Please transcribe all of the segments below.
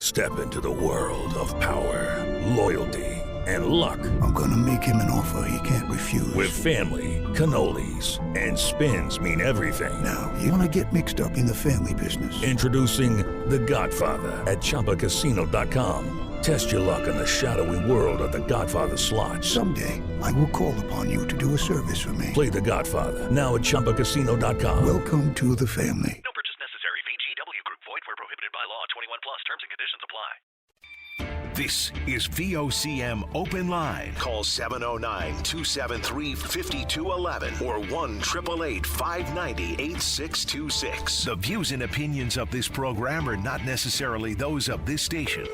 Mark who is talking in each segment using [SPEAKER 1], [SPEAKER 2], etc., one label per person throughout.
[SPEAKER 1] Step into the world of power, loyalty, and luck.
[SPEAKER 2] I'm gonna make him an offer he can't refuse.
[SPEAKER 1] With family, cannolis, and spins mean everything.
[SPEAKER 2] Now, you wanna get mixed up in the family business.
[SPEAKER 1] Introducing The Godfather at ChumbaCasino.com. Test your luck in the shadowy world of The Godfather slot.
[SPEAKER 2] Someday, I will call upon you to do a service for me.
[SPEAKER 1] Play The Godfather now at ChumbaCasino.com.
[SPEAKER 2] Welcome to the family.
[SPEAKER 3] No purchase necessary. VGW Group. Void where prohibited by law. 21 plus. Terms and conditions apply.
[SPEAKER 4] This is VOCM Open Line. Call 709-273-5211 or 1-888-590-8626. The views and opinions of this program are not necessarily those of this station.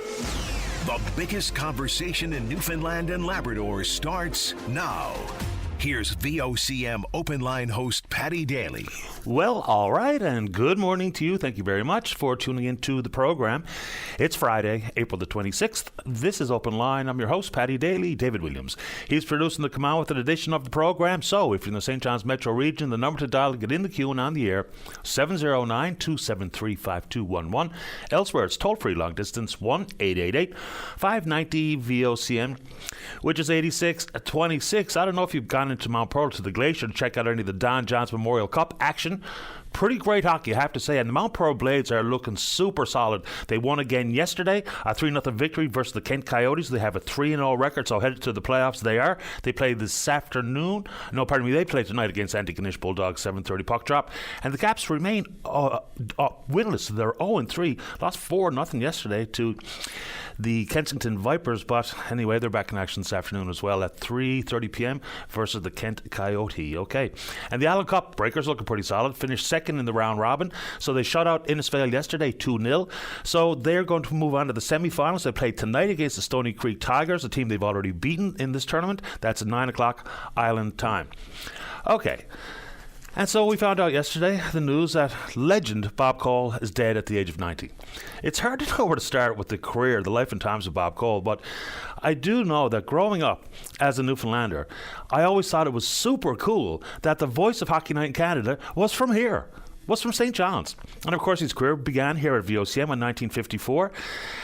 [SPEAKER 4] The biggest conversation in Newfoundland and Labrador starts now. Here's VOCM Open Line host Paddy Daly.
[SPEAKER 5] Well, all right, and good morning to you. Thank you very much for tuning into the program. It's Friday, April the 26th. This is Open Line. I'm your host, Paddy Daly. David Williams. He's producing the Come On With It edition of the program. So if you're in the St. John's metro region, the number to dial to get in the queue and on the air, 709-273-5211. Elsewhere, it's toll-free long distance, 1-888-590-VOCM, which is 8626. I don't know if you've gone into Mount Pearl to the glacier to check out any of the Don Johns Memorial Cup action. Pretty great hockey, I have to say, and the Mount Pearl Blades are looking super solid. They won again yesterday, a 3-0 victory versus the Kent Coyotes. They have a 3-0 record, so headed to the playoffs they are. They play this afternoon. No, pardon me, they play tonight against Antigonish Bulldogs, 7:30 puck drop. And the Caps remain winless. They're 0-3, lost 4-0 yesterday to the Kensington Vipers, but anyway, they're back in action this afternoon as well at 3:30 p.m. versus the Kent Coyote. Okay, and the Allen Cup Breakers looking pretty solid, finished second in the round robin, so they shut out Innisfail yesterday 2-0, so they're going to move on to the semi-finals. They play tonight against the Stony Creek Tigers, a team they've already beaten in this tournament. That's at 9 o'clock Island time. Okay. And so we found out yesterday the news that legend Bob Cole is dead at the age of 90. It's hard to know where to start with the career, the life and times of Bob Cole, but I do know that growing up as a Newfoundlander, I always thought it was super cool that the voice of Hockey Night in Canada was from here. Was from St. John's. And of course his career began here at VOCM in 1954.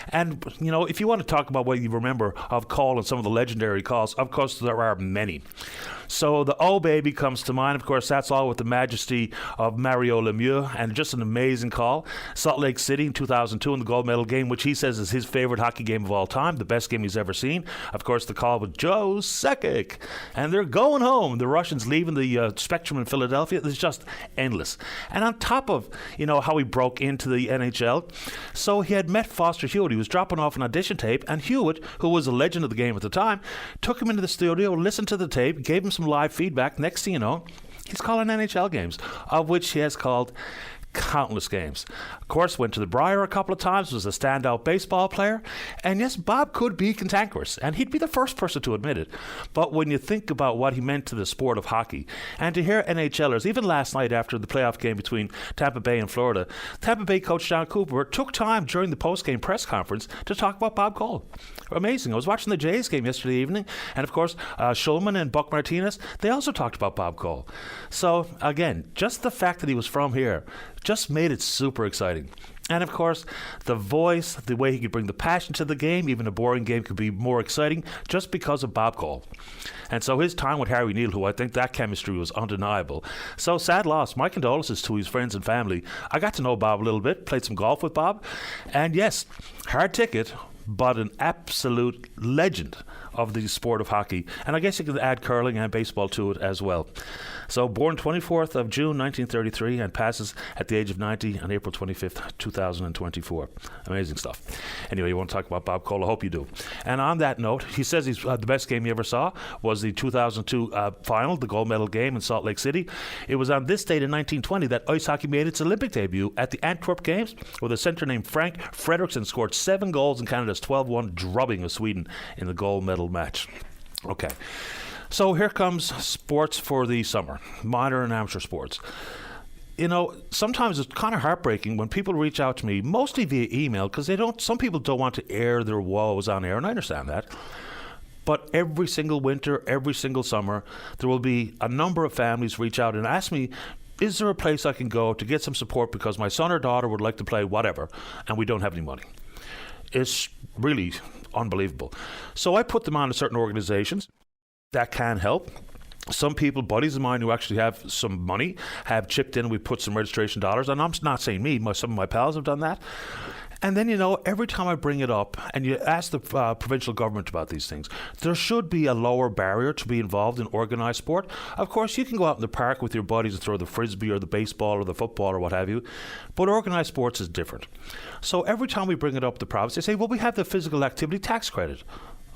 [SPEAKER 5] And, you know, if you want to talk about what you remember of Cole and some of the legendary calls, of course there are many. So the Oh Baby comes to mind. Of course, that's all with the majesty of Mario Lemieux, and just an amazing call. Salt Lake City in 2002 in the gold medal game, which he says is his favorite hockey game of all time, the best game he's ever seen. Of course, the call with Joe Sakic. And they're going home. The Russians leaving the Spectrum in Philadelphia. It's just endless. And on top of, you know, how he broke into the NHL, so he had met Foster Hewitt. He was dropping off an audition tape, and Hewitt, who was a legend of the game at the time, took him into the studio, listened to the tape, gave him some live feedback. Next thing you know, he's calling NHL games, of which he has called countless games. Of course, went to the Briar a couple of times, was a standout baseball player, and yes, Bob could be cantankerous, and he'd be the first person to admit it. But when you think about what he meant to the sport of hockey, and to hear NHLers, even last night after the playoff game between Tampa Bay and Florida, Tampa Bay coach John Cooper took time during the post-game press conference to talk about Bob Cole. Amazing. I was watching the Jays game yesterday evening, and of course, Schulman and Buck Martinez, they also talked about Bob Cole. So, again, just the fact that he was from here just made it super exciting. And of course, the voice, the way he could bring the passion to the game, even a boring game could be more exciting just because of Bob Cole. And so his time with Harry Neal, who I think that chemistry was undeniable. So sad loss. My condolences to his friends and family. I got to know Bob a little bit, played some golf with Bob. And yes, hard ticket, but an absolute legend of the sport of hockey. And I guess you could add curling and baseball to it as well. So born 24th of June 1933 and passes at the age of 90 on April 25th, 2024. Amazing stuff. Anyway, you want to talk about Bob Cole? I hope you do. And on that note, he says he's the best game he ever saw was the 2002 final, the gold medal game in Salt Lake City. It was on this date in 1920 that ice hockey made its Olympic debut at the Antwerp Games, where the centre named Frank Fredriksson scored 7 goals in Canada's 12-1 drubbing of Sweden in the gold medal match. Okay. So here comes sports for the summer, minor and amateur sports. You know, sometimes it's kind of heartbreaking when people reach out to me, mostly via email, because some people don't want to air their woes on air, and I understand that. But every single winter, every single summer, there will be a number of families reach out and ask me, is there a place I can go to get some support because my son or daughter would like to play whatever, and we don't have any money? is really unbelievable. So I put them on to certain organizations that can help. Some people, buddies of mine who actually have some money, have chipped in. We put some registration dollars, and I'm not saying me, some of my pals have done that. And then, every time I bring it up and you ask the provincial government about these things, there should be a lower barrier to be involved in organised sport. Of course, you can go out in the park with your buddies and throw the frisbee or the baseball or the football or what have you, but organised sports is different. So every time we bring it up to the province, they say, well, we have the physical activity tax credit.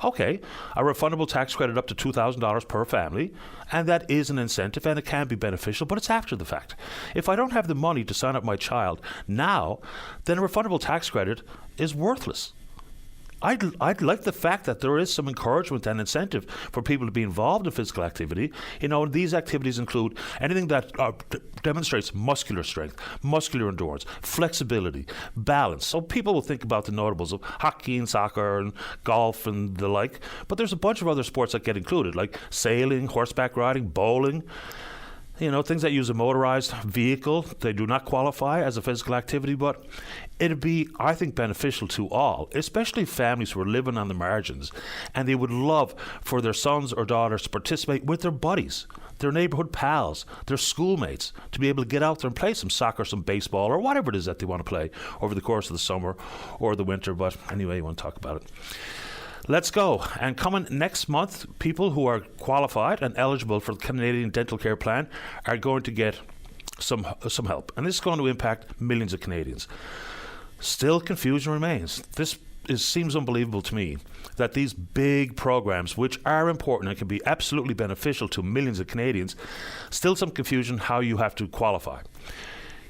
[SPEAKER 5] Okay, a refundable tax credit up to $2,000 per family, and that is an incentive and it can be beneficial, but it's after the fact. If I don't have the money to sign up my child now, then a refundable tax credit is worthless. I'd like the fact that there is some encouragement and incentive for people to be involved in physical activity. These activities include anything that demonstrates muscular strength, muscular endurance, flexibility, balance. So people will think about the notables of hockey and soccer and golf and the like, but there's a bunch of other sports that get included, like sailing, horseback riding, bowling. Things that use a motorized vehicle, they do not qualify as a physical activity, but it'd be, I think, beneficial to all, especially families who are living on the margins, and they would love for their sons or daughters to participate with their buddies, their neighborhood pals, their schoolmates, to be able to get out there and play some soccer, some baseball, or whatever it is that they want to play over the course of the summer or the winter. But anyway, you want to talk about it. Let's go. And coming next month, people who are qualified and eligible for the Canadian Dental Care Plan are going to get some help. And this is going to impact millions of Canadians. Still, confusion remains. Seems unbelievable to me that these big programs, which are important and can be absolutely beneficial to millions of Canadians, still some confusion how you have to qualify.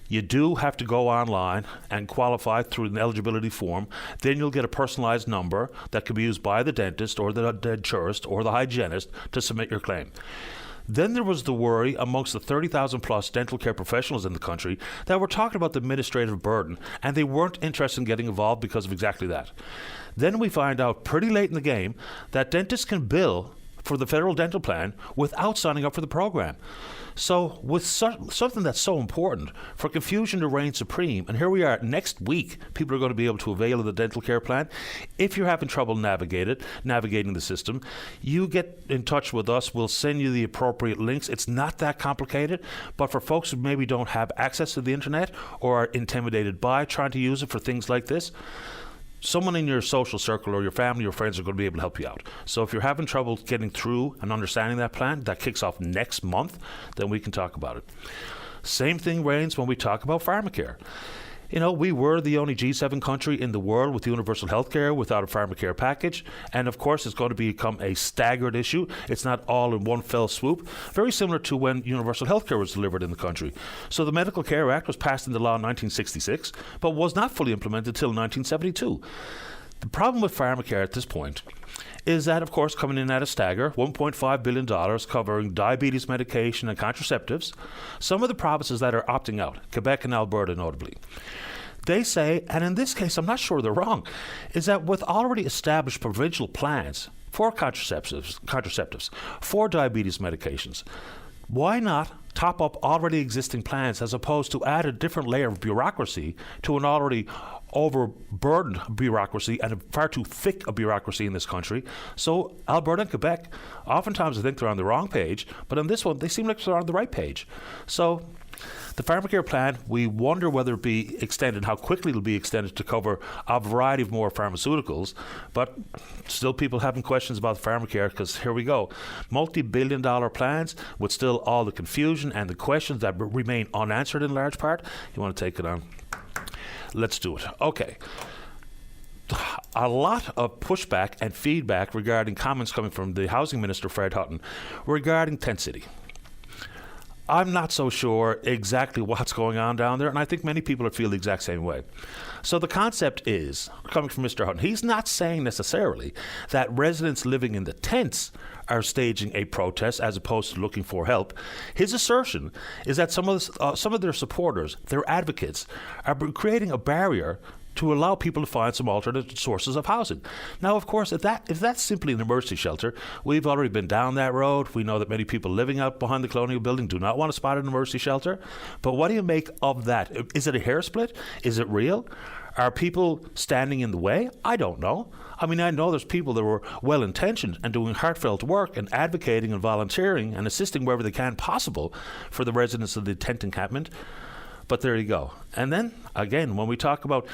[SPEAKER 5] You do have to go online and qualify through an eligibility form. Then you'll get a personalised number that can be used by the dentist or the denturist or the hygienist to submit your claim. Then there was the worry amongst the 30,000 plus dental care professionals in the country that were talking about the administrative burden, and they weren't interested in getting involved because of exactly that. Then we find out pretty late in the game that dentists can bill for the federal dental plan without signing up for the program. So with something that's so important, for confusion to reign supreme, and here we are next week, people are going to be able to avail of the dental care plan. If you're having trouble navigating the system, you get in touch with us. We'll send you the appropriate links. It's not that complicated, but for folks who maybe don't have access to the internet or are intimidated by trying to use it for things like this, someone in your social circle or your family or friends are going to be able to help you out. So if you're having trouble getting through and understanding that plan, that kicks off next month, then we can talk about it. Same thing reigns when we talk about pharmacare. We were the only G7 country in the world with universal health care without a pharmacare package. And of course, it's going to become a staggered issue. It's not all in one fell swoop. Very similar to when universal health care was delivered in the country. So the Medical Care Act was passed into law in 1966, but was not fully implemented until 1972. The problem with pharmacare at this point is that, of course, coming in at a stagger, $1.5 billion covering diabetes medication and contraceptives. Some of the provinces that are opting out, Quebec and Alberta notably, they say, and in this case I'm not sure they're wrong, is that with already established provincial plans for contraceptives, for diabetes medications, why not top up already existing plans as opposed to add a different layer of bureaucracy to an already overburdened bureaucracy and far too thick a bureaucracy in this country? So Alberta and Quebec, oftentimes I think they're on the wrong page, but on this one they seem like they're on the right page. So the pharmacare plan, we wonder whether it'll be extended, how quickly it'll be extended to cover a variety of more pharmaceuticals, but still people having questions about pharmacare because here we go. Multi-billion-dollar plans with still all the confusion and the questions that remain unanswered in large part. You want to take it on? Let's do it. Okay. A lot of pushback and feedback regarding comments coming from the Housing Minister, Fred Hutton, regarding Tent City. I'm not so sure exactly what's going on down there, and I think many people feel the exact same way. So the concept is, coming from Mr. Hutton, he's not saying necessarily that residents living in the tents are staging a protest as opposed to looking for help. His assertion is that some of their supporters, their advocates, are creating a barrier to allow people to find some alternate sources of housing. Now, of course, if that's simply an emergency shelter, we've already been down that road. We know that many people living out behind the Colonial Building do not want to spot an emergency shelter. But what do you make of that? Is it a hair split? Is it real? Are people standing in the way? I don't know. I mean, I know there's people that were well-intentioned and doing heartfelt work and advocating and volunteering and assisting wherever they can possible for the residents of the tent encampment. But there you go. And then, again, when we talk about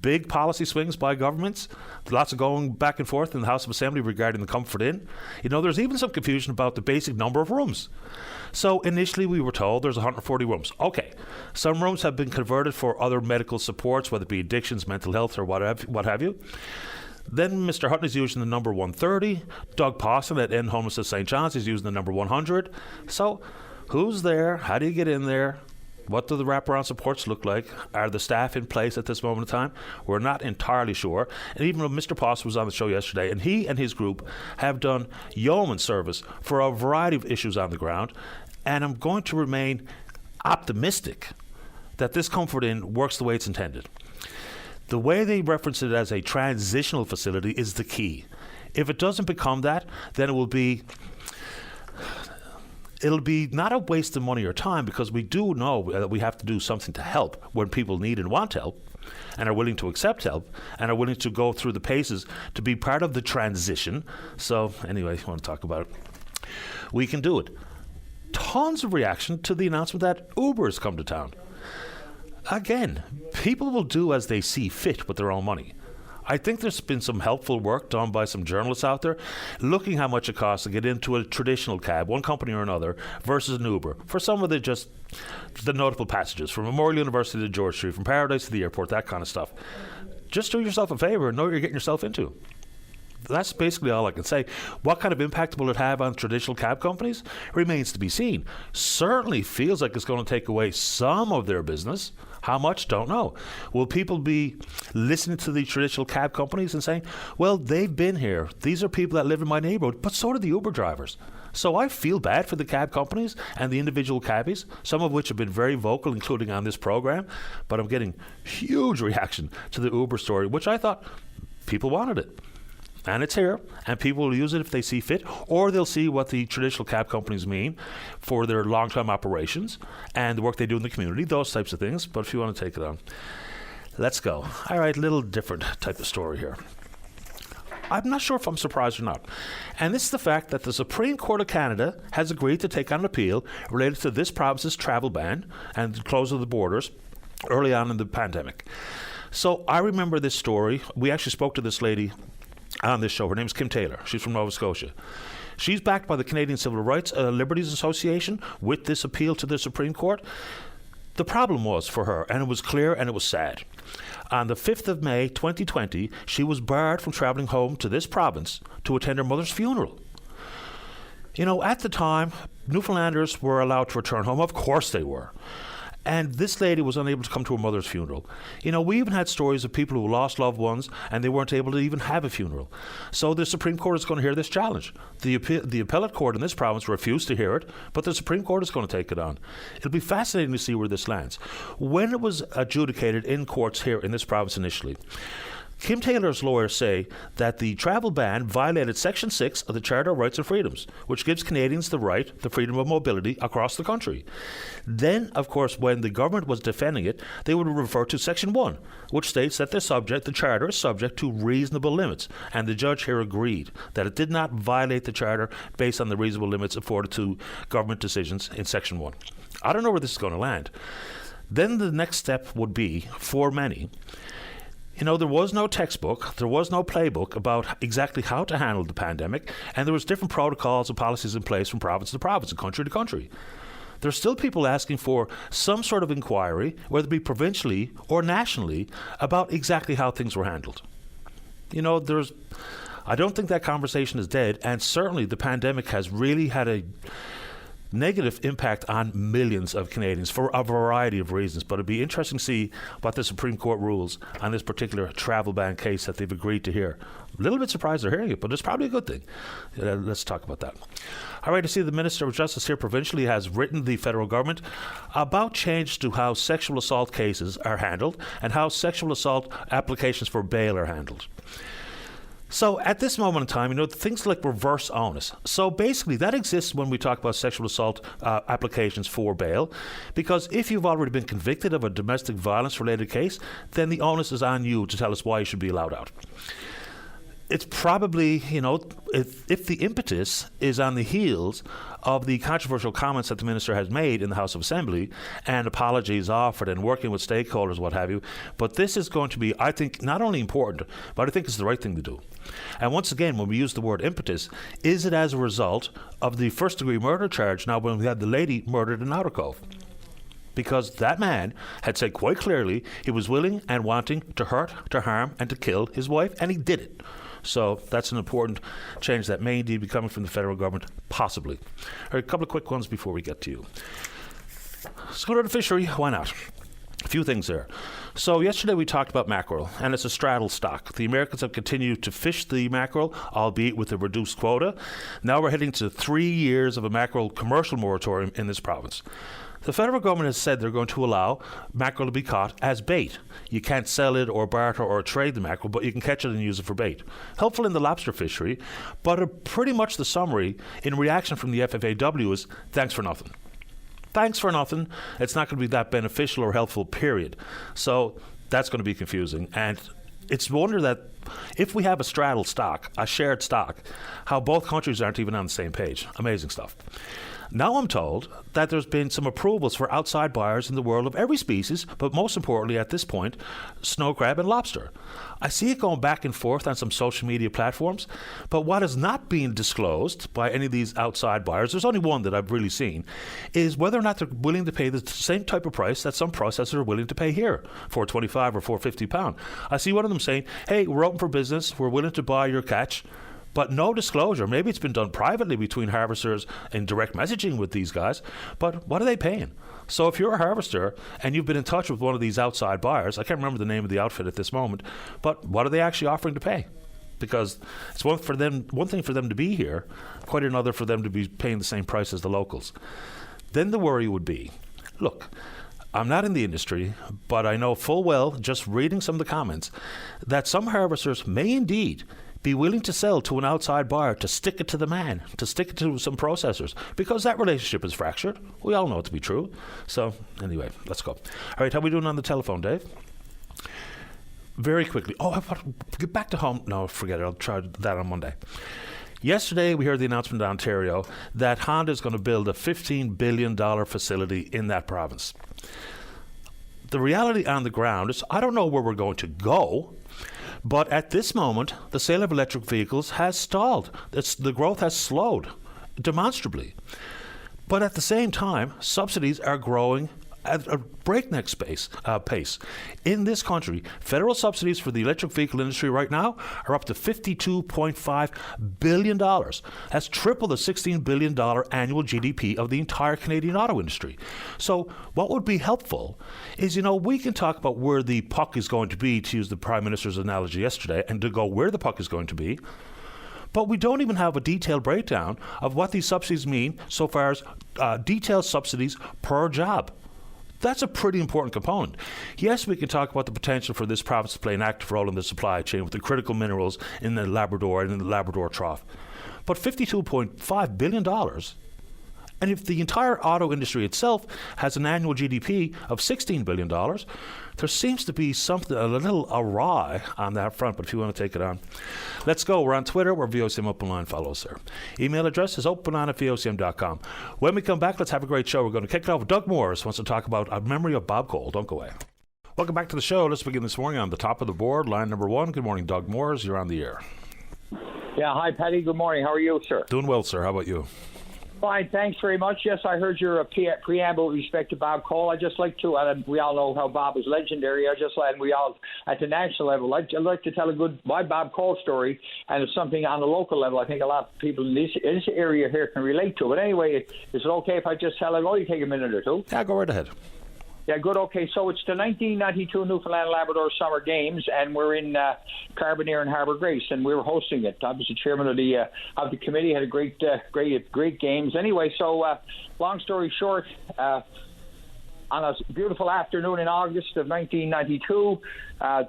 [SPEAKER 5] big policy swings by governments, lots of going back and forth in the House of Assembly regarding the Comfort Inn, there's even some confusion about the basic number of rooms. So initially we were told there's 140 rooms. Okay, some rooms have been converted for other medical supports, whether it be addictions, mental health, or what have you. Then Mr. Hutton is using the number 130. Doug Pawson at End Homelessness St. John's is using the number 100. So who's there? How do you get in there? What do the wraparound supports look like? Are the staff in place at this moment in time? We're not entirely sure. And even though Mr. Pawson was on the show yesterday, and he and his group have done yeoman service for a variety of issues on the ground, and I'm going to remain optimistic that this Comfort Inn works the way it's intended. The way they reference it as a transitional facility is the key. If it doesn't become that, then it'll be not a waste of money or time, because we do know that we have to do something to help when people need and want help and are willing to accept help and are willing to go through the paces to be part of the transition. So anyway, I want to talk about it. We can do it. Tons of reaction to the announcement that Uber has come to town. Again, people will do as they see fit with their own money. I think there's been some helpful work done by some journalists out there looking how much it costs to get into a traditional cab, one company or another, versus an Uber. For some of the notable passages, from Memorial University to George Street, from Paradise to the airport, that kind of stuff. Just do yourself a favor and know what you're getting yourself into. That's basically all I can say. What kind of impact will it have on traditional cab companies? Remains to be seen. Certainly feels like it's going to take away some of their business. How much? Don't know. Will people be listening to the traditional cab companies and saying, well, they've been here. These are people that live in my neighborhood, but so do the Uber drivers. So I feel bad for the cab companies and the individual cabbies, some of which have been very vocal, including on this program. But I'm getting huge reaction to the Uber story, which I thought people wanted it. And it's here, and people will use it if they see fit, or they'll see what the traditional cab companies mean for their long-term operations and the work they do in the community, those types of things. But if you want to take it on, let's go. All right, little different type of story here. I'm not sure if I'm surprised or not. And this is the fact that the Supreme Court of Canada has agreed to take on an appeal related to this province's travel ban and the close of the borders early on in the pandemic. So I remember this story. We actually spoke to this lady on this show. Her name's Kim Taylor. She's from Nova Scotia. She's backed by the Canadian Civil Rights Liberties Association with this appeal to the Supreme Court. The problem was for her, and it was clear and it was sad. On the 5th of May 2020, she was barred from travelling home to this province to attend her mother's funeral. At the time, Newfoundlanders were allowed to return home. Of course they were. And this lady was unable to come to her mother's funeral. We even had stories of people who lost loved ones and they weren't able to even have a funeral. So the Supreme Court is going to hear this challenge. The appellate court in this province refused to hear it, but the Supreme Court is going to take it on. It'll be fascinating to see where this lands. When it was adjudicated in courts here in this province initially, Kim Taylor's lawyers say that the travel ban violated Section 6 of the Charter of Rights and Freedoms, which gives Canadians the freedom of mobility across the country. Then, of course, when the government was defending it, they would refer to Section 1, which states that the Charter is subject to reasonable limits. And the judge here agreed that it did not violate the Charter based on the reasonable limits afforded to government decisions in Section 1. I don't know where this is going to land. Then the next step would be, for many, there was no textbook, there was no playbook about exactly how to handle the pandemic, and there was different protocols and policies in place from province to province and country to country. There's still people asking for some sort of inquiry, whether it be provincially or nationally, about exactly how things were handled. I don't think that conversation is dead, and certainly the pandemic has really had a negative impact on millions of Canadians for a variety of reasons. But it'd be interesting to see what the Supreme Court rules on this particular travel ban case that they've agreed to hear. A little bit surprised they're hearing it, but it's probably a good thing. Let's talk about that. All right, to see the Minister of Justice here provincially has written the federal government about change to how sexual assault cases are handled and how sexual assault applications for bail are handled. So at this moment in time, things like reverse onus. So basically, that exists when we talk about sexual assault applications for bail, because if you've already been convicted of a domestic violence-related case, then the onus is on you to tell us why you should be allowed out. It's probably, if the impetus is on the heels of the controversial comments that the minister has made in the House of Assembly and apologies offered and working with stakeholders, what have you. But this is going to be, I think, not only important, but I think it's the right thing to do. And once again, when we use the word impetus, is it as a result of the first-degree murder charge now when we had the lady murdered in Outer Cove? Because that man had said quite clearly he was willing and wanting to hurt, to harm, and to kill his wife, and he did it. So that's an important change that may indeed be coming from the federal government, possibly. All right, a couple of quick ones before we get to you. Let's go to the fishery. Why not? A few things there. So yesterday we talked about mackerel, and it's a straddle stock. The Americans have continued to fish the mackerel, albeit with a reduced quota. Now we're heading to 3 years of a mackerel commercial moratorium in this province. The federal government has said they're going to allow mackerel to be caught as bait. You can't sell it or barter or trade the mackerel, but you can catch it and use it for bait. Helpful in the lobster fishery, but pretty much the summary in reaction from the FFAW is thanks for nothing. Thanks for nothing. It's not going to be that beneficial or helpful, period. So that's going to be confusing. And it's a wonder that if we have a straddle stock, a shared stock, how both countries aren't even on the same page. Amazing stuff. Now I'm told that there's been some approvals for outside buyers in the world of every species, but most importantly at this point, snow crab and lobster. I see it going back and forth on some social media platforms, but what is not being disclosed by any of these outside buyers, there's only one that I've really seen, is whether or not they're willing to pay the same type of price that some processors are willing to pay here, $4.25 or £4.50. I see one of them saying, hey, we're open for business, we're willing to buy your catch, but no disclosure. Maybe it's been done privately between harvesters in direct messaging with these guys, but what are they paying? So if you're a harvester and you've been in touch with one of these outside buyers, I can't remember the name of the outfit at this moment, but what are they actually offering to pay? Because it's one thing for them to be here, quite another for them to be paying the same price as the locals. Then the worry would be, look, I'm not in the industry, but I know full well, just reading some of the comments, that some harvesters may indeed be willing to sell to an outside buyer to stick it to the man, to stick it to some processors, because that relationship is fractured. We all know it to be true. So anyway, let's go. All right, how are we doing on the telephone, Dave? Very quickly. Oh, get back to home. No, forget it. I'll try that on Monday. Yesterday, we heard the announcement in Ontario that Honda is going to build a $15 billion facility in that province. The reality on the ground is I don't know where we're going to go, but at this moment, the sale of electric vehicles has stalled. The growth has slowed demonstrably. But at the same time, subsidies are growing at a breakneck pace. In this country, federal subsidies for the electric vehicle industry right now are up to $52.5 billion. That's triple the $16 billion annual GDP of the entire Canadian auto industry. So what would be helpful is, we can talk about where the puck is going to be, to use the Prime Minister's analogy yesterday, and to go where the puck is going to be. But we don't even have a detailed breakdown of what these subsidies mean so far as detailed subsidies per job. That's a pretty important component. Yes, we can talk about the potential for this province to play an active role in the supply chain with the critical minerals in the Labrador and in the Labrador Trough. But $52.5 billion, and if the entire auto industry itself has an annual GDP of $16 billion, there seems to be something a little awry on that front, but if you want to take it on. Let's go. We're on Twitter. We're VOCM Openline. Follow us there. Email address is openline@vocm.com. When we come back, let's have a great show. We're going to kick it off with Doug Morris wants to talk about a memory of Bob Cole. Don't go away. Welcome back to the show. Let's begin this morning on the top of the board, line number 1. Good morning, Doug Morris. You're on the air.
[SPEAKER 6] Yeah, hi, Paddy. Good morning. How are you, sir?
[SPEAKER 5] Doing well, sir. How about you?
[SPEAKER 6] Fine, thanks very much. Yes, I heard your preamble with respect to Bob Cole. I just like to, and we all know how Bob was legendary. And we all, at the national level, I'd like to tell a good Bob Cole story, and it's something on the local level I think a lot of people in this area here can relate to. But anyway, is it okay if I just tell it? Oh, you take a minute or two?
[SPEAKER 5] Yeah, go right ahead.
[SPEAKER 6] Yeah, good. Okay, so it's the 1992 Newfoundland and Labrador Summer Games, and we're in Carbonear and Harbour Grace, and we were hosting it. I was the chairman of the committee. Had a great games. Anyway, so long story short, on a beautiful afternoon in August of 1992,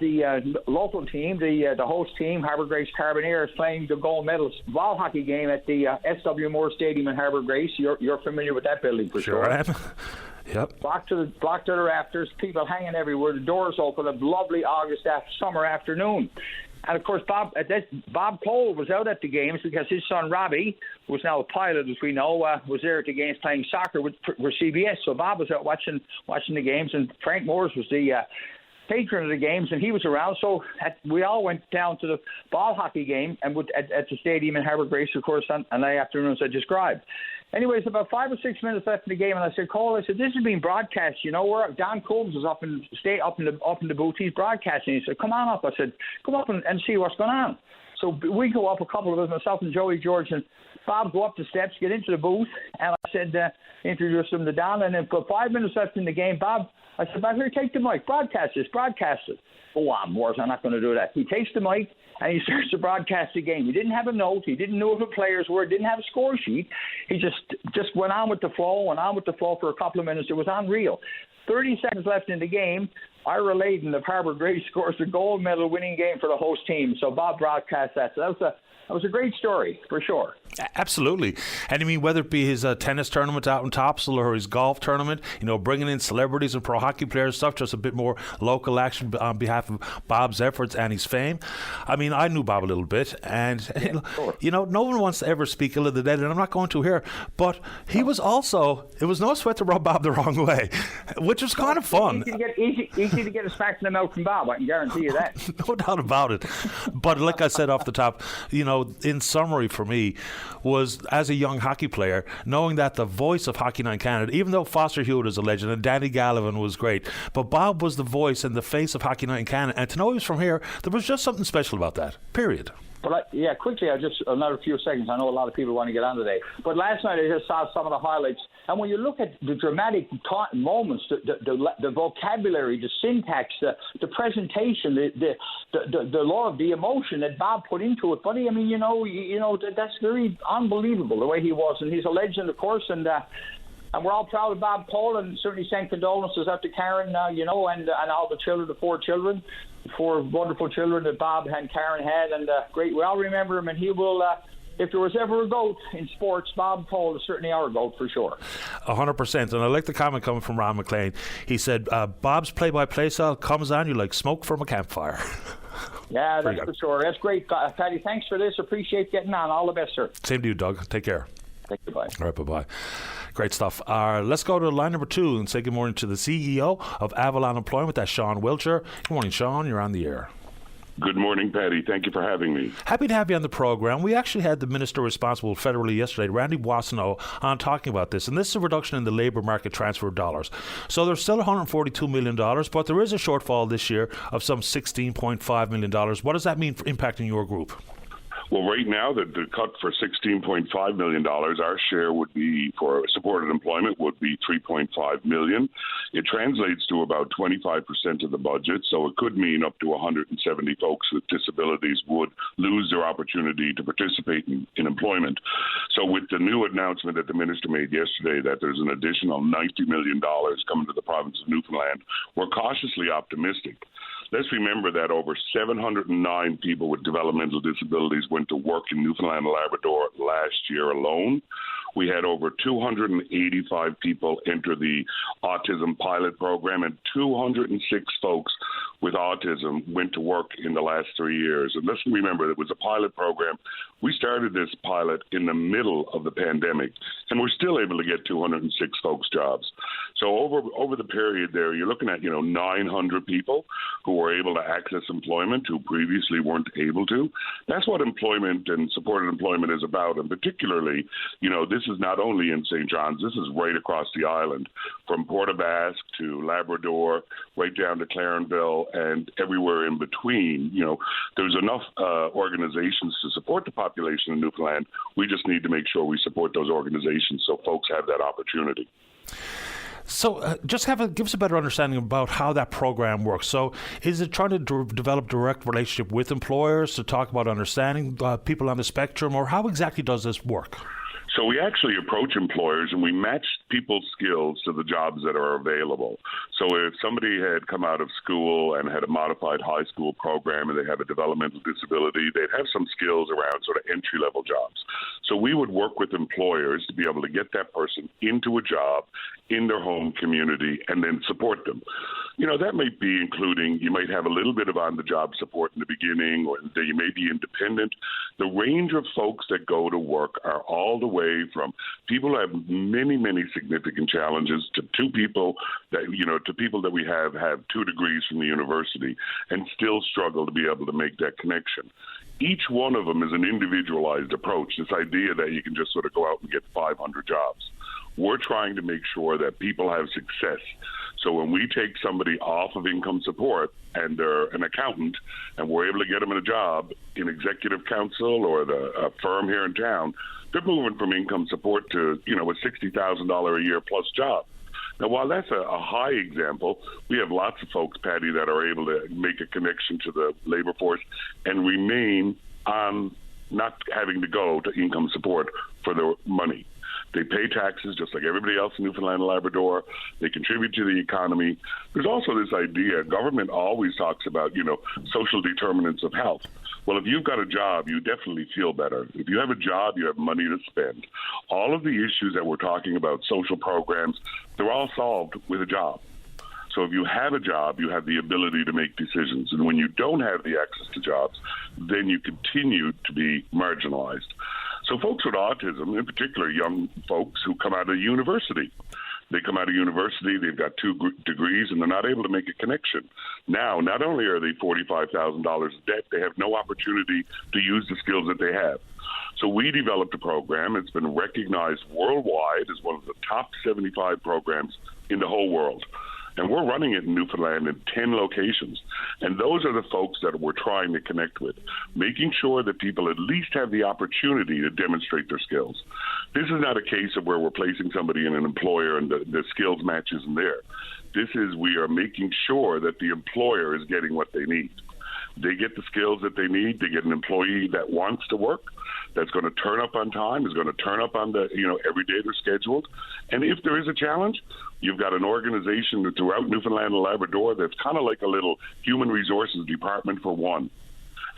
[SPEAKER 6] the local team, the host team, Harbour Grace Carboneers, playing the gold medal ball hockey game at the S.W. Moore Stadium in Harbour Grace. You're familiar with that building for sure.
[SPEAKER 5] Sure I am. Yep.
[SPEAKER 6] Blocked to the rafters, people hanging everywhere, the doors open, a lovely August summer afternoon. And, of course, Bob Cole was out at the games because his son, Robbie, who was now a pilot, as we know, was there at the games playing soccer for CBS. So Bob was out watching the games, and Frank Moores was the patron of the games, and he was around. So we all went down to the ball hockey game and at the stadium in Harbour Grace, of course, on the afternoons I described. Anyways, about 5 or 6 minutes left in the game, and I said, Cole, this is being broadcast. Where Don Combs was up in the booth. He's broadcasting. He said, come on up. I said, come up and see what's going on. So we go up, a couple of us, myself and Joey George and Bob, go up the steps, get into the booth, and I said, introduce him to Don. And then for 5 minutes left in the game, I said, Bob, here, take the mic, broadcast it. Oh, Morris, I'm not going to do that. He takes the mic, and he starts to broadcast the game. He didn't have a note. He didn't know who the players were. Didn't have a score sheet. He just went on with the flow for a couple of minutes. It was unreal. 30 seconds left in the game. Ira Layden of Harbour Grace scores the gold medal winning game for the host team. So Bob broadcast that. So that was a great story, for sure.
[SPEAKER 5] Absolutely. And I mean, whether it be his tennis tournament out in Topsail or his golf tournament, bringing in celebrities and pro hockey players stuff, just a bit more local action on behalf of Bob's efforts and his fame. I mean, I knew Bob a little bit, and, no one wants to ever speak ill of the dead, and I'm not going to here, but he was also, it was no sweat to rub Bob the wrong way, which was kind of fun.
[SPEAKER 6] Easy to get a smack in the mouth from Bob, I can guarantee you that.
[SPEAKER 5] No doubt about it. But like I said off the top, in summary for me, was as a young hockey player, knowing that the voice of Hockey Night Canada, even though Foster Hewitt is a legend and Danny Gallivan was great, but Bob was the voice and the face of Hockey Night Canada, and to know he was from here, there was just something special about that, period.
[SPEAKER 6] But quickly, another few seconds. I know a lot of people want to get on today. But last night I just saw some of the highlights. And when you look at the dramatic moments, the vocabulary, the syntax, the presentation, the love, the emotion that Bob put into it, buddy, I mean, that's very unbelievable the way he was. And he's a legend, of course, and we're all proud of Bob Cole, and certainly send condolences out to Karen, and all the children, the four wonderful children that Bob and Karen had, and great. We all remember him, and he will. If there was ever a GOAT in sports, Bob Cole is certainly our GOAT for sure. 100%.
[SPEAKER 5] And I like the comment coming from Ron McLean. He said, Bob's play-by-play style comes on you like smoke from a campfire.
[SPEAKER 6] Yeah, that's for sure. That's great. Paddy, thanks for this. Appreciate getting on. All the best, sir.
[SPEAKER 5] Same to you, Doug. Take care.
[SPEAKER 6] Thank you. Bye.
[SPEAKER 5] All right, bye-bye. Great stuff. Let's go to line number 2 and say good morning to the CEO of Avalon Employment. That's Sean Wiltshire. Good morning, Sean. You're on the air.
[SPEAKER 7] Good morning, Patty. Thank you for having me.
[SPEAKER 5] Happy to have you on the program. We actually had the Minister responsible federally yesterday, Randy Boissonneau, on talking about this. And this is a reduction in the labour market transfer dollars. So there's still $142 million, but there is a shortfall this year of some $16.5 million. What does that mean for impacting your group?
[SPEAKER 7] Well, right now, the cut for $16.5 million, our share would be, for supported employment, would be $3.5 million. It translates to about 25% of the budget, so it could mean up to 170 folks with disabilities would lose their opportunity to participate in employment. So with the new announcement that the minister made yesterday that there's an additional $90 million coming to the province of Newfoundland, we're cautiously optimistic. Let's remember that over 709 people with developmental disabilities went to work in Newfoundland and Labrador last year alone. We had over 285 people enter the autism pilot program, and 206 folks with autism went to work in the last 3 years. And let's remember, it was a pilot program. We started this pilot in the middle of the pandemic, and we're still able to get 206 folks jobs. So over the period there, you're looking at 900 people who were able to access employment who previously weren't able to. That's what employment and supported employment is about, and particularly, this is not only in St. John's, this is right across the island, from Port aux Basques to Labrador, right down to Clarenville, and everywhere in between. There's enough organizations to support the population in Newfoundland. We just need to make sure we support those organizations so folks have that opportunity.
[SPEAKER 5] So just give us a better understanding about how that program works. So is it trying to develop direct relationship with employers to talk about understanding people on the spectrum, or how exactly does this work?
[SPEAKER 7] So we actually approach employers and we match people's skills to the jobs that are available. So if somebody had come out of school and had a modified high school program and they have a developmental disability, they'd have some skills around sort of entry-level jobs. So we would work with employers to be able to get that person into a job in their home community and then support them. You know, that might be including, you might have a little bit of on-the-job support in the beginning, or you may be independent. The range of folks that go to work are all the way from people who have many, many significant challenges to people that we have 2 degrees from the university and still struggle to be able to make that connection. Each one of them is an individualized approach, this idea that you can just sort of go out and get 500 jobs. We're trying to make sure that people have success. So when we take somebody off of income support and they're an accountant and we're able to get them in a job in executive council or a firm here in town, they're moving from income support to, a $60,000 a year plus job. Now, while that's a high example, we have lots of folks, Patty, that are able to make a connection to the labor force and remain on not having to go to income support for their money. They pay taxes just like everybody else in Newfoundland and Labrador. They contribute to the economy. There's also this idea, government always talks about, social determinants of health. Well, if you've got a job, you definitely feel better. If you have a job, you have money to spend. All of the issues that we're talking about, social programs, they're all solved with a job. So if you have a job, you have the ability to make decisions. And when you don't have the access to jobs, then you continue to be marginalized. So folks with autism, in particular young folks who come out of university, they come out of university, they've got 2 degrees, and they're not able to make a connection. Now, not only are they $45,000 in debt, they have no opportunity to use the skills that they have. So we developed a program. It's been recognized worldwide as one of the top 75 programs in the whole world. And we're running it in Newfoundland in 10 locations. And those are the folks that we're trying to connect with, making sure that people at least have the opportunity to demonstrate their skills. This is not a case of where we're placing somebody in an employer and the skills match isn't there. This is we are making sure that the employer is getting what they need. They get the skills that they need. They get an employee that wants to work, that's going to turn up on time, is going to turn up on the, every day they're scheduled. And if there is a challenge, you've got an organization throughout Newfoundland and Labrador that's kind of like a little human resources department for one.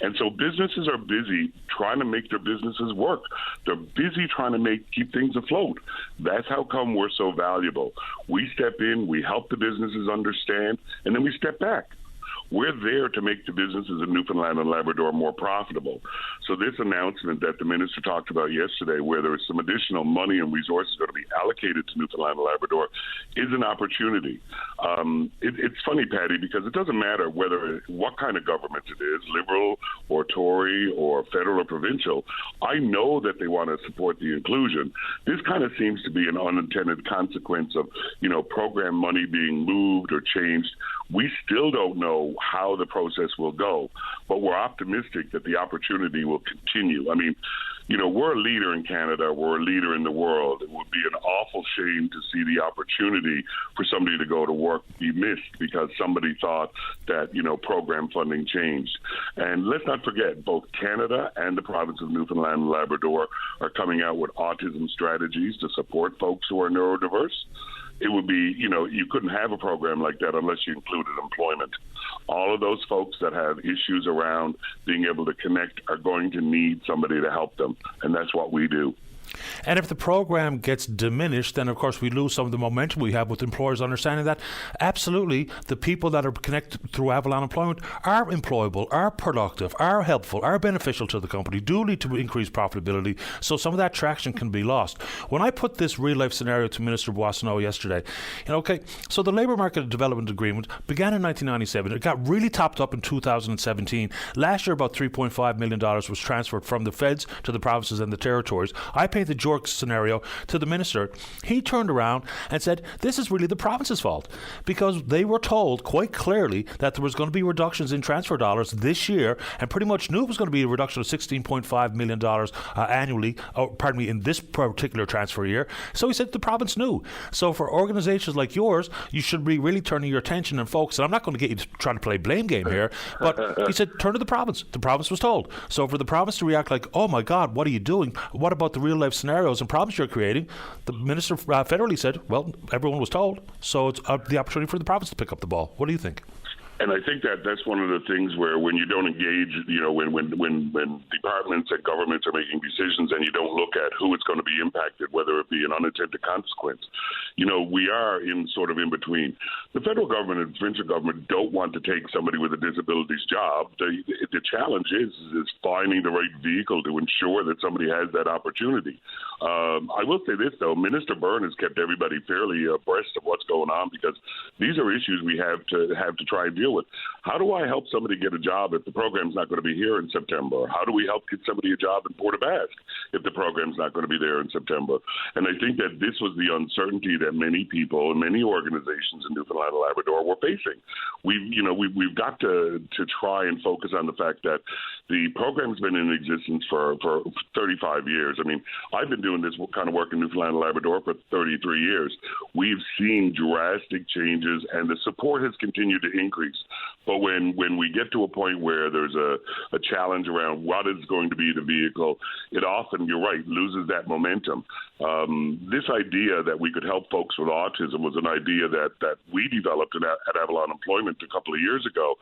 [SPEAKER 7] And so businesses are busy trying to make their businesses work. They're busy trying to keep things afloat. That's how come we're so valuable. We step in, we help the businesses understand, and then we step back. We're there to make the businesses in Newfoundland and Labrador more profitable. So this announcement that the minister talked about yesterday, where there is some additional money and resources going to be allocated to Newfoundland and Labrador, is an opportunity. It's funny, Patty, because it doesn't matter what kind of government it is, Liberal or Tory or federal or provincial. I know that they want to support the inclusion. This kind of seems to be an unintended consequence of, program money being moved or changed. We still don't know how the process will go, but we're optimistic that the opportunity will continue. I mean, we're a leader in Canada. We're a leader in the world. It would be an awful shame to see the opportunity for somebody to go to work be missed because somebody thought that, program funding changed. And let's not forget, both Canada and the province of Newfoundland and Labrador are coming out with autism strategies to support folks who are neurodiverse. It would be, you couldn't have a program like that unless you included employment. All of those folks that have issues around being able to connect are going to need somebody to help them, and that's what we do.
[SPEAKER 5] And if the program gets diminished, then of course we lose some of the momentum we have with employers understanding that absolutely the people that are connected through Avalon Employment are employable, are productive, are helpful, are beneficial to the company, do lead to increased profitability, so some of that traction can be lost. When I put this real life scenario to Minister Boissonnault yesterday, so the Labour Market Development Agreement began in 1997. It got really topped up in 2017. Last year about $3.5 million was transferred from the feds to the provinces and the territories. I painted the Jork scenario to the minister. He turned around and said this is really the province's fault because they were told quite clearly that there was going to be reductions in transfer dollars this year and pretty much knew it was going to be a reduction of $16.5 million annually, in this particular transfer year. So he said the province knew. So for organizations like yours, you should be really turning your attention and focus. And I'm not going to get you trying to play blame game here, but he said turn to the province. The province was told. So for the province to react like, oh my God, what are you doing? What about the real life real-life scenarios and problems you're creating, the minister federally said, well, everyone was told, so it's the opportunity for the province to pick up the ball. What do you think?
[SPEAKER 7] And I think that's one of the things where when you don't engage, when departments and governments are making decisions and you don't look at who it's going to be impacted, whether it be an unintended consequence, we are in sort of in between. The federal government and provincial government don't want to take somebody with a disability's job. The challenge is finding the right vehicle to ensure that somebody has that opportunity. I will say this, though. Minister Byrne has kept everybody fairly abreast of what's going on, because these are issues we have to try and deal with. How do I help somebody get a job if the program's not going to be here in September? How do we help get somebody a job in Port aux Basques if the program's not going to be there in September? And I think that this was the uncertainty that many people and many organizations in Newfoundland and Labrador were facing. We've got to try and focus on the fact that the program's been in existence for 35 years. I mean, I've been doing this kind of work in Newfoundland and Labrador for 33 years. We've seen drastic changes, and the support has continued to increase. But when we get to a point where there's a challenge around what is going to be the vehicle, it often, you're right, loses that momentum. This idea that we could help folks with autism was an idea that we developed at Avalon Employment a couple of years ago,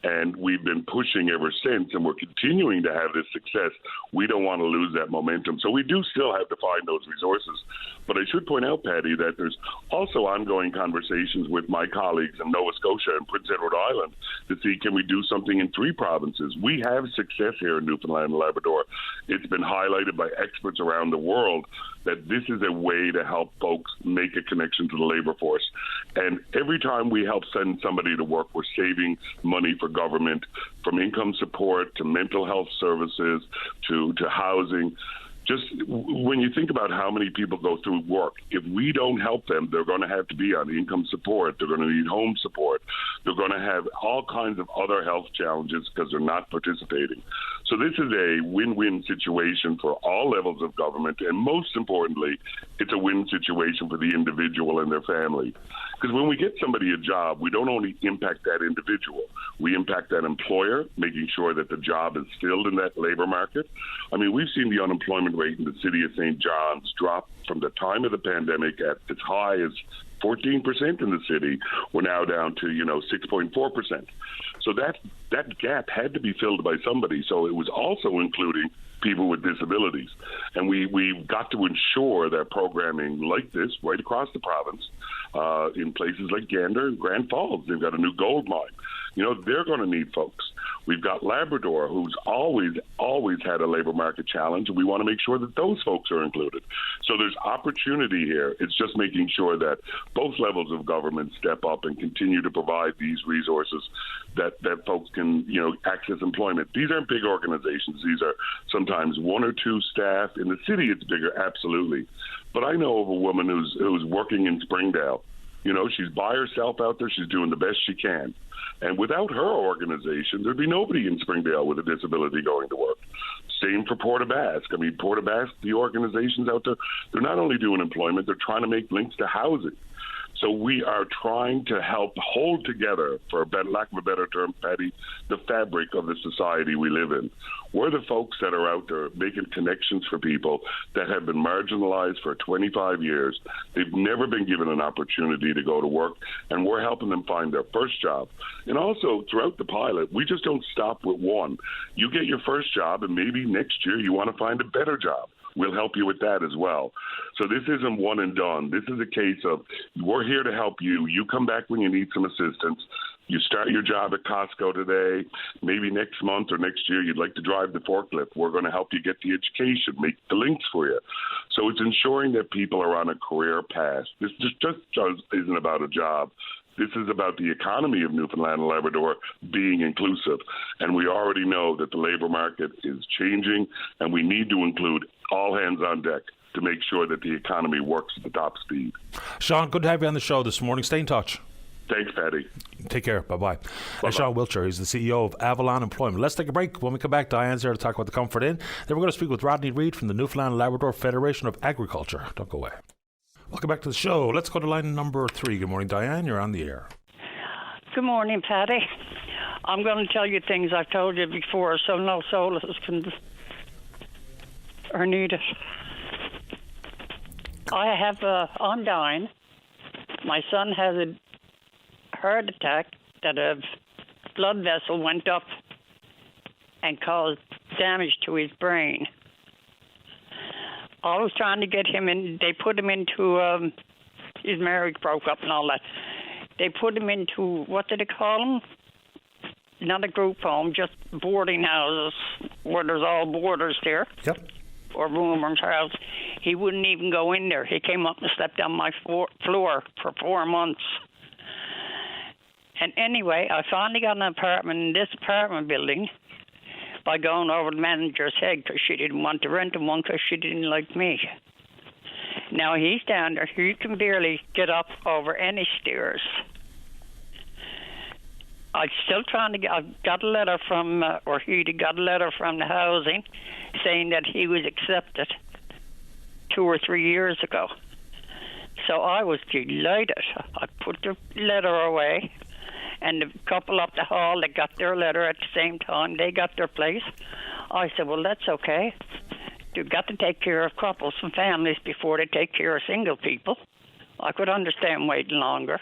[SPEAKER 7] and we've been pushing ever since, and we're continuing to have this success. We don't want to lose that momentum. So we do still have to find those resources. But I should point out, Patty, that there's also ongoing conversations with my colleagues in Nova Scotia and Prince Edward Island to see, can we do something in 3 provinces? We have success here in Newfoundland and Labrador. It's been highlighted by experts around the world that this is a way to help folks make a connection to the labor force. And every time we help send somebody to work, we're saving money for government, from income support to mental health services to housing. Just when you think about how many people go through work, if we don't help them, they're going to have to be on income support. They're going to need home support. They're going to have all kinds of other health challenges because they're not participating. So this is a win-win situation for all levels of government. And most importantly, it's a win situation for the individual and their family. Because when we get somebody a job, we don't only impact that individual. We impact that employer, making sure that the job is filled in that labor market. I mean, we've seen the unemployment rate in the city of St. John's drop from the time of the pandemic at as high as 14% in the city. We're now down to, 6.4%. So that gap had to be filled by somebody. So it was also including people with disabilities. And we've got to ensure that programming like this right across the province, in places like Gander and Grand Falls, they've got a new gold mine. They're going to need folks. We've got Labrador, who's always had a labor market challenge, and we want to make sure that those folks are included. So there's opportunity here. It's just making sure that both levels of government step up and continue to provide these resources that folks can, access employment. These aren't big organizations. These are sometimes 1 or 2 staff. In the city, it's bigger, absolutely. But I know of a woman who's working in Springdale. She's by herself out there. She's doing the best she can. And without her organization, there'd be nobody in Springdale with a disability going to work. Same for Port aux Basques. I mean, Port aux Basques, the organizations out there, they're not only doing employment, they're trying to make links to housing. So we are trying to help hold together, for lack of a better term, Patty, the fabric of the society we live in. We're the folks that are out there making connections for people that have been marginalized for 25 years. They've never been given an opportunity to go to work, and we're helping them find their first job. And also, throughout the pilot, we just don't stop with one. You get your first job, and maybe next year you want to find a better job. We'll help you with that as well. So this isn't one and done. This is a case of, we're here to help you. You come back when you need some assistance. You start your job at Costco today. Maybe next month or next year you'd like to drive the forklift. We're going to help you get the education, make the links for you. So it's ensuring that people are on a career path. This just isn't about a job. This is about the economy of Newfoundland and Labrador being inclusive. And we already know that the labor market is changing, and we need to include all hands on deck to make sure that the economy works at the top speed.
[SPEAKER 5] Sean, good to have you on the show this morning. Stay in touch.
[SPEAKER 7] Thanks, Patty.
[SPEAKER 5] Take care. Bye-bye. Sean Wiltshire, he's the CEO of Avalon Employment. Let's take a break. When we come back, Diane's here to talk about the Comfort Inn. Then we're going to speak with Rodney Reid from the Newfoundland and Labrador Federation of Agriculture. Don't go away. Welcome back to the show. Let's go to line number 3. Good morning, Diane. You're on the air.
[SPEAKER 8] Good morning, Patty. I'm going to tell you things I've told you before, so no solace can or need it. I'm dying. My son has a heart attack that a blood vessel went up and caused damage to his brain. I was trying to get him in. They put him into, his marriage broke up and all that. They put him into, what did they call him? Not a group home, just boarding houses where there's all boarders there.
[SPEAKER 5] Yep.
[SPEAKER 8] Or roomers' house. He wouldn't even go in there. He came up and slept on my floor for 4 months. And anyway, I finally got an apartment in this apartment building by going over the manager's head because she didn't want to rent him one because she didn't like me. Now he's down there. He can barely get up over any stairs. I'm still trying to get. I got a letter from, or he got a letter from the housing, saying that he was accepted 2 or 3 years ago. So I was delighted. I put the letter away, and the couple up the hall that got their letter at the same time, they got their place. I said, well, that's okay. You've got to take care of couples and families before they take care of single people. I could understand waiting longer.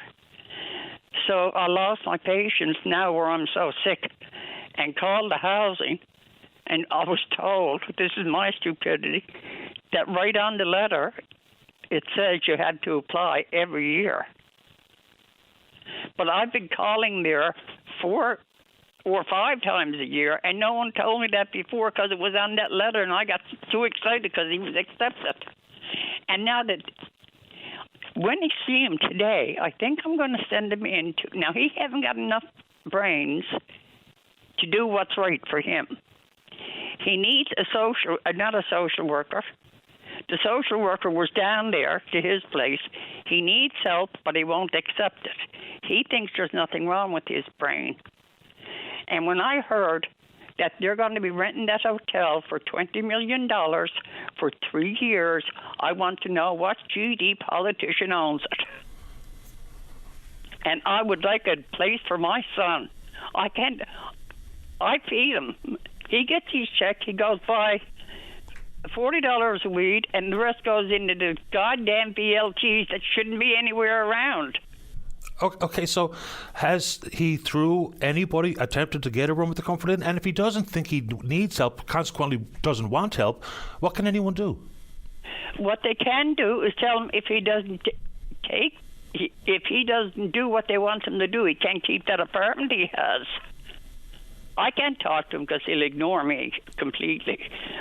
[SPEAKER 8] So I lost my patience now where I'm so sick and called the housing, and I was told, this is my stupidity, that right on the letter it says you had to apply every year. But I've been calling there 4 or 5 times a year, and no one told me that before because it was on that letter, and I got too excited because he was accepted. And now that when I see him today, I think I'm going to send him in. Now, he hasn't got enough brains to do what's right for him. He needs not a social worker. The social worker was down there to his place. He needs help, but he won't accept it. He thinks there's nothing wrong with his brain. And when I heard that they're going to be renting that hotel for $20 million for 3 years, I want to know what GD politician owns it. And I would like a place for my son. I feed him. He gets his check. He goes by $40 a week, and the rest goes into the goddamn BLTs that shouldn't be anywhere around.
[SPEAKER 5] Okay, so has he, through anybody, attempted to get a room with the Comfort Inn? And if he doesn't think he needs help, consequently doesn't want help, what can anyone do?
[SPEAKER 8] What they can do is tell him if he doesn't if he doesn't do what they want him to do, he can't keep that apartment he has. I can't talk to him because he'll ignore me completely.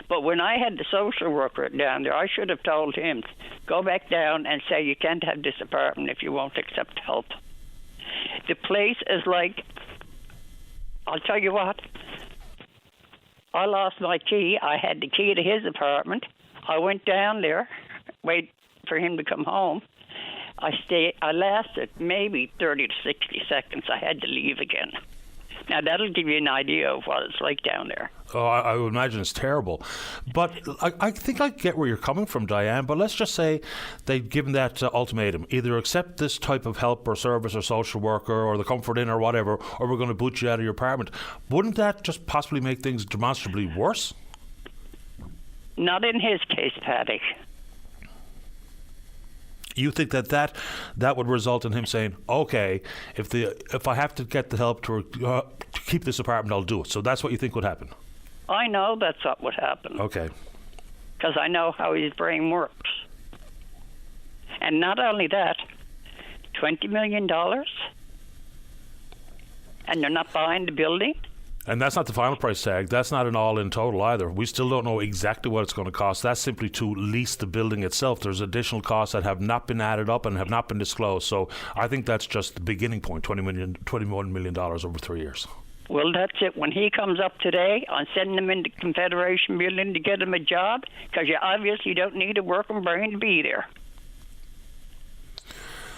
[SPEAKER 8] But when I had the social worker down there, I should have told him, go back down and say you can't have this apartment if you won't accept help. The place is like, I'll tell you what, I lost my key. I had the key to his apartment. I went down there, wait for him to come home. I lasted maybe 30 to 60 seconds. I had to leave again. Now, that'll give you an idea of what it's like down there.
[SPEAKER 5] Oh, I would imagine it's terrible. But I think I get where you're coming from, Diane, but let's just say they've given that ultimatum. Either accept this type of help or service or social worker or the Comfort Inn or whatever, or we're going to boot you out of your apartment. Wouldn't that just possibly make things demonstrably worse?
[SPEAKER 8] Not in his case, Paddy.
[SPEAKER 5] You think that would result in him saying, okay, if I have to get the help to keep this apartment, I'll do it. So that's what you think would happen?
[SPEAKER 8] I know that's what would happen.
[SPEAKER 5] Okay.
[SPEAKER 8] Because I know how his brain works. And not only that, $20 million? And they're not buying the building?
[SPEAKER 5] And that's not the final price tag. That's not an all-in total either. We still don't know exactly what it's going to cost. That's simply to lease the building itself. There's additional costs that have not been added up and have not been disclosed. So I think that's just the beginning point, $21 million over 3 years.
[SPEAKER 8] Well, that's it. When he comes up today, I'm sending him into Confederation Building to get him a job because you obviously don't need a working brain to be there.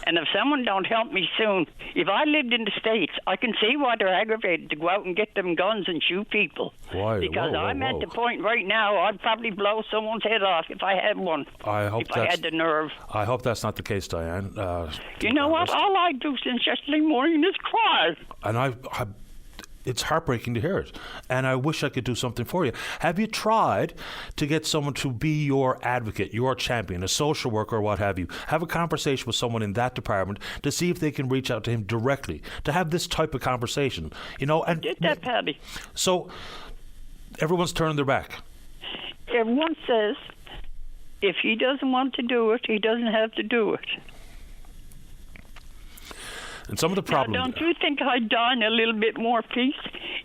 [SPEAKER 8] And if someone don't help me soon, if I lived in the States, I can see why they're aggravated to go out and get them guns and shoot people.
[SPEAKER 5] Why?
[SPEAKER 8] Because I'm at the point right now, I'd probably blow someone's head off if I had one. I had the nerve.
[SPEAKER 5] I hope that's not the case, Diane.
[SPEAKER 8] You know what? All I do since yesterday morning is cry.
[SPEAKER 5] And it's heartbreaking to hear it. And I wish I could do something for you. Have you tried to get someone to be your advocate, your champion, a social worker or what have you? Have a conversation with someone in that department to see if they can reach out to him directly, to have this type of conversation, you know? And
[SPEAKER 8] did that, Paddy.
[SPEAKER 5] So everyone's turning their back.
[SPEAKER 8] Everyone says if he doesn't want to do it, he doesn't have to do it.
[SPEAKER 5] And some of the problems.
[SPEAKER 8] Now, don't you think I'd die in a little bit more peace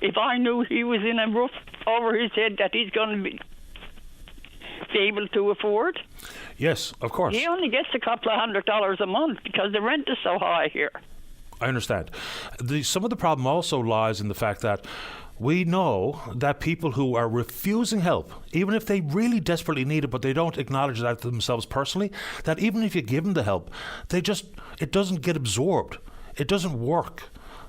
[SPEAKER 8] if I knew he was in a roof over his head that he's going to be able to afford?
[SPEAKER 5] Yes, of course.
[SPEAKER 8] He only gets a couple of $100 a month because the rent is so high here.
[SPEAKER 5] I understand. Some of the problem also lies in the fact that we know that people who are refusing help, even if they really desperately need it, but they don't acknowledge that themselves personally, that even if you give them the help, it doesn't get absorbed. It doesn't work.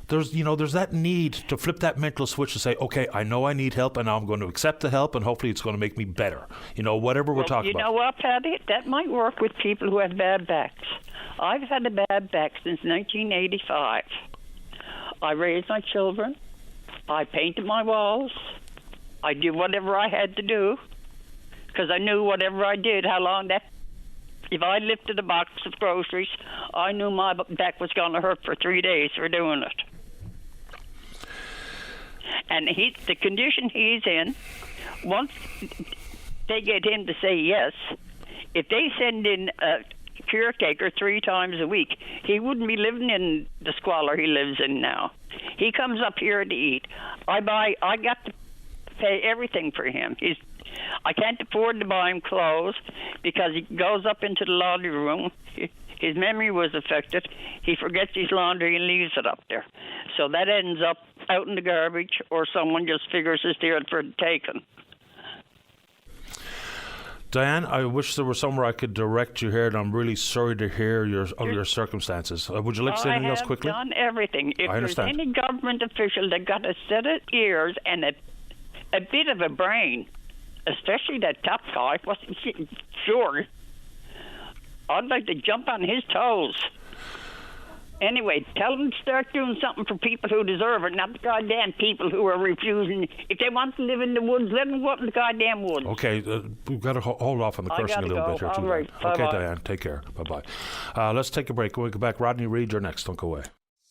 [SPEAKER 5] There's that need to flip that mental switch to say, okay, I know I need help and now I'm going to accept the help and hopefully it's going to make me better. Whatever we're talking about.
[SPEAKER 8] You know what, Patty? That might work with people who have bad backs. I've had a bad back since 1985. I raised my children. I painted my walls. I did whatever I had to do because I knew whatever I did, how long that... If I lifted a box of groceries, I knew my back was going to hurt for 3 days for doing it. And the condition he's in, once they get him to say yes, if they send in a caretaker 3 times a week, he wouldn't be living in the squalor he lives in now. He comes up here to eat. I got to pay everything for him. I can't afford to buy him clothes because he goes up into the laundry room. His memory was affected. He forgets his laundry and leaves it up there. So that ends up out in the garbage or someone just figures it's there for the taking.
[SPEAKER 5] Diane, I wish there was somewhere I could direct you here, and I'm really sorry to hear your circumstances. Would you like to say anything else quickly?
[SPEAKER 8] I have done everything. If
[SPEAKER 5] I understand.
[SPEAKER 8] there's any government official that got a set of ears and a bit of a brain, especially that top guy, wasn't sure, I'd like to jump on his toes. Anyway, tell them to start doing something for people who deserve it, not the goddamn people who are refusing. If they want to live in the woods, let them go up in the goddamn woods.
[SPEAKER 5] Okay, we've got to hold off on the cursing a little bit here, too.
[SPEAKER 8] Right.
[SPEAKER 5] Okay, Diane, take care. Bye-bye. Let's take a break. When we come back, Rodney Reed, you're next. Don't go away.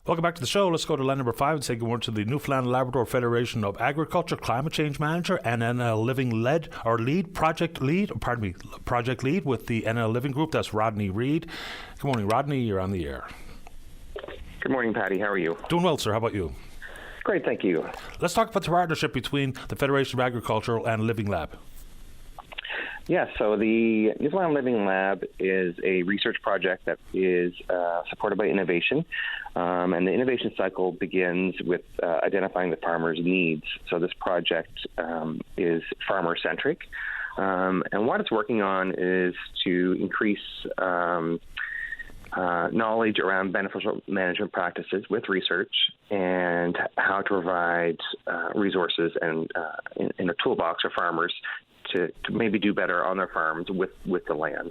[SPEAKER 5] Welcome back to the show. Let's go to line number 5 and say good morning to the Newfoundland and Labrador Federation of Agriculture Climate Change Manager and NL Living Project Lead with the NL Living Group. That's Rodney Reed. Good morning, Rodney. You're on the air.
[SPEAKER 9] Good morning, Patty. How are you?
[SPEAKER 5] Doing well, sir. How about you?
[SPEAKER 9] Great, thank you.
[SPEAKER 5] Let's talk about the partnership between the Federation of Agricultural and Living Lab.
[SPEAKER 9] Yeah, so the Newfoundland Living Lab is a research project that is supported by innovation, and the innovation cycle begins with identifying the farmer's needs. So this project is farmer-centric, and what it's working on is to increase knowledge around beneficial management practices with research and how to provide resources and in a toolbox for farmers to maybe do better on their farms with the land.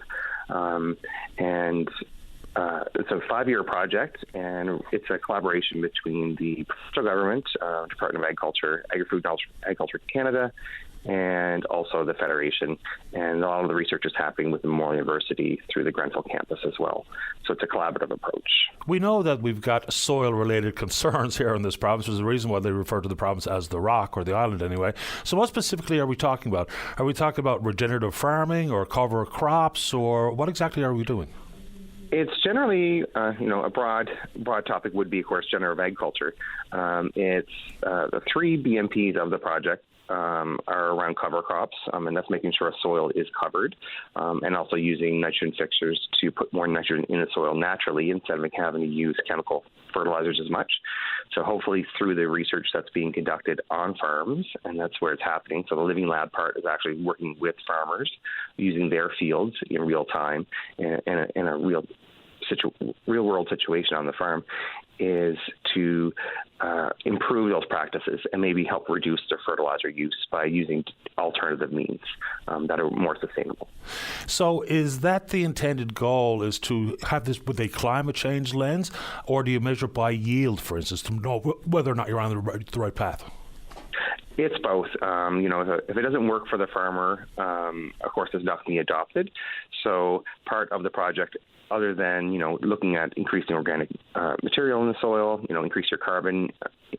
[SPEAKER 9] It's a 5-year project, and it's a collaboration between the provincial government, Department of Agriculture, Agri-Food and Agriculture Canada, and also the Federation. And a lot of the research is happening with Memorial University through the Grenfell campus as well. So it's a collaborative approach.
[SPEAKER 5] We know that we've got soil-related concerns here in this province. There's a reason why they refer to the province as the rock, or the island anyway. So what specifically are we talking about? Are we talking about regenerative farming or cover crops, or what exactly are we doing?
[SPEAKER 9] It's generally, a broad topic would be, of course, generative agriculture. It's the 3 BMPs of the project are around cover crops, and that's making sure soil is covered, and also using nitrogen fixers to put more nitrogen in the soil naturally instead of having to use chemical fertilizers as much. So hopefully through the research that's being conducted on farms, and that's where it's happening. So the Living Lab part is actually working with farmers using their fields in real time in a real real world situation on the farm is to improve those practices and maybe help reduce their fertilizer use by using alternative means that are more sustainable.
[SPEAKER 5] So is that the intended goal, is to have this with a climate change lens, or do you measure by yield, for instance, to know whether or not you're on the right path?
[SPEAKER 9] It's both. If it doesn't work for the farmer, of course, it's not going to be adopted. So part of the project, other than looking at increasing organic material in the soil, increase your carbon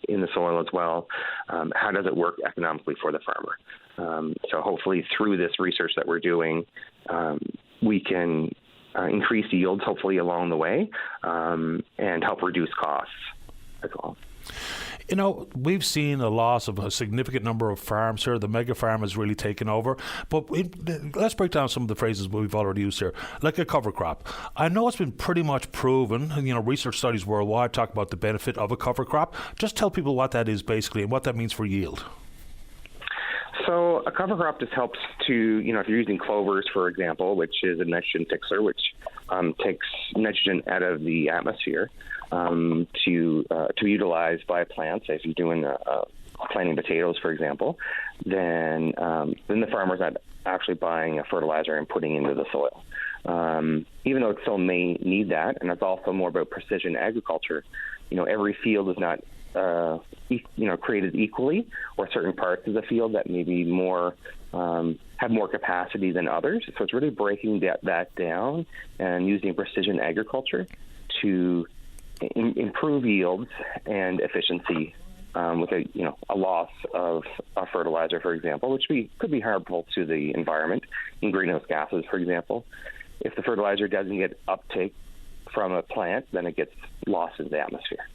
[SPEAKER 9] in the soil as well. How does it work economically for the farmer? So hopefully through this research that we're doing, we can increase yields hopefully along the way and help reduce costs as well.
[SPEAKER 5] We've seen a loss of a significant number of farms here. The mega farm has really taken over. But let's break down some of the phrases we've already used here, like a cover crop. I know it's been pretty much proven, research studies worldwide talk about the benefit of a cover crop. Just tell people what that is basically and what that means for yield.
[SPEAKER 9] So a cover crop just helps to, if you're using clovers, for example, which is a nitrogen fixer, which takes nitrogen out of the atmosphere to utilize by plants. If you're doing planting potatoes, for example, then the farmer's not actually buying a fertilizer and putting into the soil. Even though it still may need that, and it's also more about precision agriculture. Every field is not created equally, or certain parts of the field that may be more have more capacity than others. So it's really breaking that down and using precision agriculture to improve yields and efficiency with a loss of fertilizer, for example, which could be harmful to the environment in greenhouse gases, for example. If the fertilizer doesn't get uptake from a plant, then it gets lost in the atmosphere.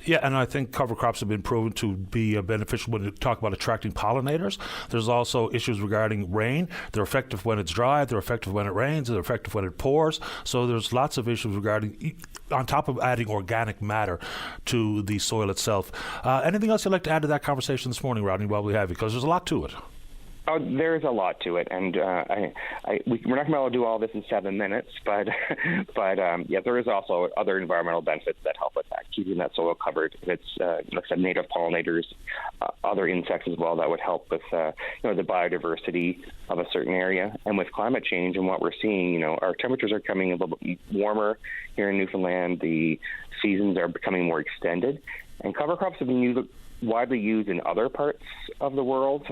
[SPEAKER 5] Yeah, and I think cover crops have been proven to be beneficial when you talk about attracting pollinators. There's also issues regarding rain. They're effective when it's dry, they're effective when it rains, they're effective when it pours. So there's lots of issues regarding, on top of adding organic matter to the soil itself. Anything else you'd like to add to that conversation this morning, Rodney, while we have you? Because there's a lot to it.
[SPEAKER 9] Oh, there's a lot to it, and we're not going to be able to do all this in 7 minutes, but there is also other environmental benefits that help with that, keeping that soil covered. If it's native pollinators, other insects as well that would help with the biodiversity of a certain area. And with climate change and what we're seeing, our temperatures are coming a little bit warmer here in Newfoundland. The seasons are becoming more extended, and cover crops have been widely used in other parts of the world,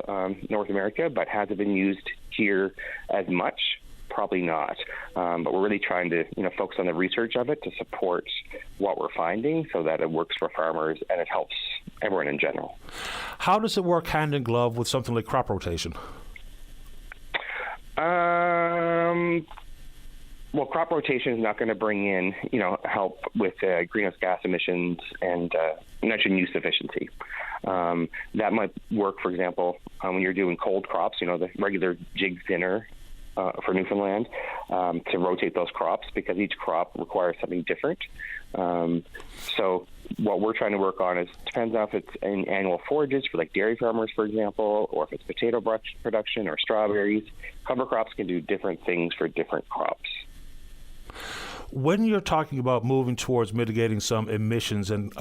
[SPEAKER 9] North America, but has it been used here as much? Probably not. But we're really trying to focus on the research of it to support what we're finding so that it works for farmers and it helps everyone in general.
[SPEAKER 5] How does it work hand in glove with something like crop rotation?
[SPEAKER 9] Well, crop rotation is not going to bring in, help with greenhouse gas emissions and nitrogen use efficiency. That might work, for example, when you're doing cold crops, the regular jig thinner for Newfoundland, to rotate those crops because each crop requires something different. So what we're trying to work on depends on if it's in annual forages for like dairy farmers, for example, or if it's potato production or strawberries. Cover crops can do different things for different crops.
[SPEAKER 5] When you're talking about moving towards mitigating some emissions and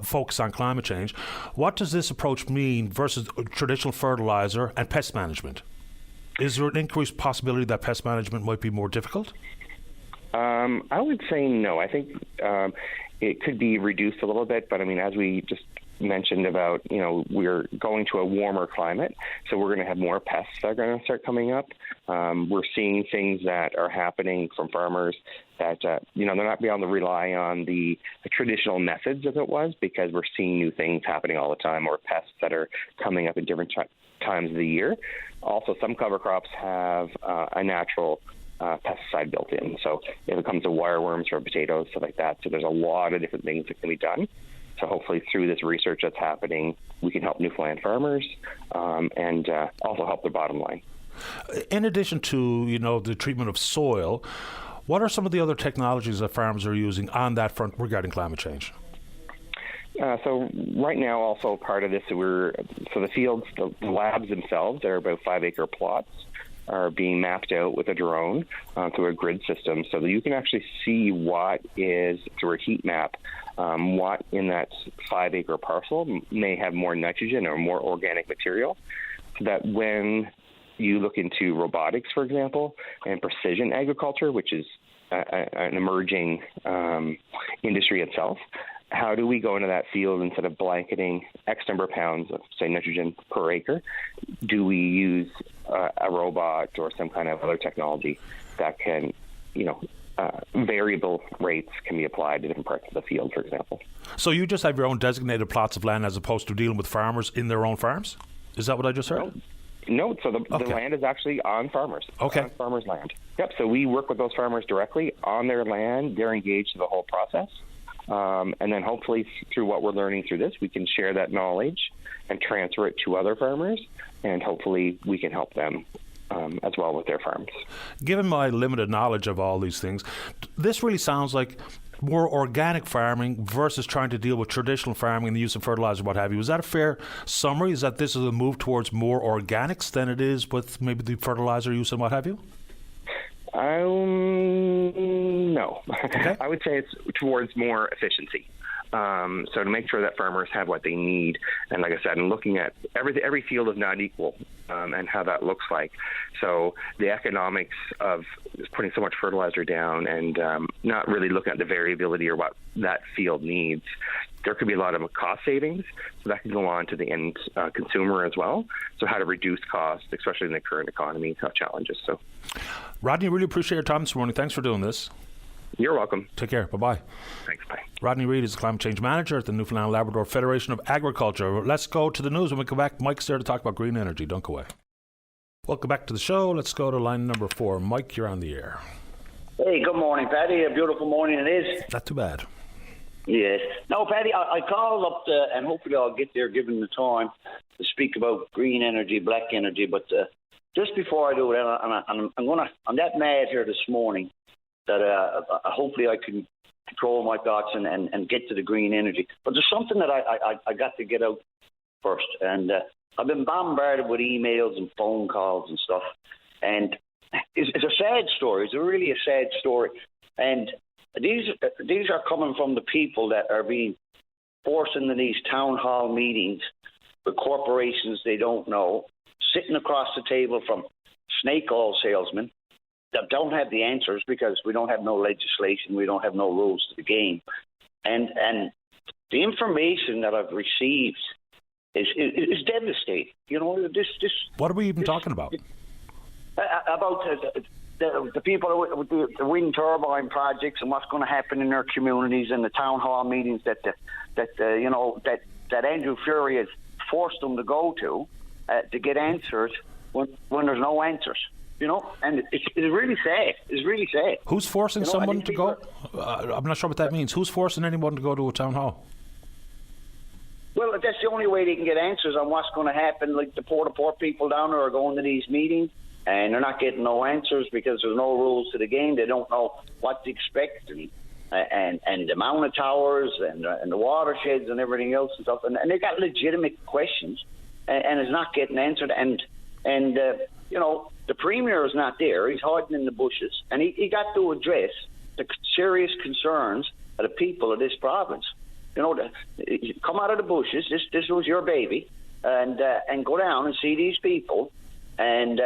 [SPEAKER 5] focus on climate change, what does this approach mean versus traditional fertilizer and pest management? Is there an increased possibility that pest management might be more difficult?
[SPEAKER 9] I would say no. I think it could be reduced a little bit, but as we just mentioned about, we're going to a warmer climate, so we're going to have more pests that are going to start coming up. We're seeing things that are happening from farmers that, they're not being able to rely on the traditional methods as it was, because we're seeing new things happening all the time, or pests that are coming up at different times of the year. Also, some cover crops have a natural pesticide built in. So if it comes to wireworms for potatoes, stuff like that. So there's a lot of different things that can be done. So hopefully through this research that's happening, we can help Newfoundland farmers and also help the bottom line.
[SPEAKER 5] In addition to, the treatment of soil, what are some of the other technologies that farmers are using on that front regarding climate change?
[SPEAKER 9] So right now, also part of this, the fields, the labs themselves, they're about 5-acre plots. are being mapped out with a drone through a grid system, so that you can actually see what is, through a heat map, what in that 5-acre parcel may have more nitrogen or more organic material, so that when you look into robotics, for example, and precision agriculture, which is an emerging industry itself, how do we go into that field instead of blanketing X number of pounds of, say, nitrogen per acre? Do we use a robot or some kind of other technology that can, variable rates can be applied to different parts of the field, for example?
[SPEAKER 5] So you just have your own designated plots of land as opposed to dealing with farmers in their own farms? Is that what I just heard?
[SPEAKER 9] No, so the land is actually on farmers.
[SPEAKER 5] Okay.
[SPEAKER 9] On farmers' land. Yep, so we work with those farmers directly on their land. They're engaged in the whole process. And then hopefully through what we're learning through this, we can share that knowledge and transfer it to other farmers, and hopefully we can help them as well with their farms.
[SPEAKER 5] Given my limited knowledge of all these things, this really sounds like more organic farming versus trying to deal with traditional farming and the use of fertilizer, what have you. Is that a fair summary? Is that this is a move towards more organics than it is with maybe the fertilizer use and what have you?
[SPEAKER 9] No.
[SPEAKER 5] Okay.
[SPEAKER 9] I would say it's towards more efficiency. So to make sure that farmers have what they need, and like I said, and looking at every field is not equal, and how that looks like. So the economics of putting so much fertilizer down and not really looking at the variability or what that field needs, there could be a lot of cost savings. So that can go on to the end consumer as well. So how to reduce costs, especially in the current economy challenges. So,
[SPEAKER 5] Rodney, really appreciate your time this morning. Thanks for doing this.
[SPEAKER 9] You're welcome.
[SPEAKER 5] Take care. Bye-bye.
[SPEAKER 9] Thanks. Bye.
[SPEAKER 5] Rodney Reid is the Climate Change Manager at the Newfoundland and Labrador Federation of Agriculture. Let's go to the news. When we come back, Mike's there to talk about green energy. Don't go away. Welcome back to the show. Let's go to line number 4. Mike, you're on the air.
[SPEAKER 10] Hey, good morning, Paddy. A beautiful morning it is.
[SPEAKER 5] Not too bad.
[SPEAKER 10] Yes. No, Paddy, I called up and hopefully I'll get there given the time to speak about green energy, black energy. But just before I do that, I'm that mad here this morning that hopefully I can control my thoughts and get to the green energy. But there's something that I got to get out first. And I've been bombarded with emails and phone calls and stuff. And it's a sad story. It's really a sad story. And these are coming from the people that are being forced into these town hall meetings with corporations they don't know, sitting across the table from snake oil salesmen that don't have the answers because we don't have no legislation, we don't have no rules to the game. And the information that I've received is devastating. This.
[SPEAKER 5] What are we even talking about?
[SPEAKER 10] About the people with the wind turbine projects and what's going to happen in their communities and the town hall meetings that Andrew Fury has forced them to go to get answers when there's no answers. And it's really sad. It's really sad.
[SPEAKER 5] Who's forcing someone to go? I'm not sure what that means. Who's forcing anyone to go to a town hall?
[SPEAKER 10] Well, that's the only way they can get answers on what's going to happen. Like the poor people down there are going to these meetings, and they're not getting no answers because there's no rules to the game. They don't know what to expect, and the amount of towers and the watersheds and everything else and stuff. And they got legitimate questions, and it's not getting answered. And the Premier is not there. He's hiding in the bushes, and he got to address the serious concerns of the people of this province. Come out of the bushes. This was your baby, and go down and see these people, and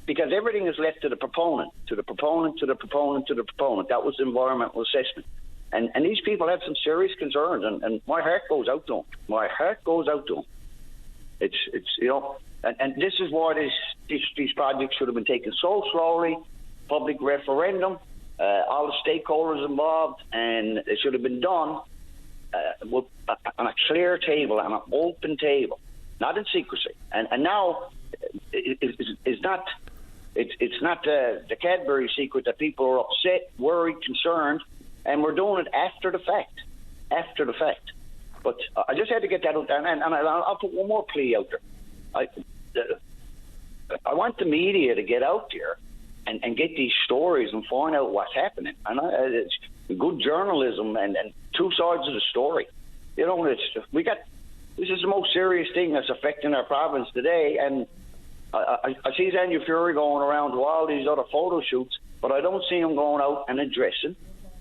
[SPEAKER 10] because everything is left to the proponent, to the proponent, to the proponent, to the proponent. That was the environmental assessment, and these people have some serious concerns, and my heart goes out to them. My heart goes out to them. It's and this is why these projects should have been taken so slowly, public referendum, all the stakeholders involved, and it should have been done on a clear table, on an open table, not in secrecy. And now it's not the Cadbury secret that people are upset, worried, concerned, and we're doing it after the fact. After the fact. But I just had to get that out there, and I'll put one more plea out there. I want the media to get out there and get these stories and find out what's happening. And it's good journalism and two sides of the story. This is the most serious thing that's affecting our province today, and I see Andrew Fury going around to all these other photo shoots, but I don't see him going out and addressing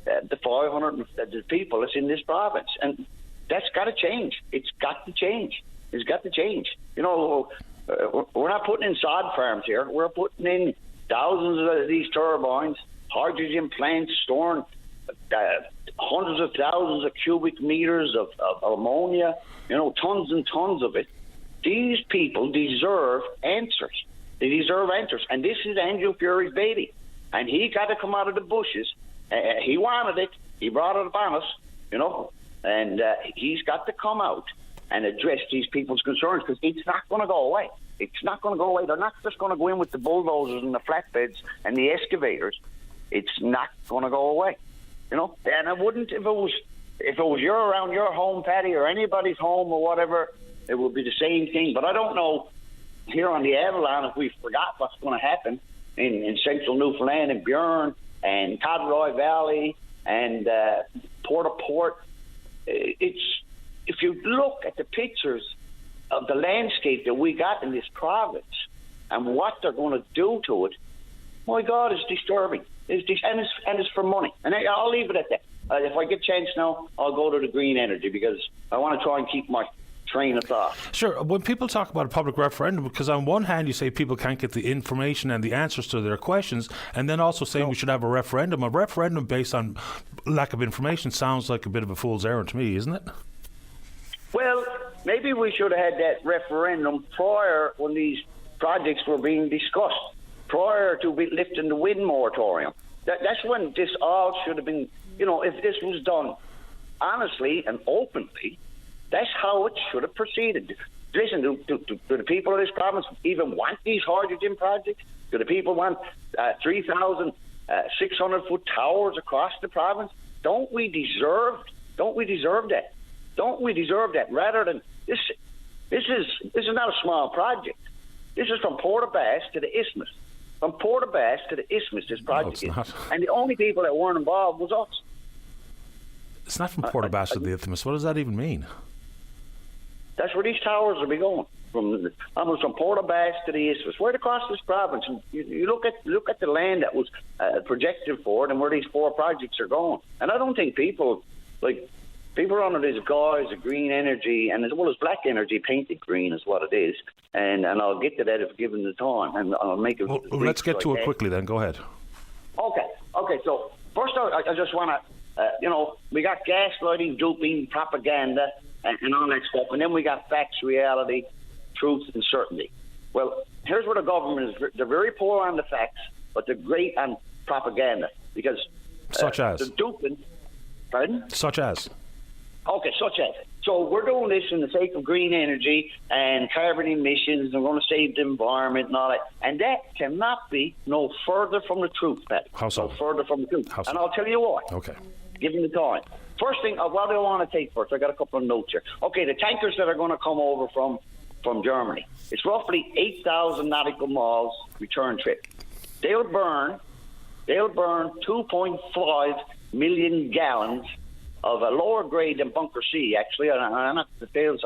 [SPEAKER 10] the 500 the people that's in this province. And that's got to change. It's got to change. It's got to change. You know, we're not putting in sod farms here. We're putting in thousands of these turbines, hydrogen plants storing hundreds of thousands of cubic meters of ammonia, you know, tons and tons of it. These people deserve answers. They deserve answers. And this is Andrew Fury's baby. And he got to come out of the bushes. He wanted it. He brought it upon us, you know. And he's got to come out and address these people's concerns, because it's not going to go away. It's not going to go away. They're not just going to go in with the bulldozers and the flatbeds and the excavators. It's not going to go away, you know. And I wouldn't if it was you're around your home, Paddy, or anybody's home or whatever. It would be the same thing. But I don't know here on the Avalon if we forgot what's going to happen in central Newfoundland and Bjorn and Codroy Valley and Port-au-Port. It's, if you look at the pictures of the landscape that we got in this province and what they're going to do to it, my God, it's disturbing. And it's for money. And I'll leave it at that. If I get a chance now, I'll go to the green energy, because I want to try and keep my train of thought.
[SPEAKER 5] Sure. When people talk about a public referendum, because on one hand you say people can't get the information and the answers to their questions, and then also saying we should have a referendum. A referendum based on lack of information sounds like a bit of a fool's errand to me, isn't it?
[SPEAKER 10] Well, maybe we should have had that referendum prior, when these projects were being discussed, prior to lifting the wind moratorium. That's when this all should have been, you know, if this was done honestly and openly, that's how it should have proceeded. Listen, do the people of this province even want these hydrogen projects? Do the people want 3,600-foot towers across the province? Don't we deserve that? Don't we deserve that? Rather than this is not a small project. This is from Port-au-Bass to the Isthmus. From Port-au-Bass to the Isthmus, this project is. And the only people that weren't involved was us.
[SPEAKER 5] It's not from Port-au-Bass to the Isthmus. What does that even mean?
[SPEAKER 10] That's where these towers will be going, from Port-au-Bass to the Isthmus, right across this province. And you look at the land that was projected for it and where these 4 projects are going. And I don't think people are under this guise of green energy, and as well as black energy painted green is what it is. And I'll get to that if given the time, and I'll make it.
[SPEAKER 5] Well, let's get to it quickly then. Go ahead.
[SPEAKER 10] Okay. So first, I just want to, we got gaslighting, duping, propaganda, and all that stuff, and then we got facts, reality, truth, and certainty. Well, here's where the government is. They're very poor on the facts, but they're great on propaganda, because
[SPEAKER 5] such as
[SPEAKER 10] the duping. Pardon?
[SPEAKER 5] Such as.
[SPEAKER 10] Okay, such as. So we're doing this in the sake of green energy and carbon emissions, and we're going to save the environment and all that. And that cannot be no further from the truth, Pat.
[SPEAKER 5] How so?
[SPEAKER 10] No further from the truth.
[SPEAKER 5] How so?
[SPEAKER 10] And I'll tell you why.
[SPEAKER 5] Okay.
[SPEAKER 10] Give me the time. First thing, what do I want to take first? I got a couple of notes here. Okay, the tankers that are going to come over from Germany. It's roughly 8,000 nautical miles return trip. They'll burn 2.5 million gallons of a lower grade than Bunker C, actually. I fails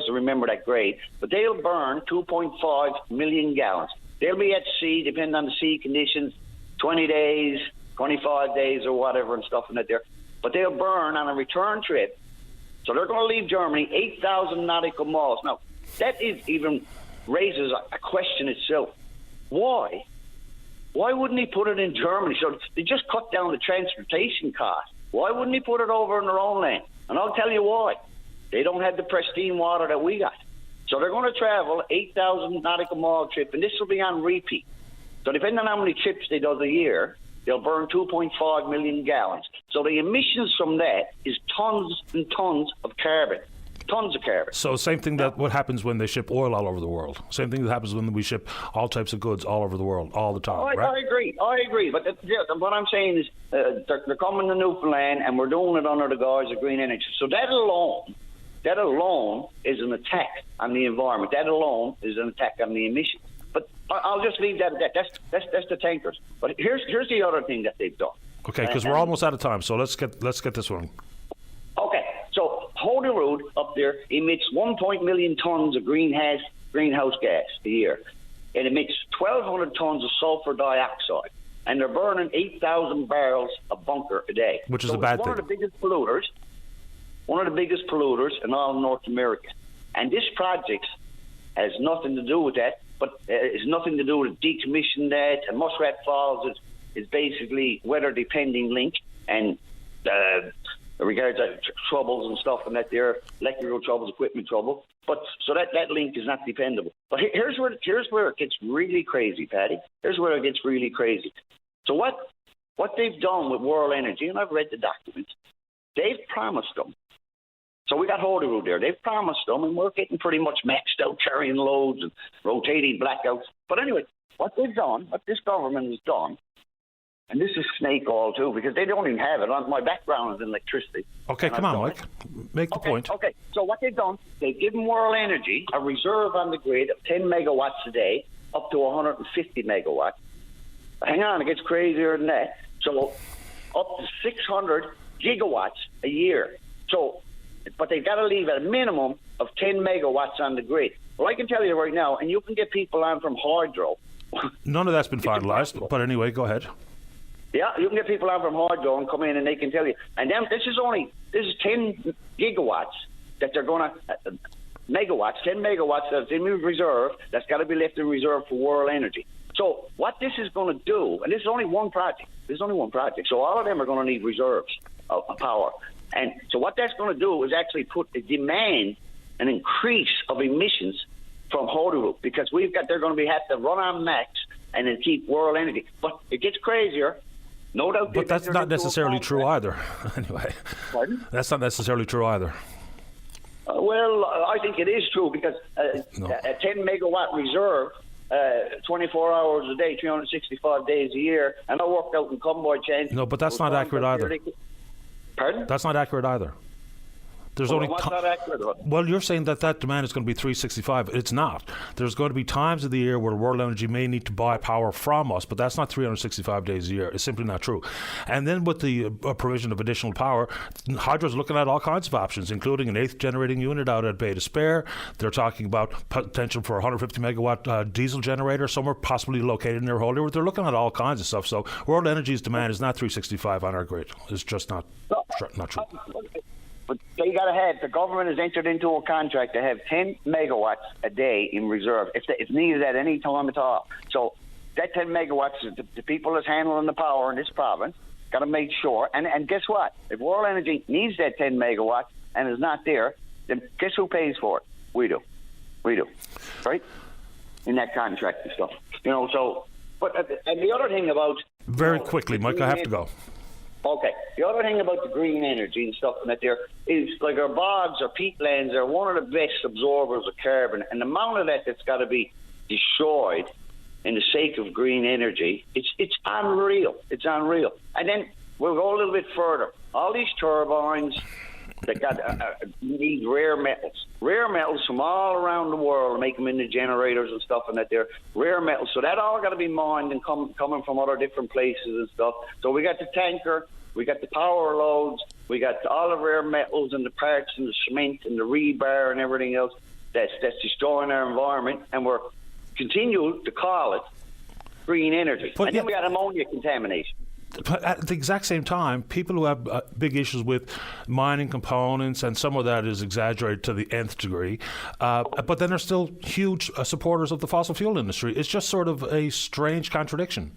[SPEAKER 10] to remember that grade. But they'll burn 2.5 million gallons. They'll be at sea, depending on the sea conditions, 20 days, 25 days or whatever and stuff in that there. But they'll burn on a return trip. So they're going to leave Germany 8,000 nautical miles. Now, that even raises a question itself. Why? Why wouldn't he put it in Germany? So they just cut down the transportation cost. Why wouldn't he put it over in their own land? And I'll tell you why. They don't have the pristine water that we got. So they're going to travel 8,000 nautical mile trip, and this will be on repeat. So depending on how many trips they do a year, they'll burn 2.5 million gallons. So the emissions from that is tons and tons of carbon. Tons of carbon.
[SPEAKER 5] So same thing that what happens when they ship oil all over the world. Same thing that happens when we ship all types of goods all over the world, all the time, right?
[SPEAKER 10] I agree. But what I'm saying is they're coming to Newfoundland, and we're doing it under the guise of green energy. So that alone is an attack on the environment. That alone is an attack on the emissions. But I'll just leave that at that. That's the tankers. But here's the other thing that they've done.
[SPEAKER 5] Okay, because we're almost out of time. So let's get this one.
[SPEAKER 10] Okay, so Holyrood up there emits 1 million tons of greenhouse gas a year. It emits 1,200 tons of sulfur dioxide, and they're burning 8,000 barrels of bunker a day.
[SPEAKER 5] Which is a bad thing.
[SPEAKER 10] One of the biggest polluters in all North America. And this project has nothing to do with that, but it's nothing to do with decommissioning that. And Muskrat Falls is basically weather-depending link, and regards to troubles and stuff and that there, electrical troubles, equipment trouble. But so that link is not dependable. But here's where it gets really crazy, Paddy. Here's where it gets really crazy. So what they've done with World Energy, and I've read the documents, they've promised them. So we got Holyrood there. They've promised them, and we're getting pretty much maxed out, carrying loads and rotating blackouts. But anyway, what they've done, what this government has done, and this is snake oil too, because they don't even have it. My background is in electricity.
[SPEAKER 5] Okay, come on, Mike. Make the point.
[SPEAKER 10] Okay, so what they've done, they've given World Energy a reserve on the grid of 10 megawatts a day, up to 150 megawatts. Hang on, it gets crazier than that. So up to 600 gigawatts a year. So, but they've got to leave at a minimum of 10 megawatts on the grid. Well, I can tell you right now, and you can get people on from hydro.
[SPEAKER 5] None of that's been finalised, but anyway, go ahead.
[SPEAKER 10] Yeah, you can get people out from hydro and come in and they can tell you. And then this is 10 gigawatts that they're going to, megawatts, 10 megawatts that's in reserve, that's got to be left in reserve for World Energy. So what this is going to do, and this is only one project, so all of them are going to need reserves of power. And so what that's going to do is actually put a demand, an increase of emissions from Holyrood, because they're going to have to run on max and then keep World Energy. But it gets crazier. No doubt.
[SPEAKER 5] But that's not necessarily true either. Anyway.
[SPEAKER 10] Pardon?
[SPEAKER 5] That's not necessarily true either.
[SPEAKER 10] Well, I think it is true, because a 10 megawatt reserve, 24 hours a day, 365 days a year, and I worked out in Convoy Chain.
[SPEAKER 5] No, but that's not accurate either.
[SPEAKER 10] Pardon?
[SPEAKER 5] That's not accurate either. There's only
[SPEAKER 10] what's not accurate?
[SPEAKER 5] Well, you're saying that demand is going to be 365. It's not. There's going to be times of the year where World Energy may need to buy power from us, but that's not 365 days a year. It's simply not true. And then with the provision of additional power, Hydro's looking at all kinds of options, including an 8th generating unit out at Bay d'Espoir. They're talking about potential for a 150 megawatt diesel generator somewhere possibly located near Holyrood. They're looking at all kinds of stuff. So World Energy's demand is not 365 on our grid. It's just not true.
[SPEAKER 10] But they got to have, the government has entered into a contract to have 10 megawatts a day in reserve, if needed at any time at all. So that 10 megawatts, the people that's handling the power in this province got to make sure. And guess what? If World Energy needs that 10 megawatts and is not there, then guess who pays for it? We do. Right? In that contract and stuff. So, but and the other thing about...
[SPEAKER 5] Very quickly, Mike, I have to go.
[SPEAKER 10] Okay. The other thing about the green energy and stuff and that there is, like, our bogs or peatlands are one of the best absorbers of carbon, and the amount of that's got to be destroyed in the sake of green energy, it's unreal. It's unreal. And then we'll go a little bit further. All these turbines that got need rare metals from all around the world, make them into generators and stuff and that there, rare metals. So that all got to be mined and coming from other different places and stuff. So we got the tanker, we got the power loads, we got all the rare metals and the parts and the cement and the rebar and everything else that's destroying our environment, and we're continue to call it green energy. But then we got ammonia contamination.
[SPEAKER 5] But at the exact same time, people who have big issues with mining components, and some of that is exaggerated to the nth degree, but then they're still huge supporters of the fossil fuel industry. It's just sort of a strange contradiction.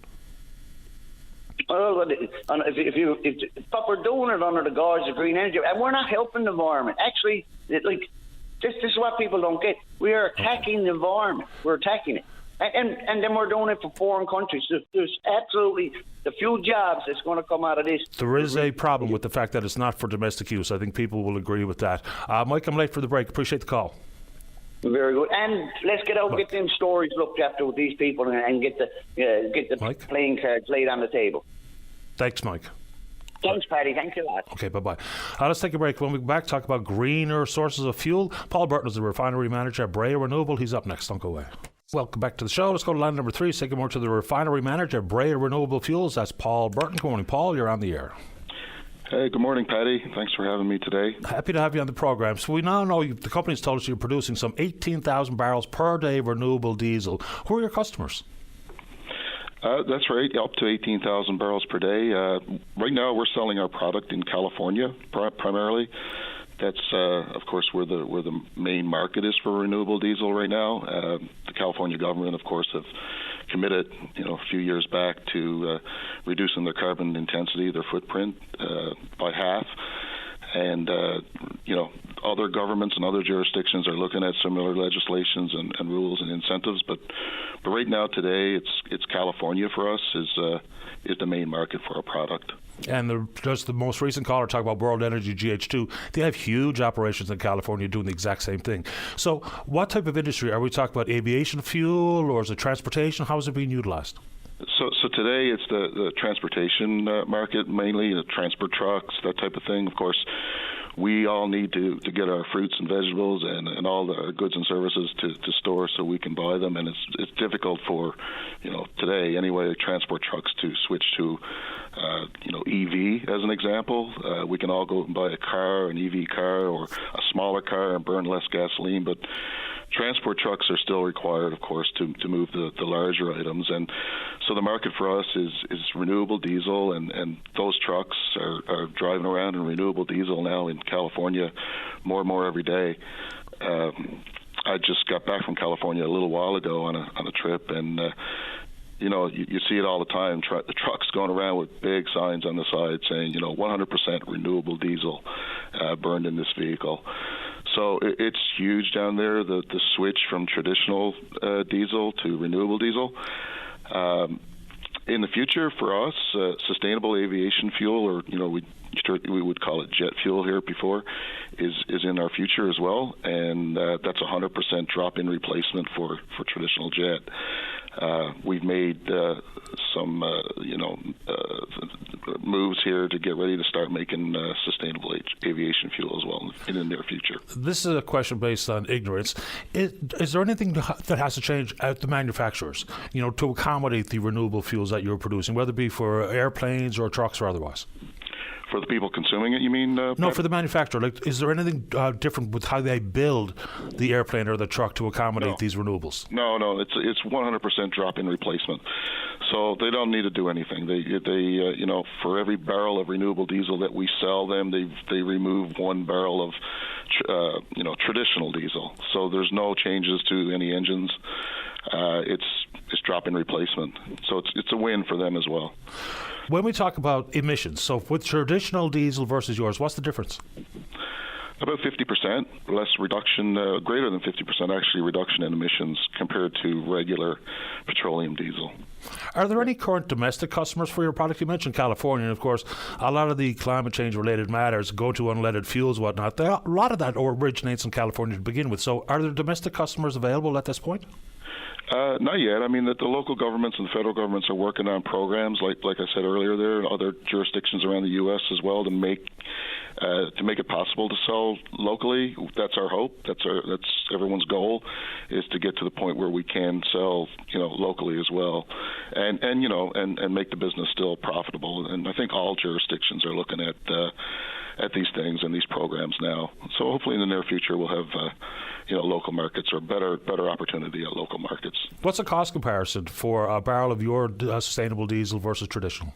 [SPEAKER 10] Well, but we're doing it under the guise of green energy, and we're not helping the environment. Actually, this is what people don't get. We are attacking the environment. We're attacking it. And then we're doing it for foreign countries. There's absolutely the few jobs that's going to come out of this.
[SPEAKER 5] There is a problem with the fact that it's not for domestic use. I think people will agree with that. Mike, I'm late for the break. Appreciate the call.
[SPEAKER 10] Very good. And let's get out and get them stories looked after with these people and get the playing cards laid on the table.
[SPEAKER 5] Thanks, Mike.
[SPEAKER 10] Thanks, Paddy. Thanks a lot.
[SPEAKER 5] Okay, bye-bye. Let's take a break. When we get back, talk about greener sources of fuel. Paul Burton is the refinery manager at Brea Renewable. He's up next. Don't go away. Welcome back to the show. Let's go to line number 3. Say good morning to the refinery manager at Brea Renewable Fuels. That's Paul Burton. Good morning, Paul. You're on the air.
[SPEAKER 11] Hey, good morning, Patty. Thanks for having me today.
[SPEAKER 5] Happy to have you on the program. So we now know the company's told us you're producing some 18,000 barrels per day of renewable diesel. Who are your customers?
[SPEAKER 11] That's right, up to 18,000 barrels per day. Right now, we're selling our product in California primarily. That's, of course, where the main market is for renewable diesel right now. The California government, of course, have committed, a few years back to reducing their carbon intensity, their footprint, by half. And, other governments and other jurisdictions are looking at similar legislations and rules and incentives. But right now, today, it's California for us is the main market for our product.
[SPEAKER 5] And just the most recent caller talked about World Energy GH2. They have huge operations in California doing the exact same thing. So what type of industry? Are we talking about aviation fuel, or is it transportation? How is it being utilized?
[SPEAKER 11] So today it's the transportation market, mainly transport trucks, that type of thing. Of course, we all need to get our fruits and vegetables and all the goods and services to store so we can buy them. And it's difficult for, today anyway, transport trucks to switch to, EV as an example. We can all go and buy a car, an EV car, or a smaller car and burn less gasoline, but transport trucks are still required, of course, to move the larger items. And so the market for us is renewable diesel, and those trucks are driving around in renewable diesel now in California more and more every day. I just got back from California a little while ago on a trip, and you see it all the time. The trucks going around with big signs on the side saying, 100% renewable diesel burned in this vehicle. So it's huge down there, the switch from traditional diesel to renewable diesel. In the future, for us, sustainable aviation fuel, or we would call it jet fuel here before, is in our future as well, and that's 100% drop-in replacement for traditional jet. We've made some, moves here to get ready to start making sustainable aviation fuel as well in the near future.
[SPEAKER 5] This is a question based on ignorance. Is there anything that has to change at the manufacturers, to accommodate the renewable fuels that you're producing, whether it be for airplanes or trucks or otherwise?
[SPEAKER 11] For the people consuming it, you mean?
[SPEAKER 5] No, for the manufacturer. Is there anything different with how they build the airplane or the truck to accommodate these renewables?
[SPEAKER 11] No, it's 100% drop-in replacement. So they don't need to do anything. They for every barrel of renewable diesel that we sell them, they remove 1 barrel of traditional diesel. So there's no changes to any engines. It's drop-in replacement. So it's a win for them as well.
[SPEAKER 5] When we talk about emissions, so with traditional diesel versus yours, what's the difference?
[SPEAKER 11] About 50% less reduction, greater than 50% actually reduction in emissions compared to regular petroleum diesel.
[SPEAKER 5] Are there any current domestic customers for your product? You mentioned California, and of course, a lot of the climate change related matters go to unleaded fuels, whatnot. A lot of that originates in California to begin with. So are there domestic customers available at this point?
[SPEAKER 11] Not yet. I mean, the local governments and the federal governments are working on programs, like I said earlier, there and other jurisdictions around the U.S. as well to make it possible to sell locally. That's our hope. That's everyone's goal, is to get to the point where we can sell, locally as well, and make the business still profitable. And I think all jurisdictions are looking at these things and these programs now. So hopefully in the near future we'll have local markets, or better opportunity at local markets.
[SPEAKER 5] What's the cost comparison for a barrel of your sustainable diesel versus traditional?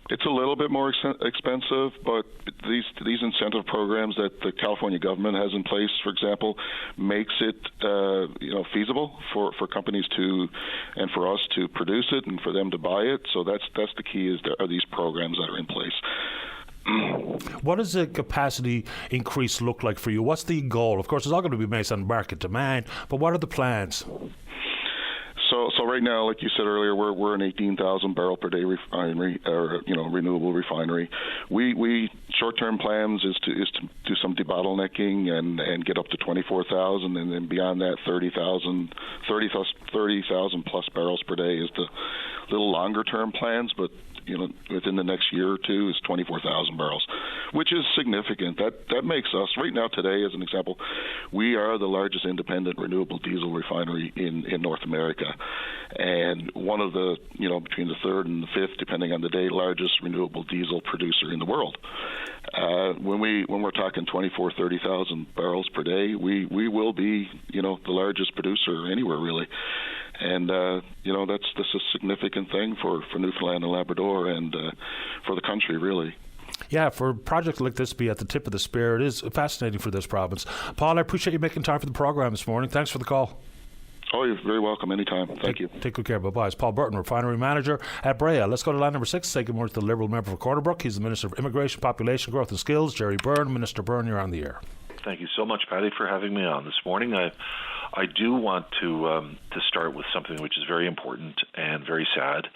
[SPEAKER 11] It's a little bit more expensive, but these incentive programs that the California government has in place, for example, makes it feasible for companies and for us to produce it and for them to buy it. So that's the key, are these programs that are in place.
[SPEAKER 5] What does the capacity increase look like for you? What's the goal? Of course, it's all going to be based on market demand, but what are the plans?
[SPEAKER 11] So right now, like you said earlier, we're an 18,000 barrel per day refinery, or renewable refinery. We short-term plans is to do some debottlenecking and get up to 24,000, and then beyond that 30,000 plus barrels per day is the little longer-term plans. But within the next year or two is 24,000 barrels. which is significant. That makes us, right now today, as an example, we are the largest independent renewable diesel refinery in North America, and one of the, between the third and the fifth, depending on the day, largest renewable diesel producer in the world. When we're talking 24,000, 30,000 barrels per day, we will be, the largest producer anywhere really. And, this is a significant thing for Newfoundland and Labrador and for the country, really.
[SPEAKER 5] Yeah, for a project like this to be at the tip of the spear, it is fascinating for this province. Paul, I appreciate you making time for the program this morning. Thanks for the call.
[SPEAKER 11] Oh, you're very welcome anytime. Thank you.
[SPEAKER 5] Take good care. Bye-bye. It's Paul Burton, Refinery Manager at Brea. Let's go to line number 6. Say good morning to the Liberal member for Corner Brook. He's the Minister of Immigration, Population Growth and Skills, Jerry Byrne. Minister Byrne, you're on the air.
[SPEAKER 12] Thank you so much, Patty, for having me on this morning. I do want to start with something which is very important and very sad,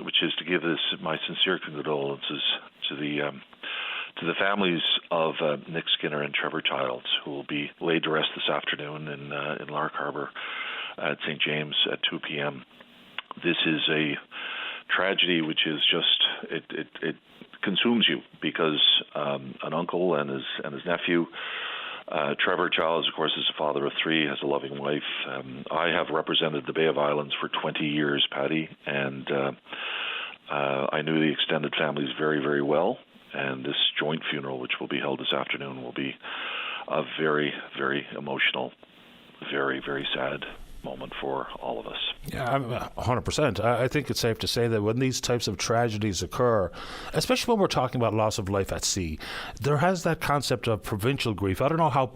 [SPEAKER 12] which is to give my sincere condolences to the families of Nick Skinner and Trevor Childs, who will be laid to rest this afternoon in Lark Harbour at St. James at 2 p.m. This is a tragedy which is just it consumes you, because an uncle and his nephew, Trevor Childs, of course, is a father of 3, has a loving wife. I have represented the Bay of Islands for 20 years, Patty, and I knew the extended families very, very well. And this joint funeral, which will be held this afternoon, will be a very, very emotional, very, very sad moment for all of us.
[SPEAKER 5] Yeah, 100%. I think it's safe to say that when these types of tragedies occur, especially when we're talking about loss of life at sea, there has that concept of provincial grief. I don't know how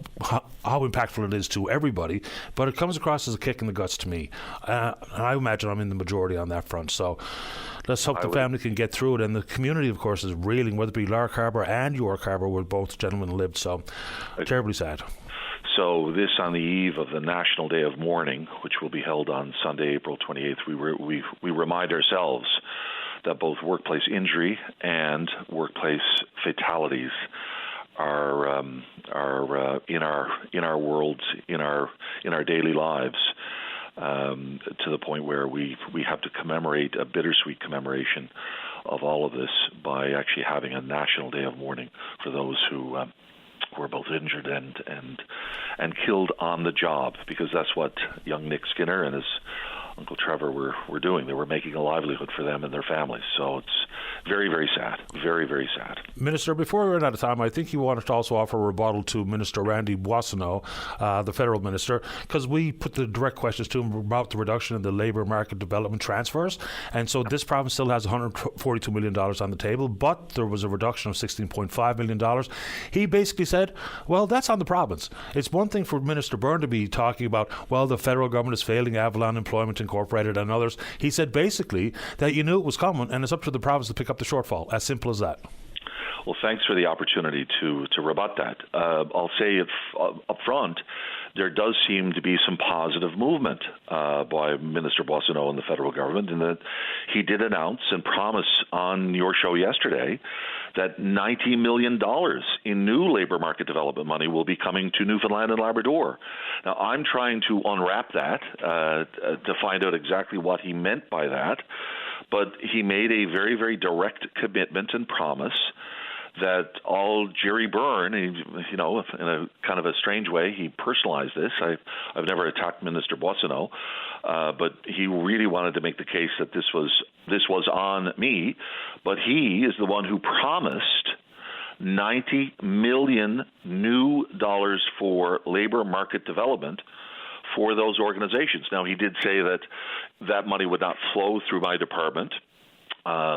[SPEAKER 5] impactful it is to everybody, but it comes across as a kick in the guts to me. And I imagine I'm in the majority on that front. So let's hope the family can get through it. And the community, of course, is reeling, whether it be Lark Harbour and York Harbour, where both gentlemen lived. So terribly sad.
[SPEAKER 12] So this on the eve of the National Day of Mourning, which will be held on Sunday, April 28th, we remind ourselves that both workplace injury and workplace fatalities are in our worlds, in our daily lives, to the point where we have to commemorate a bittersweet commemoration of all of this by actually having a National Day of Mourning for those who were both injured and killed on the job, because that's what young Nick Skinner and his Uncle Trevor were doing. They were making a livelihood for them and their families. So it's very, very sad. Very, very sad.
[SPEAKER 5] Minister, before we run out of time, I think you wanted to also offer a rebuttal to Minister Randy Boissonneau, the federal minister, because we put the direct questions to him about the reduction in the labour market development transfers. And so this province still has $142 million on the table, but there was a reduction of $16.5 million. He basically said, well, that's on the province. It's one thing for Minister Byrne to be talking about, well, the federal government is failing Avalon Employment Incorporated and others. He said basically that you knew it was coming and it's up to the province to pick up the shortfall. As simple as that.
[SPEAKER 12] Well, thanks for the opportunity to rebut that. I'll say up front, there does seem to be some positive movement by Minister Boissonneau and the federal government, in that he did announce and promise on your show yesterday that $90 million in new labour market development money will be coming to Newfoundland and Labrador. Now, I'm trying to unwrap that to find out exactly what he meant by that, but he made a very, very direct commitment and promise that all Jerry Byrne, in a kind of a strange way, he personalized this. I've never attacked Minister Boissonneau, but he really wanted to make the case that this was on me. But he is the one who promised $90 million new dollars for labor market development for those organizations. Now, he did say that money would not flow through my department,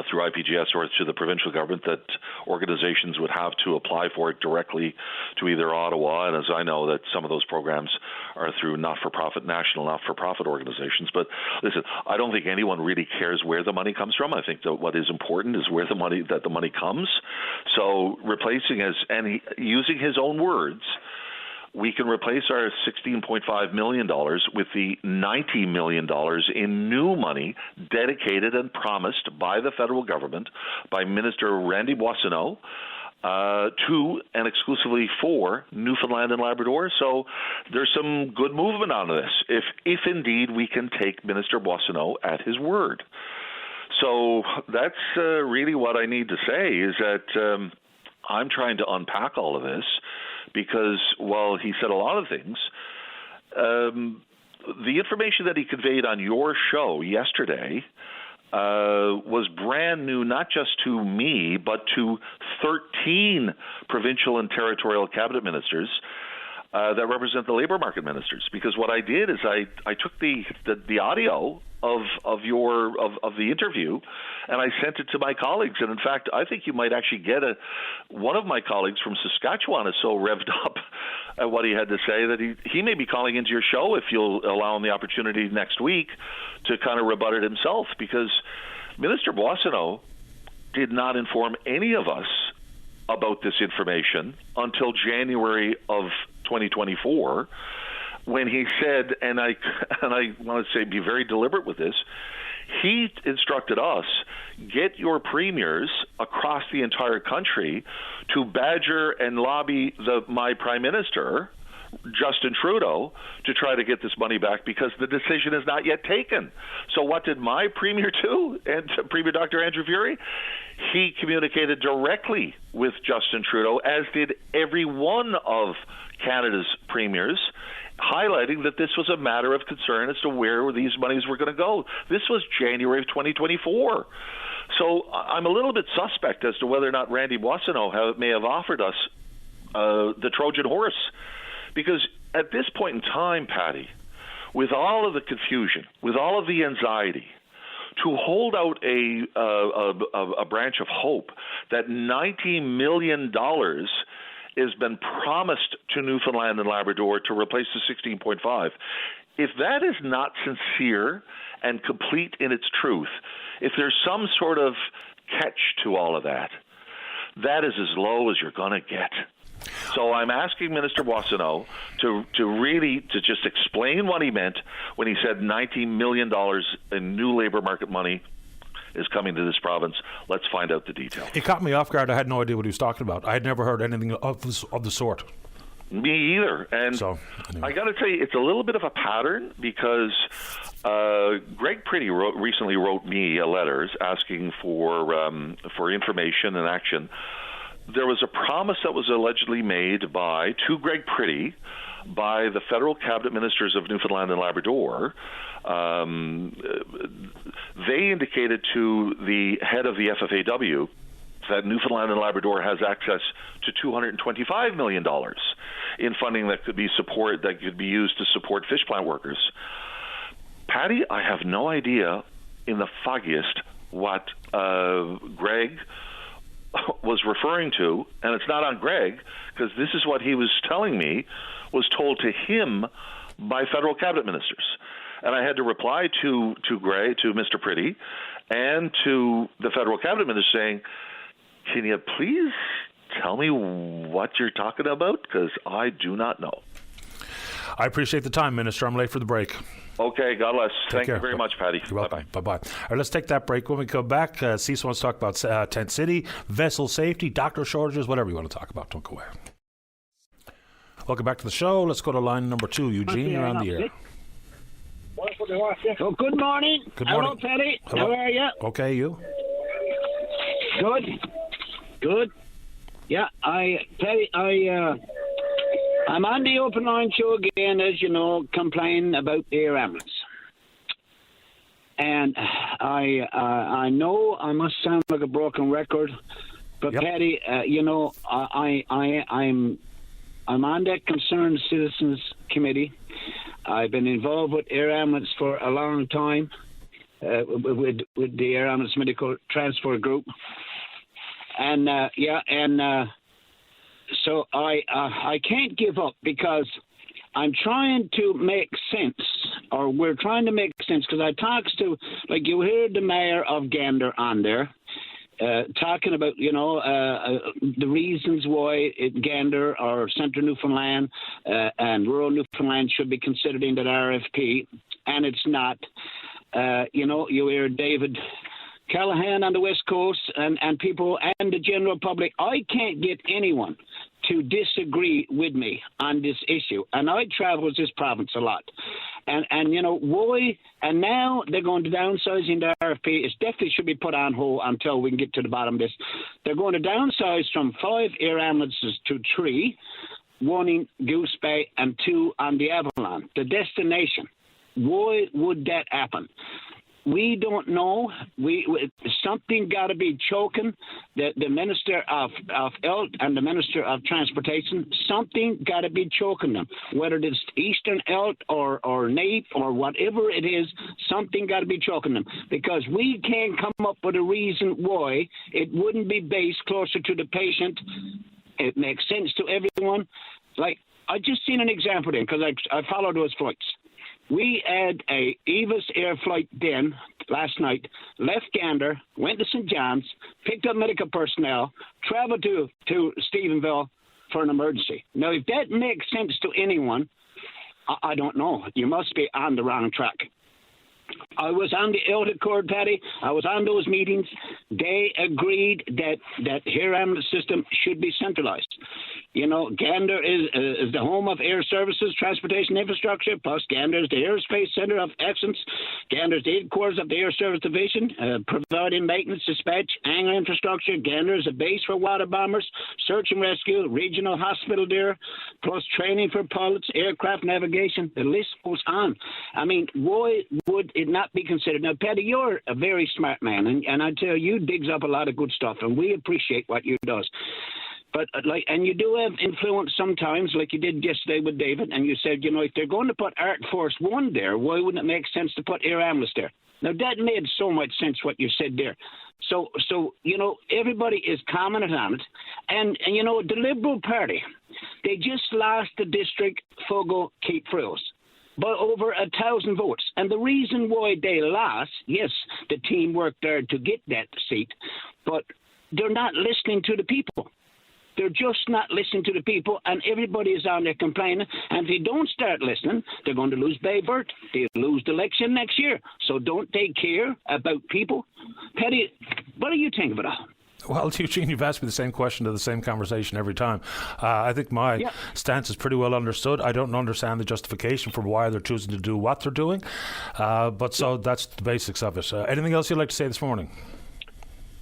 [SPEAKER 12] through IPGS or to the provincial government, that organizations would have to apply for it directly to either Ottawa, and as I know that some of those programs are through national not-for-profit organizations. But listen, I don't think anyone really cares where the money comes from. I think that what is important is where the money comes. So replacing using his own words, we can replace our $16.5 million with the $90 million in new money dedicated and promised by the federal government, by Minister Randy Boissonneau, to and exclusively for Newfoundland and Labrador. So there's some good movement on this, if indeed we can take Minister Boissonneau at his word. So that's really what I need to say, is that I'm trying to unpack all of this because, while he said a lot of things, the information that he conveyed on your show yesterday was brand new, not just to me, but to 13 provincial and territorial cabinet ministers that represent the labor market ministers. Because what I did is I took the audio of the interview and I sent it to my colleagues. And in fact, I think you might actually get one of my colleagues from Saskatchewan is so revved up at what he had to say that he may be calling into your show if you'll allow him the opportunity next week to kind of rebut it himself, because Minister Boissonnault did not inform any of us about this information until January of 2024, when he said, and I want to say, be very deliberate with this, he instructed us, get your premiers across the entire country to badger and lobby my Prime Minister, Justin Trudeau, to try to get this money back, because the decision is not yet taken. So what did my Premier do, and Premier Dr. Andrew Furey? He communicated directly with Justin Trudeau, as did every one of Canada's premiers, highlighting that this was a matter of concern as to where these monies were going to go. This was January of 2024. So I'm a little bit suspect as to whether or not Randy Boissonnault may have offered us the Trojan horse. Because at this point in time, Patty, with all of the confusion, with all of the anxiety, to hold out a branch of hope that $90 million has been promised to Newfoundland and Labrador to replace the 16.5, if that is not sincere and complete in its truth, if there's some sort of catch to all of that, that is as low as you're going to get. So I'm asking Minister Boissonnault to just explain what he meant when he said $90 million in new labor market money is coming to this province. Let's find out the details.
[SPEAKER 5] It caught me off guard. I had no idea what he was talking about. I had never heard anything of the sort.
[SPEAKER 12] Me either. And so, anyway. I got to tell you, it's a little bit of a pattern, because Greg Pretty recently wrote me a letter asking for information and action. There was a promise that was allegedly made to Greg Pretty by the federal cabinet ministers of Newfoundland and Labrador. They indicated to the head of the FFAW that Newfoundland and Labrador has access to $225 million in funding that could be used to support fish plant workers. Patty, I have no idea in the foggiest what Greg was referring to, and it's not on Greg, because this is what he was telling me was told to him by federal cabinet ministers. And I had to reply to Greg, to Mr. Pretty, and to the federal cabinet minister saying, can you please tell me what you're talking about? Because I do not know.
[SPEAKER 5] I appreciate the time, Minister. I'm late for the break.
[SPEAKER 12] Okay, God bless. Thank you very much, Patty.
[SPEAKER 5] You're welcome. Bye-bye. All right, let's take that break. When we come back, Cecil wants to talk about Tent City, vessel safety, doctor shortages, whatever you want to talk about. Don't go away. Welcome back to the show. Let's go to line number 2. Eugene, you're on the air.
[SPEAKER 13] Oh, good morning.
[SPEAKER 5] Good morning.
[SPEAKER 13] Hello, Patty.
[SPEAKER 5] Hello.
[SPEAKER 13] How are you?
[SPEAKER 5] Okay, you?
[SPEAKER 13] Good. Yeah, Patty, I'm on the Openline show again, as you know, complaining about the air ambulance. And I know I must sound like a broken record, but yep. Patty, I'm on that Concerned Citizens Committee. I've been involved with air ambulance for a long time, with the Air Ambulance Medical Transfer Group. And so I can't give up, because I'm trying to make sense, or we're trying to make sense, because I talks to, like you heard the mayor of Gander on there, talking about, the reasons why Gander or Central Newfoundland and rural Newfoundland should be considered in that RFP, and it's not. You hear David Callahan on the West Coast and people and the general public. I can't get anyone to disagree with me on this issue. And I travel this province a lot. And you know, why? And now they're going to downsizing the RFP. It definitely should be put on hold until we can get to the bottom of this. They're going to downsize from 5 air ambulances to 3, 1 in Goose Bay and 2 on the Avalon, the destination. Why would that happen? We don't know. Something got to be choking the Minister of Health and the Minister of Transportation. Something got to be choking them, whether it's Eastern Health or NAPE or whatever it is. Something got to be choking them, because we can't come up with a reason why it wouldn't be based closer to the patient. It makes sense to everyone. Like, I just seen an example then, because I follow those flights. We had a Eva's Air flight then last night, left Gander, went to St. John's, picked up medical personnel, traveled to Stephenville for an emergency. Now, if that makes sense to anyone, I don't know. You must be on the wrong track. I was on the Elder Accord, Paddy. I was on those meetings. They agreed that air ambulance system should be centralized. You know, Gander is the home of air services, transportation infrastructure, plus Gander is the airspace center of excellence. Gander is the headquarters of the Air Service Division, providing maintenance, dispatch, hangar infrastructure. Gander is a base for water bombers, search and rescue, regional hospital there, plus training for pilots, aircraft navigation. The list goes on. I mean, why would it not be considered? Now, Paddy, you're a very smart man, and I tell you, digs up a lot of good stuff, and we appreciate what you does. But and you do have influence sometimes, like you did yesterday with David, and you said, you know, if they're going to put Art Force One there, why wouldn't it make sense to put Air Ambulance there? Now that made so much sense what you said there. So you know, everybody is commenting on it, and you know, the Liberal Party, they just lost the district Fogo Cape Frills by over 1,000 votes. And the reason why they lost, yes, the team worked hard to get that seat, but they're not listening to the people. They're just not listening to the people, and everybody is on there complaining. And if they don't start listening, they're going to lose Baybert. They'll lose the election next year. So don't they care about people? Paddy, what do you think of it all?
[SPEAKER 5] Well, Eugene, you've asked me the same question to the same conversation every time. I think my stance is pretty well understood. I don't understand the justification for why they're choosing to do what they're doing. But so that's the basics of it. Anything else you'd like to say this morning?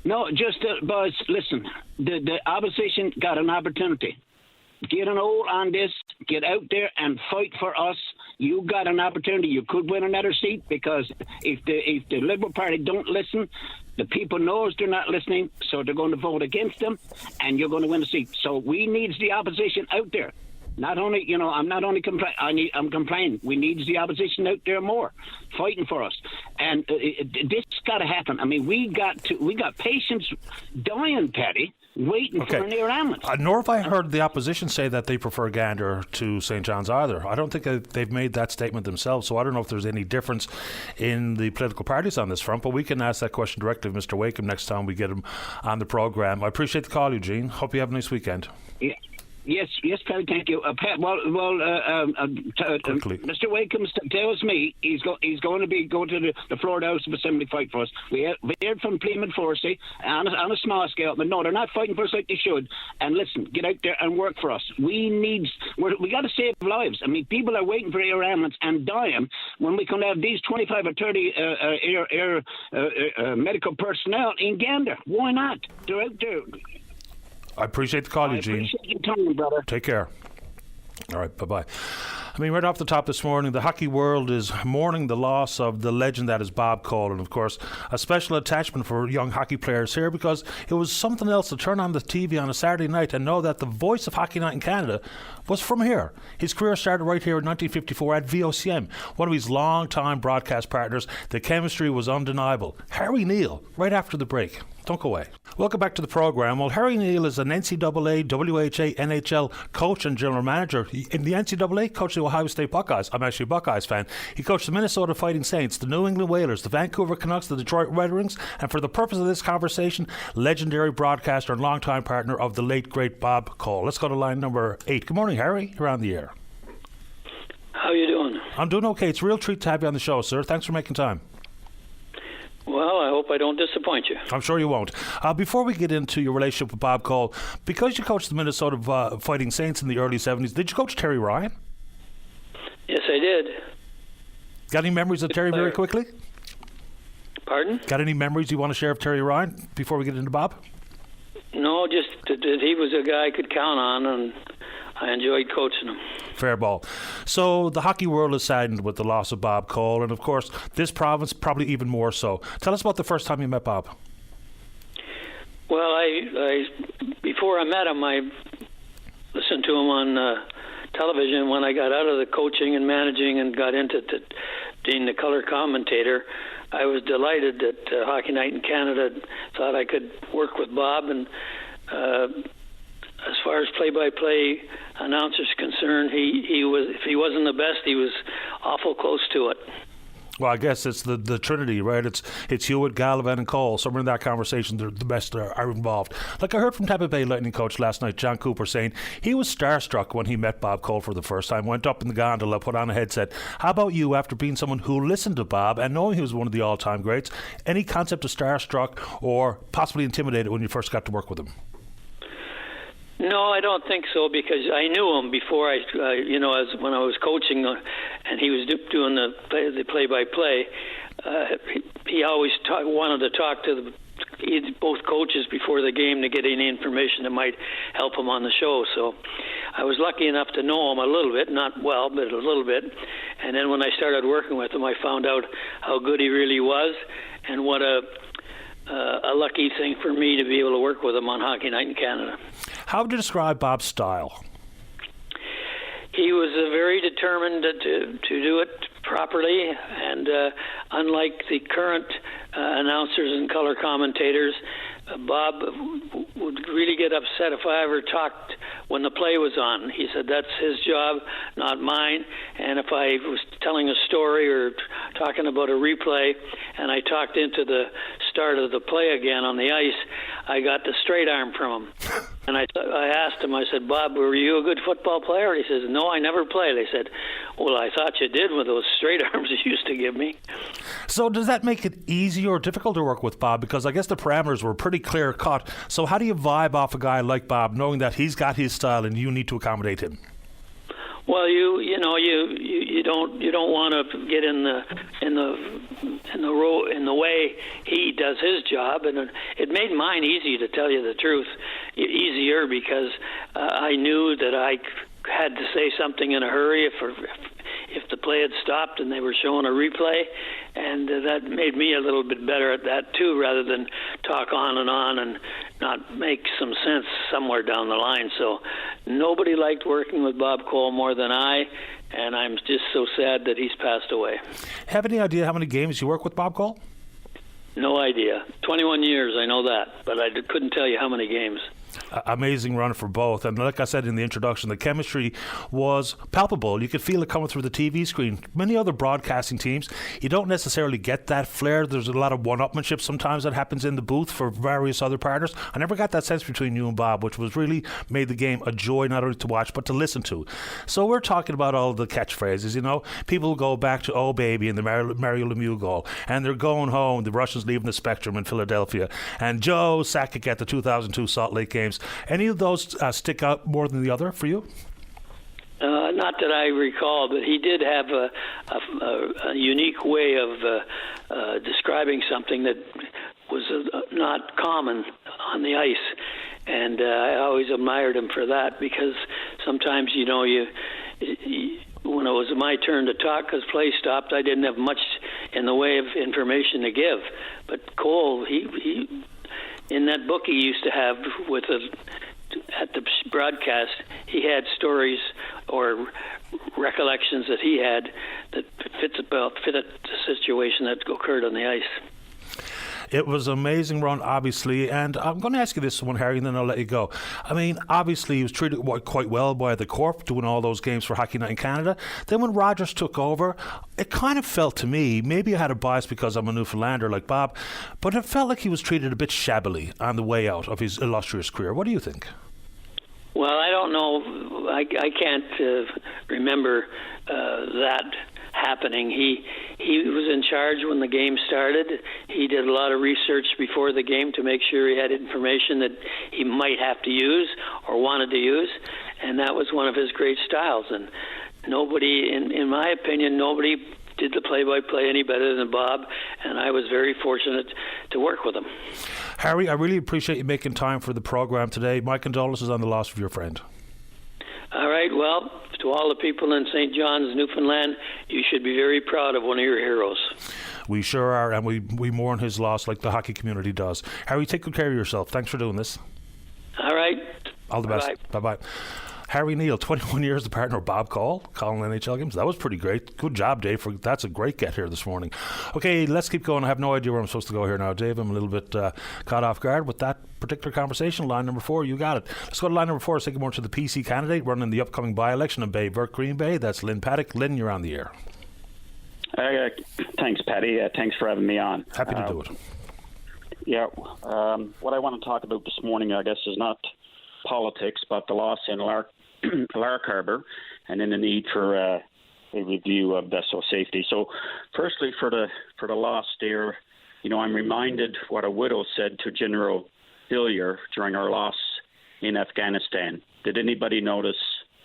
[SPEAKER 13] No, just, Buzz, listen, the opposition got an opportunity. Get an hold on this, get out there and fight for us. You got an opportunity. You could win another seat, because if the Liberal Party don't listen, the people knows they're not listening, so they're going to vote against them, and you're going to win a seat. So we needs the opposition out there. Not only, you know, I'm not only I'm complaining. We need the opposition out there more, fighting for us, and this got to happen. I mean, we got patients dying, Paddy, waiting for an air ambulance.
[SPEAKER 5] Nor have I heard the opposition say that they prefer Gander to St. John's either. I don't think they've made that statement themselves, so I don't know if there's any difference in the political parties on this front, but we can ask that question directly of Mr. Wakeham next time we get him on the programme. I appreciate the call, Eugene. Hope you have a nice weekend.
[SPEAKER 13] Yeah. Yes, Paddy, thank you. Mr. Wakeham tells me he's going to go to the Florida House of Assembly fight for us. We heard from Plymouth Forsey on a small scale, but no, they're not fighting for us like they should. And listen, get out there and work for us. We got to save lives. I mean, people are waiting for air ambulance and dying when we can have these 25 or 30 air medical personnel in Gander. Why not? They're out there.
[SPEAKER 5] I appreciate the call, Eugene.
[SPEAKER 13] I appreciate your time, brother.
[SPEAKER 5] Take care. All right, bye-bye. I mean, right off the top this morning, the hockey world is mourning the loss of the legend that is Bob Cole. And, of course, a special attachment for young hockey players here, because it was something else to turn on the TV on a Saturday night and know that the voice of Hockey Night in Canada was from here. His career started right here in 1954 at VOCM. One of his long-time broadcast partners, the chemistry was undeniable. Harry Neale, right after the break. Don't go away. Welcome back to the programme. Well, Harry Neale is an NCAA, WHA, NHL coach and general manager. In the NCAA, coached the Ohio State Buckeyes. I'm actually a Buckeyes fan. He coached the Minnesota Fighting Saints, the New England Whalers, the Vancouver Canucks, the Detroit Red Wings, and for the purpose of this conversation, legendary broadcaster and longtime partner of the late, great Bob Cole. Let's go to line number 8. Good morning, Harry. You're on the air.
[SPEAKER 14] How you doing?
[SPEAKER 5] I'm doing okay. It's a real treat to have you on the show, sir. Thanks for making time.
[SPEAKER 14] Well, I hope I don't disappoint you.
[SPEAKER 5] I'm sure you won't. Before we get into your relationship with Bob Cole, because you coached the Minnesota Fighting Saints in the early 70s, did you coach Terry Ryan?
[SPEAKER 14] Yes, I did.
[SPEAKER 5] Got any memories of Terry very quickly?
[SPEAKER 14] Pardon?
[SPEAKER 5] Got any memories you want to share of Terry Ryan before we get into Bob?
[SPEAKER 14] No, just that he was a guy I could count on, and I enjoyed coaching him.
[SPEAKER 5] Fair ball. So the hockey world is saddened with the loss of Bob Cole, and of course, this province probably even more so. Tell us about the first time you met Bob.
[SPEAKER 14] Well, I before I met him, I listened to him on television when I got out of the coaching and managing and got into being the color commentator. I was delighted that Hockey Night in Canada thought I could work with Bob, and as far as play-by-play announcers concerned, he was, if he wasn't the best, he was awful close to it.
[SPEAKER 5] Well, I guess it's the Trinity, right? It's Hewitt, Gallivan, and Cole. Somewhere in that conversation, the best are involved. Like I heard from Tampa Bay Lightning coach last night, John Cooper, saying he was starstruck when he met Bob Cole for the first time, went up in the gondola, put on a headset. How about you, after being someone who listened to Bob and knowing he was one of the all-time greats, any concept of starstruck or possibly intimidated when you first got to work with him?
[SPEAKER 14] No, I don't think so, because I knew him before as when I was coaching, and he was doing the play-by-play. He always wanted to talk to both coaches before the game to get any information that might help him on the show. So I was lucky enough to know him a little bit, not well, but a little bit. And then when I started working with him, I found out how good he really was, and what a lucky thing for me to be able to work with him on Hockey Night in Canada.
[SPEAKER 5] How would you describe Bob's style?
[SPEAKER 14] He was very determined to do it properly, and unlike the current announcers and color commentators, Bob would really get upset if I ever talked when the play was on. He said that's his job, not mine. And if I was telling a story or talking about a replay and I talked into the start of the play again on the ice, I got the straight arm from him. And I asked him, I said, Bob, were you a good football player? He says, no, I never played. I said, well, I thought you did with those straight arms you used to give me.
[SPEAKER 5] So does that make it easier or difficult to work with Bob? Because I guess the parameters were pretty clear cut. So how do you vibe off a guy like Bob, knowing that he's got his style and you need to accommodate him?
[SPEAKER 14] Well, you don't want to get in the way he does his job, and it made mine easy, to tell you the truth, easier, because I knew that I had to say something in a hurry if the play had stopped and they were showing a replay, and that made me a little bit better at that too, rather than talk on and not make some sense somewhere down the line. So nobody liked working with Bob Cole more than I, and I'm just so sad that he's passed away.
[SPEAKER 5] Have any idea how many games you work with Bob Cole?
[SPEAKER 14] No idea. 21 years, I know that, but I couldn't tell you how many games.
[SPEAKER 5] Amazing run for both, and like I said in the introduction, the chemistry was palpable. You could feel it coming through the TV screen. Many other broadcasting teams, you don't necessarily get that flair. There's a lot of one-upmanship sometimes that happens in the booth for various other partners. I never got that sense between you and Bob, which was really made the game a joy not only to watch but to listen to. So we're talking about all the catchphrases, you know. People go back to "Oh Baby" and the Mario Lemieux goal, and they're going home, the Russians leaving the Spectrum in Philadelphia, and Joe Sakic at the 2002 Salt Lake games. Any of those stick out more than the other for you?
[SPEAKER 14] Not that I recall, but he did have a unique way of describing something that was not common on the ice, and I always admired him for that, because sometimes, when it was my turn to talk because play stopped, I didn't have much in the way of information to give. But Cole, he in that book he used to have at the broadcast, he had stories or recollections that he had that fit the situation that occurred on the ice.
[SPEAKER 5] It was an amazing run, obviously, and I'm going to ask you this one, Harry, and then I'll let you go. I mean, obviously, he was treated quite well by the Corp, doing all those games for Hockey Night in Canada. Then when Rogers took over, it kind of felt to me, maybe I had a bias because I'm a Newfoundlander like Bob, but it felt like he was treated a bit shabbily on the way out of his illustrious career. What do you think?
[SPEAKER 14] Well, I don't know. I can't remember that happening. He was in charge when the game started. He did a lot of research before the game to make sure he had information that he might have to use or wanted to use, and that was one of his great styles. And nobody, in my opinion, nobody did the play-by-play any better than Bob, and I was very fortunate to work with him.
[SPEAKER 5] Harry, I really appreciate you making time for the program today. My condolences on the loss of your friend.
[SPEAKER 14] All right, well, to all the people in St. John's, Newfoundland, you should be very proud of one of your heroes.
[SPEAKER 5] We sure are, and we mourn his loss like the hockey community does. Harry, take good care of yourself. Thanks for doing this.
[SPEAKER 14] All right.
[SPEAKER 5] All the best. Bye-bye. Harry Neal, 21 years, the partner of Bob Call, calling NHL games. That was pretty great. Good job, Dave. That's a great get here this morning. Okay, let's keep going. I have no idea where I'm supposed to go here now, Dave. I'm a little bit caught off guard with that particular conversation. Line number 4, you got it. Let's go to line number 4. Say good morning to the PC candidate running the upcoming by-election in Bay Burke, Green Bay. That's Lynn Paddock. Lynn, you're on the air.
[SPEAKER 15] Thanks, Paddy. Thanks for having me on.
[SPEAKER 5] Happy to do it.
[SPEAKER 15] Yeah. What I want to talk about this morning, I guess, is not politics, but the loss in Lark Harbour, and then the need for a review of vessel safety. So, firstly, for the loss there, I'm reminded what a widow said to General Hillier during our loss in Afghanistan. Did anybody notice,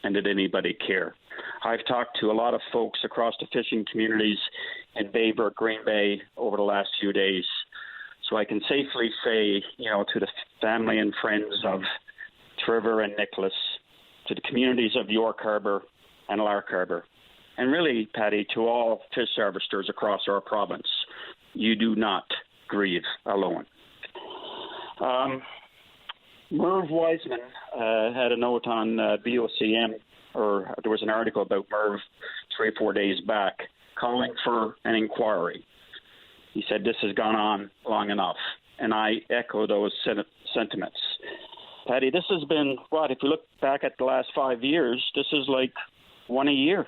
[SPEAKER 15] and did anybody care? I've talked to a lot of folks across the fishing communities in Bay Burke, Green Bay over the last few days, so I can safely say, to the family and friends of Trevor and Nicholas, to the communities of York Harbour and Lark Harbour, and really, Paddy, to all fish harvesters across our province, you do not grieve alone. Merv Wiseman had a note on BOCM, or there was an article about Merv 3 or 4 days back, calling for an inquiry. He said this has gone on long enough, and I echo those sentiments. Paddy, this has been, if you look back at the last 5 years, this is like one a year.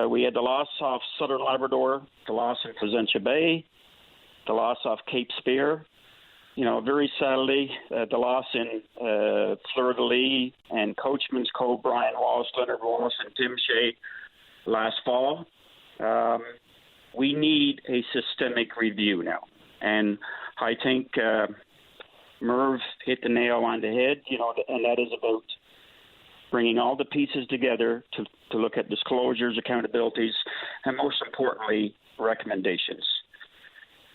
[SPEAKER 15] We had the loss of Southern Labrador, the loss in Placentia Bay, the loss of Cape Spear. Very sadly, the loss in Fleur-de-Lis and Coachman's Cove, Brian Wallace, Leonard Wallace, and Tim Shea last fall. We need a systemic review now. And I think Merv hit the nail on the head, and that is about bringing all the pieces together to look at disclosures, accountabilities, and most importantly, recommendations.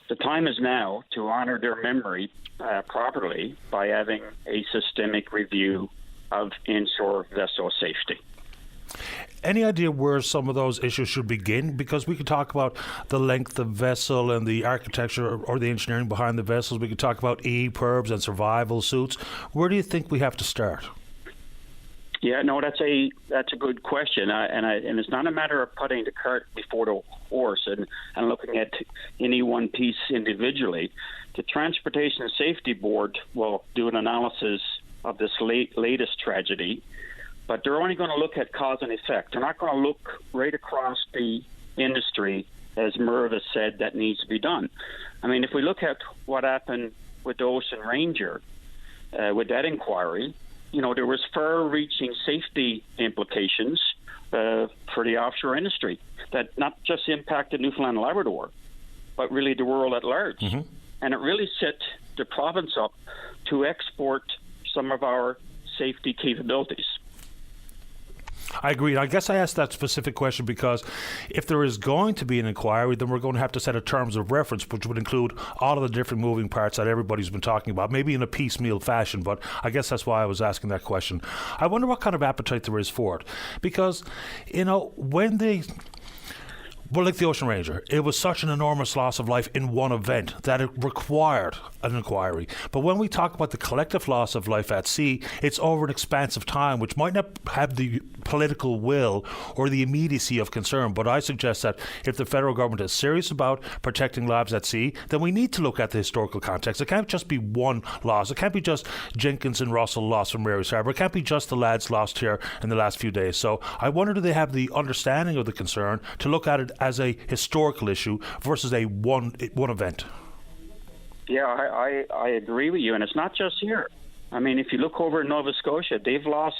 [SPEAKER 15] The time is now to honor their memory properly by having a systemic review of inshore vessel safety.
[SPEAKER 5] Any idea where some of those issues should begin? Because we could talk about the length of vessel and the architecture or the engineering behind the vessels. We could talk about EPIRBs and survival suits. Where do you think we have to start?
[SPEAKER 15] Yeah, no, that's a good question, and it's not a matter of putting the cart before the horse and looking at any one piece individually. The Transportation Safety Board will do an analysis of this latest tragedy, but they're only going to look at cause and effect. They're not going to look right across the industry, as Merv has said, that needs to be done. I mean, if we look at what happened with the Ocean Ranger, with that inquiry, there was far-reaching safety implications for the offshore industry that not just impacted Newfoundland and Labrador, but really the world at large. Mm-hmm. And it really set the province up to export some of our safety capabilities.
[SPEAKER 5] I agree. I guess I asked that specific question because if there is going to be an inquiry, then we're going to have to set a terms of reference, which would include all of the different moving parts that everybody's been talking about, maybe in a piecemeal fashion, but I guess that's why I was asking that question. I wonder what kind of appetite there is for it, because, when they... Well, like the Ocean Ranger, it was such an enormous loss of life in one event that it required an inquiry. But when we talk about the collective loss of life at sea, it's over an expanse of time, which might not have the political will or the immediacy of concern. But I suggest that if the federal government is serious about protecting lives at sea, then we need to look at the historical context. It can't just be one loss. It can't be just Jenkins and Russell lost from Mary's Harbour. It can't be just the lads lost here in the last few days. So I wonder, do they have the understanding of the concern to look at it as a historical issue versus a one event?
[SPEAKER 15] Yeah, I agree with you, and it's not just here. I mean, if you look over in Nova Scotia, they've lost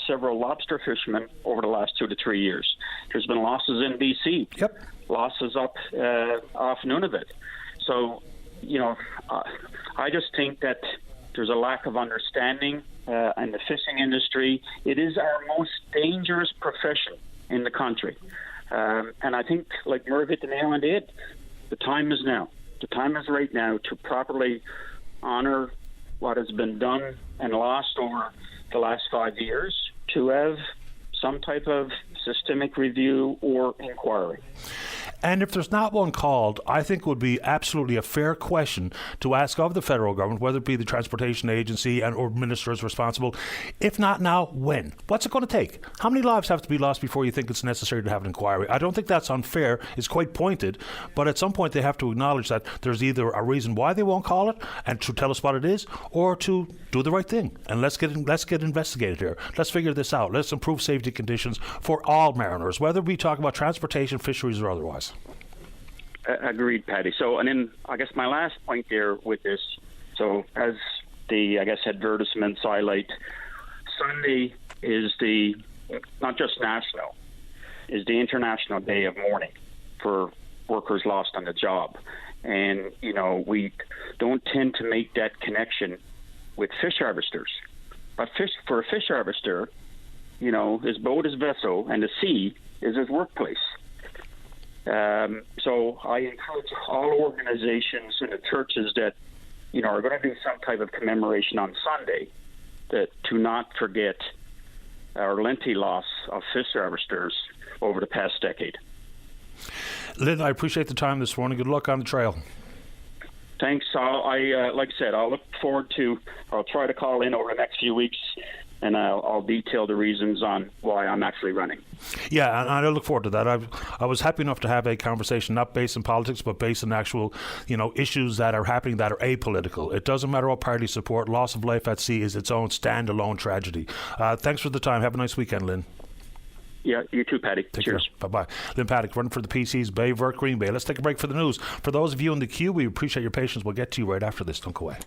[SPEAKER 15] several lobster fishermen over the last 2 to 3 years. There's been losses in BC.
[SPEAKER 5] Yep.
[SPEAKER 15] Losses up off Nunavut. So, I just think that there's a lack of understanding in the fishing industry. It is our most dangerous profession in the country. And I think, like Merv hit the nail on the head, the time is now. The time is right now to properly honor what has been done and lost over the last 5 years, to have some type of systemic review or inquiry.
[SPEAKER 5] And if there's not one called, I think it would be absolutely a fair question to ask of the federal government, whether it be the transportation agency and or ministers responsible. If not now, when? What's it going to take? How many lives have to be lost before you think it's necessary to have an inquiry? I don't think that's unfair. It's quite pointed. But at some point, they have to acknowledge that there's either a reason why they won't call it and to tell us what it is, or to do the right thing. And let's get investigated here. Let's figure this out. Let's improve safety conditions for all mariners, whether we talk about transportation, fisheries, or otherwise.
[SPEAKER 15] Agreed, Paddy. So, and then I guess my last point there with this, so as the, advertisements highlight, Sunday is not just national, is the International Day of Mourning for workers lost on the job. And, we don't tend to make that connection with fish harvesters. But for a fish harvester, his boat is vessel and the sea is his workplace. So I encourage all organizations and the churches that, are going to do some type of commemoration on Sunday, to not forget our lengthy loss of fish harvesters over the past decade.
[SPEAKER 5] Lynn, I appreciate the time this morning. Good luck on the trail.
[SPEAKER 15] Thanks. Like I said, I'll look forward to, I'll try to call in over the next few weeks, and I'll detail the reasons on why I'm actually running. Yeah,
[SPEAKER 5] and I look forward to that. I was happy enough to have a conversation not based in politics, but based in actual, issues that are happening that are apolitical. It doesn't matter what party you support. Loss of life at sea is its own standalone tragedy. Thanks for the time. Have a nice weekend, Lynn.
[SPEAKER 15] Yeah, you too, Paddy. Cheers.
[SPEAKER 5] Bye-bye. Lynn Paddock, running for the PCs, Bay, Vert, Green Bay. Let's take a break for the news. For those of you in the queue, we appreciate your patience. We'll get to you right after this. Don't go away.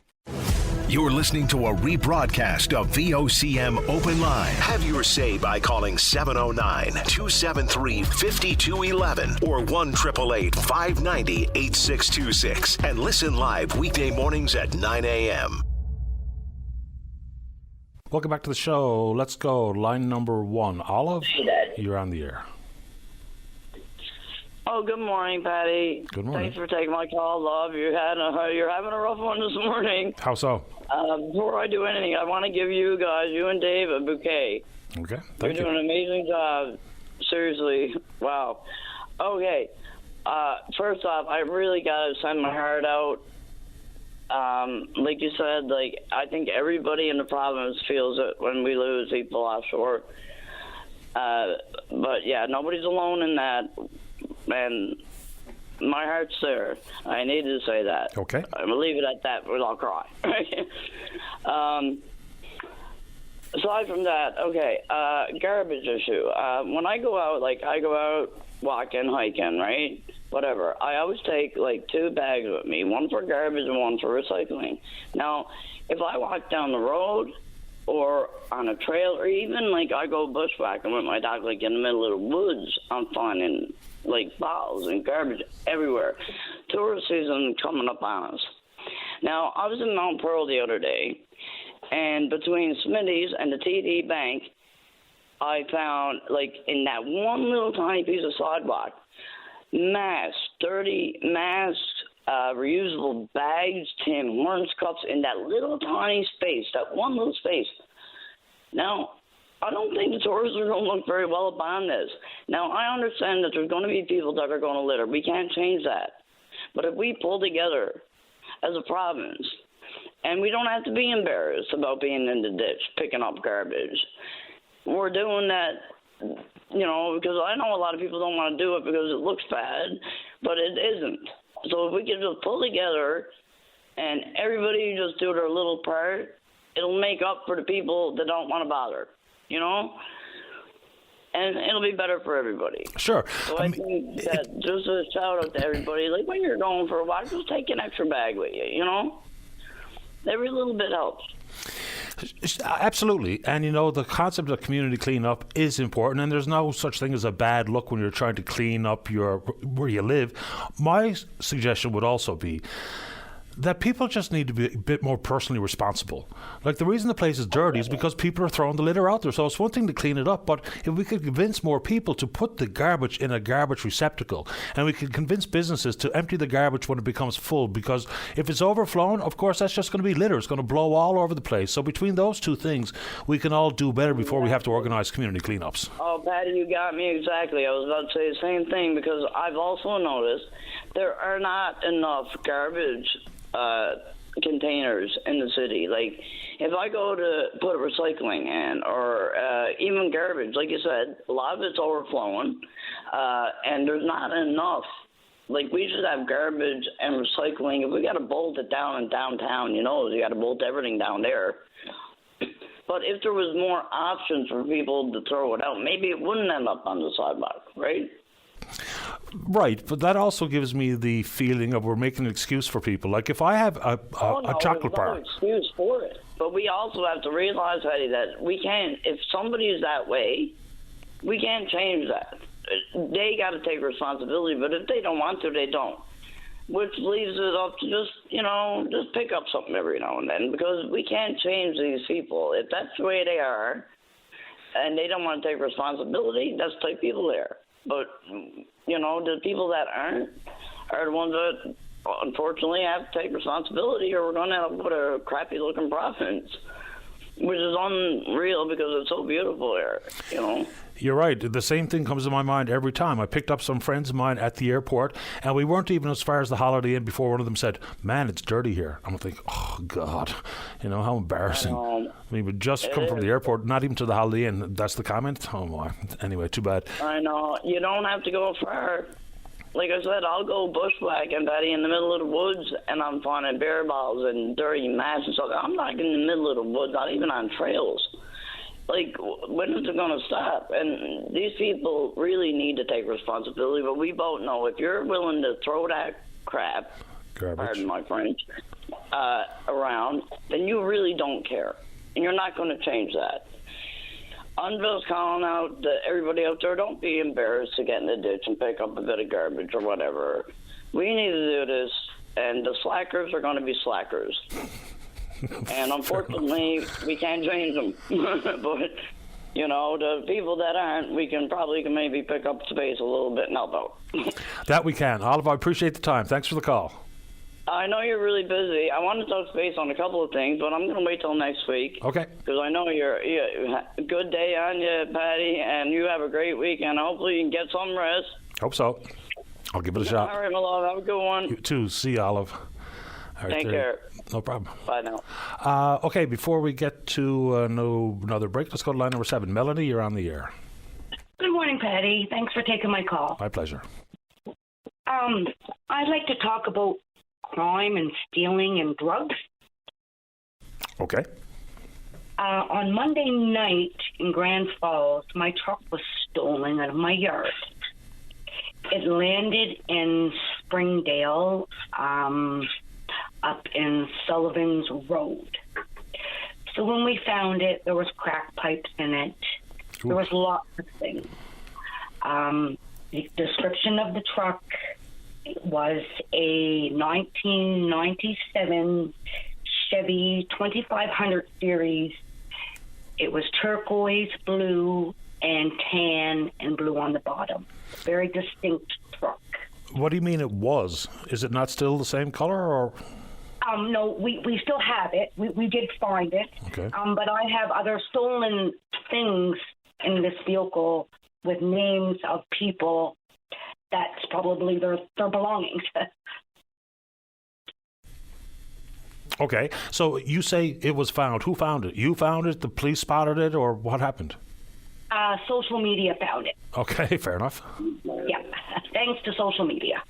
[SPEAKER 4] You're listening to a rebroadcast of VOCM Open Line. Have your say by calling 709-273-5211 or 1-888-590-8626 and listen live weekday mornings at 9 a.m.
[SPEAKER 5] Welcome back to the show. Let's go. Line number 1. Olive, you're on the air.
[SPEAKER 16] Oh, good morning, Patty.
[SPEAKER 5] Good morning.
[SPEAKER 16] Thanks for taking my call, love. You're having a rough one this morning.
[SPEAKER 5] How so?
[SPEAKER 16] Before I do anything, I want to give you and Dave, a bouquet.
[SPEAKER 5] Okay,
[SPEAKER 16] You're doing an amazing job. Seriously, wow. Okay, first off, I really got to send my heart out. Like you said, I think everybody in the province feels it when we lose people offshore. But yeah, nobody's alone in that. And my heart's there. I needed to say that.
[SPEAKER 5] Okay.
[SPEAKER 16] I'm going to leave it at that, but I'll cry. Aside from that, okay, garbage issue. When I go out, walking, hiking, right? Whatever. I always take, 2 bags with me, one for garbage and one for recycling. Now, if I walk down the road or on a trail, or even, I go bushwhacking with my dog, in the middle of the woods, I'm finding bottles and garbage everywhere. Tourist season coming up on us. Now, I was in Mount Pearl the other day, and between Smitty's and the TD Bank, I found, in that one little tiny piece of sidewalk, dirty reusable bags, tin horns, cups, in that little tiny space, that one little space. Now, I don't think the tourists are going to look very well upon this. Now, I understand that there's going to be people that are going to litter. We can't change that. But if we pull together as a province, and we don't have to be embarrassed about being in the ditch, picking up garbage, we're doing that, because I know a lot of people don't want to do it because it looks bad, but it isn't. So if we can just pull together and everybody just do their little part, it'll make up for the people that don't want to bother. And it'll be better for everybody.
[SPEAKER 5] Sure.
[SPEAKER 16] So I think that just a shout out to everybody, when you're going for a walk, just take an extra bag with you, Every little bit helps.
[SPEAKER 5] Absolutely. And, the concept of community cleanup is important, and there's no such thing as a bad look when you're trying to clean up where you live. My suggestion would also be that people just need to be a bit more personally responsible. Like, the reason the place is dirty is because people are throwing the litter out there. So it's one thing to clean it up, but if we could convince more people to put the garbage in a garbage receptacle, and we could convince businesses to empty the garbage when it becomes full, because if it's overflowing, of course, that's just going to be litter. It's going to blow all over the place. So between those two things, we can all do better before we have to organise community cleanups.
[SPEAKER 16] Oh, Patty, you got me exactly. I was about to say the same thing, because I've also noticed there are not enough garbage containers in the city. Like, if I go to put a recycling in, or even garbage, like you said, a lot of it's overflowing, and there's not enough. Like, we should have garbage and recycling. If we got to bolt it down in downtown, you got to bolt everything down there. But if there was more options for people to throw it out, maybe it wouldn't end up on the sidewalk, right?
[SPEAKER 5] Right, but that also gives me the feeling of we're making an excuse for people. Like, if I have a chocolate bar.
[SPEAKER 16] There's no excuse for it. But we also have to realize, Patty, that we can't, if somebody is that way, we can't change that. They got to take responsibility, but if they don't want to, they don't. Which leaves it up to just pick up something every now and then, because we can't change these people. If that's the way they are, and they don't want to take responsibility, let's take people there. But, the people that aren't are the ones that, unfortunately, have to take responsibility, or we're going to have to put a crappy-looking province, which is unreal because it's so beautiful there,
[SPEAKER 5] You're right. The same thing comes to my mind every time. I picked up some friends of mine at the airport, and we weren't even as far as the Holiday Inn before one of them said, "Man, it's dirty here." I'm thinking, oh, God, how embarrassing. I mean, we just come from the airport, not even to the Holiday Inn. That's the comment? Oh, my. Anyway, too bad.
[SPEAKER 16] I know. You don't have to go far. Like I said, I'll go bushwhacking, Betty, in the middle of the woods, and I'm finding bear balls and dirty mats and stuff. I'm not in the middle of the woods, not even on trails. Like, when is it going to stop? And these people really need to take responsibility, but we both know if you're willing to throw that crap, pardon my French, around, then you really don't care. And you're not going to change that. I'm just calling out to everybody out there, don't be embarrassed to get in the ditch and pick up a bit of garbage or whatever. We need to do this, and the slackers are going to be slackers. And unfortunately, we can't change them. But, the people that aren't, we can maybe pick up space a little bit and help out.
[SPEAKER 5] That we can. Olive, I appreciate the time. Thanks for the call.
[SPEAKER 16] I know you're really busy. I want to touch base on a couple of things, but I'm going to wait till next week.
[SPEAKER 5] Okay.
[SPEAKER 16] Because I know good day on you, Patty, and you have a great weekend. Hopefully you can get some rest.
[SPEAKER 5] Hope so. I'll give it a shot.
[SPEAKER 16] All right, my love. Have a good one.
[SPEAKER 5] You too. See you, Olive. All right,
[SPEAKER 16] Take care.
[SPEAKER 5] No problem.
[SPEAKER 16] Bye now.
[SPEAKER 5] Okay, before we get to another break, let's go to line number 7. Melanie, you're on the air.
[SPEAKER 17] Good morning, Patty. Thanks for taking my call.
[SPEAKER 5] My pleasure.
[SPEAKER 17] I'd like to talk about crime and stealing and drugs.
[SPEAKER 5] Okay.
[SPEAKER 17] On Monday night in Grand Falls, my truck was stolen out of my yard. It landed in Springdale, up in Sullivan's Road. So when we found it, there was crack pipes in it. There was lots of things. The description of the truck was a 1997 Chevy 2500 series. It was turquoise, blue, and tan, and blue on the bottom. Very distinct truck.
[SPEAKER 5] What do you mean it was? Is it not still the same color, or?
[SPEAKER 17] No, we still have it. We did find it.
[SPEAKER 5] Okay.
[SPEAKER 17] But I have other stolen things in this vehicle with names of people. That's probably their belongings.
[SPEAKER 5] Okay, so you say it was found. Who found it? You found it? The police spotted it, or what happened?
[SPEAKER 17] Social media found it.
[SPEAKER 5] Okay, fair enough.
[SPEAKER 17] Yeah, thanks to social media.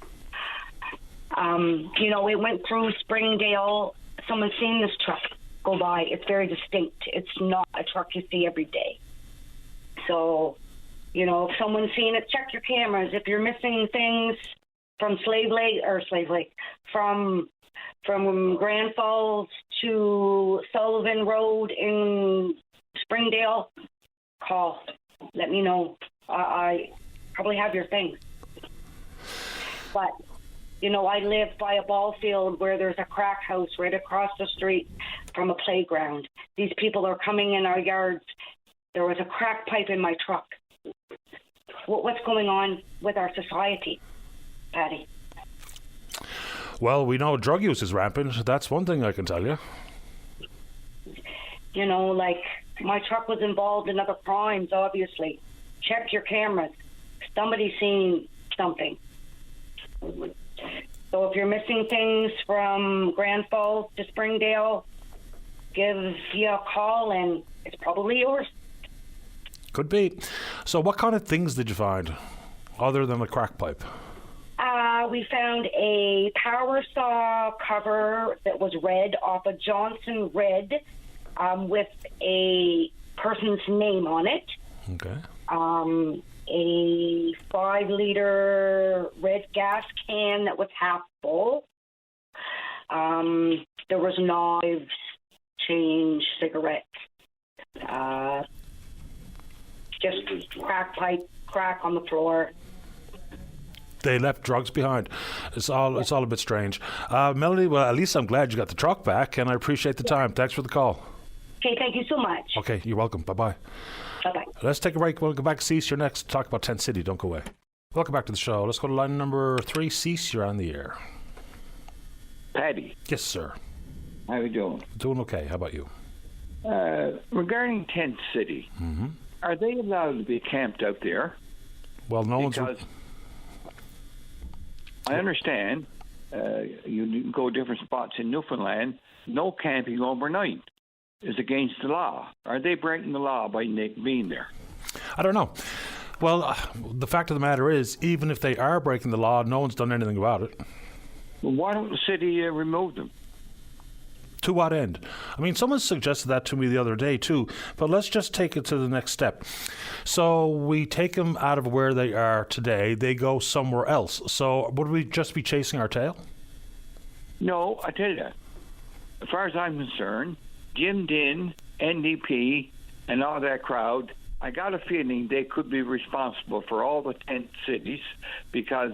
[SPEAKER 17] It went through Springdale. Someone's seen this truck go by. It's very distinct. It's not a truck you see every day. So, if someone's seen it, check your cameras. If you're missing things from from from Grand Falls to Sullivan Road in Springdale, call. Let me know. I probably have your things. But, you know, I live by a ball field where there's a crack house right across the street from a playground. These people are coming in our yards. There was a crack pipe in my truck. What's going on with our society, Patty?
[SPEAKER 5] Well, we know drug use is rampant. That's one thing I can tell you.
[SPEAKER 17] You know, like, my truck was involved in other crimes, obviously. Check your cameras. Somebody's seen something. So if you're missing things from Grand Falls to Springdale, give you a call, and it's probably yours.
[SPEAKER 5] Could be. So what kind of things did you find, other than the crack pipe?
[SPEAKER 17] We found a power saw cover that was red off a Johnson Red with a person's name on it.
[SPEAKER 5] Okay.
[SPEAKER 17] A 5-liter red gas can that was half full. There was knives, change, cigarettes. Just crack on the floor.
[SPEAKER 5] They left drugs behind. It's all a bit strange. Melody, well, at least I'm glad you got the truck back, and I appreciate the time. Thanks for the call.
[SPEAKER 17] Okay, thank you so much.
[SPEAKER 5] Okay, you're welcome. Bye-bye.
[SPEAKER 17] Bye-bye.
[SPEAKER 5] Let's take a break. We'll go back. Cease, you're next. Talk about Tent City. Don't go away. Welcome back to the show. Let's go to line number 3. Cease, you're on the air.
[SPEAKER 18] Paddy.
[SPEAKER 5] Yes, sir.
[SPEAKER 18] How are you doing?
[SPEAKER 5] Doing okay. How about you?
[SPEAKER 18] Regarding Tent City, are they allowed to be camped out there?
[SPEAKER 5] Well, no
[SPEAKER 18] because
[SPEAKER 5] one's...
[SPEAKER 18] I understand you go different spots in Newfoundland. No camping overnight is against the law. Are they breaking the law by being there?
[SPEAKER 5] I don't know. Well, the fact of the matter is, even if they are breaking the law, no one's done anything about it.
[SPEAKER 18] Well, why don't the city remove them?
[SPEAKER 5] To what end? I mean, someone suggested that to me the other day too, but let's just take it to the next step. So we take them out of where they are today, they go somewhere else. So would we just be chasing our tail?
[SPEAKER 18] No, I tell you, as far as I'm concerned, Jim Dinn, NDP, and all that crowd, I got a feeling they could be responsible for all the tent cities because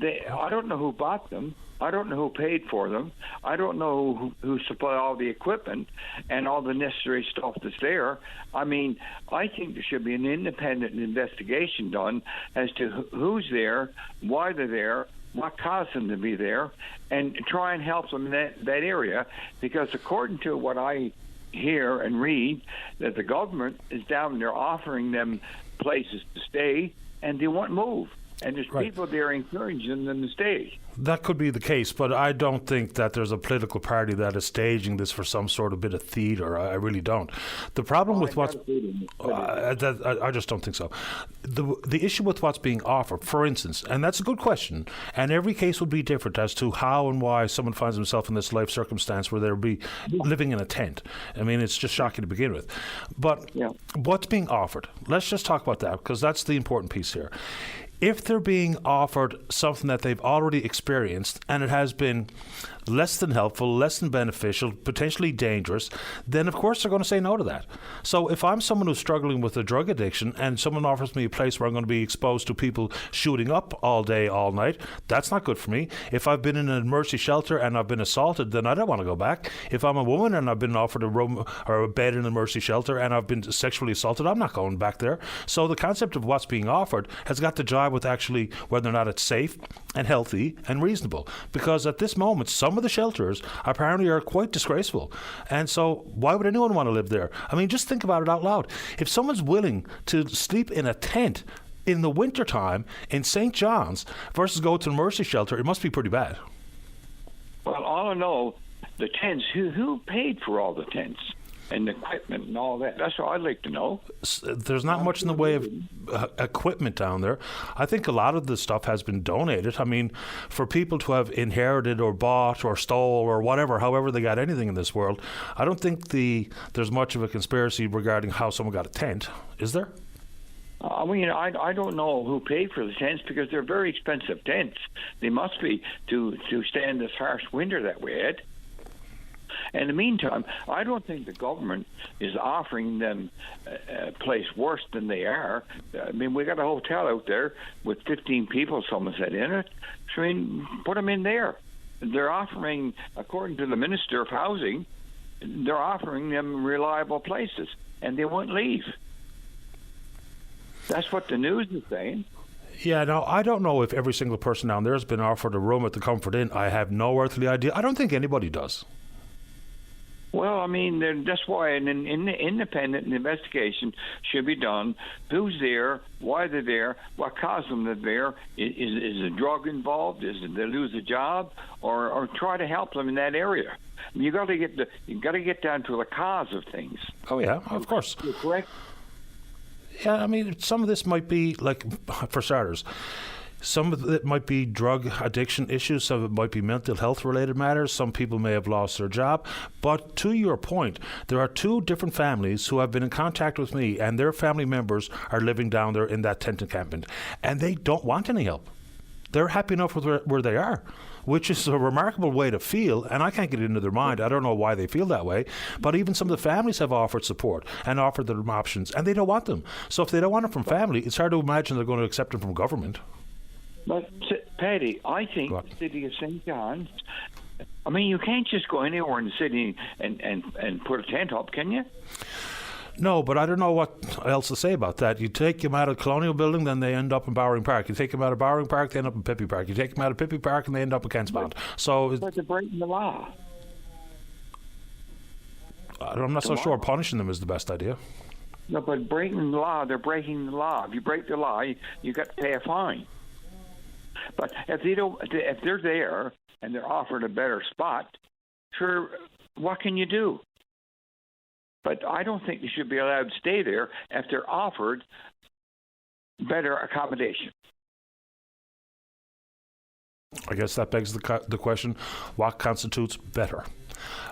[SPEAKER 18] I don't know who bought them. I don't know who paid for them. I don't know who supplied all the equipment and all the necessary stuff that's there. I mean, I think there should be an independent investigation done as to who's there, why they're there, what caused them to be there, and try and help them in that area. Because according to what I hear and read, that the government is down there offering them places to stay, and they won't move. And there's people there encouraging them to stay.
[SPEAKER 5] That could be the case, but I don't think that there's a political party that is staging this for some sort of bit of theatre. I really don't. The problem with what's... I just don't think so. The issue with what's being offered, for instance, and that's a good question, and every case would be different as to how and why someone finds himself in this life circumstance where they'll be living in a tent. I mean, it's just shocking to begin with. But what's being offered? Let's just talk about that, because that's the important piece here. If they're being offered something that they've already experienced and it has been less than helpful, less than beneficial, potentially dangerous, then of course they're going to say no to that. So if I'm someone who's struggling with a drug addiction and someone offers me a place where I'm going to be exposed to people shooting up all day, all night, that's not good for me. If I've been in a emergency shelter and I've been assaulted, then I don't want to go back. If I'm a woman and I've been offered a room or a bed in an emergency shelter and I've been sexually assaulted, I'm not going back there. So the concept of what's being offered has got to jive with actually whether or not it's safe and healthy and reasonable. Because at this moment, some of the shelters apparently are quite disgraceful. And so why would anyone want to live there? I mean, just think about it out loud. If someone's willing to sleep in a tent in the wintertime in St. John's versus go to an emergency shelter, it must be pretty bad.
[SPEAKER 18] Well, all I know, the tents, who paid for all the tents and the equipment and all that? That's what I'd like to know.
[SPEAKER 5] There's not much in the way of equipment down there. I think a lot of the stuff has been donated. I mean, for people to have inherited or bought or stole or whatever, however they got anything in this world, I don't think there's much of a conspiracy regarding how someone got a tent. Is there?
[SPEAKER 18] I mean, I don't know who paid for the tents because they're very expensive tents. They must be to stand this harsh winter that we had. In the meantime, I don't think the government is offering them a place worse than they are. I mean, we got a hotel out there with 15 people, someone said, in it. So, I mean, put them in there. They're offering, according to the Minister of Housing, they're offering them reliable places, and they won't leave. That's what the news is saying.
[SPEAKER 5] Yeah, no, I don't know if every single person down there has been offered a room at the Comfort Inn. I have no earthly idea. I don't think anybody does.
[SPEAKER 18] Well, I mean, that's why an independent investigation should be done. Who's there? Why they're there? What caused them to be there? Is a drug involved? Is it they lose a job? Or try to help them in that area? I mean, you got to get down to the cause of things.
[SPEAKER 5] Oh yeah, of course.
[SPEAKER 18] You're correct.
[SPEAKER 5] Yeah, I mean, some of this might be like, for starters, some of it might be drug addiction issues, some of it might be mental health related matters, some people may have lost their job. But to your point, there are two different families who have been in contact with me, and their family members are living down there in that tent encampment, and they don't want any help. They're happy enough with where they are, which is a remarkable way to feel, and I can't get into their mind. I don't know why they feel that way, but even some of the families have offered support and offered them options, and they don't want them. So if they don't want it from family, it's hard to imagine they're going to accept it from government.
[SPEAKER 18] But, Paddy, I think the city of St. John's, I mean, you can't just go anywhere in the city and put a tent up, can you?
[SPEAKER 5] No, but I don't know what else to say about that. You take them out of Colonial Building, then they end up in Bowring Park. You take them out of Bowring Park, they end up in Pippi Park. You take them out of Pippi Park, and they end up in Kentspond.
[SPEAKER 18] But they're breaking the law.
[SPEAKER 5] I'm not so sure punishing them is the best idea.
[SPEAKER 18] No, but breaking the law, they're breaking the law. If you break the law, you got to pay a fine. But if they're there and they're offered a better spot, sure, what can you do? But I don't think they should be allowed to stay there if they're offered better accommodation.
[SPEAKER 5] I guess that begs the question: what constitutes better?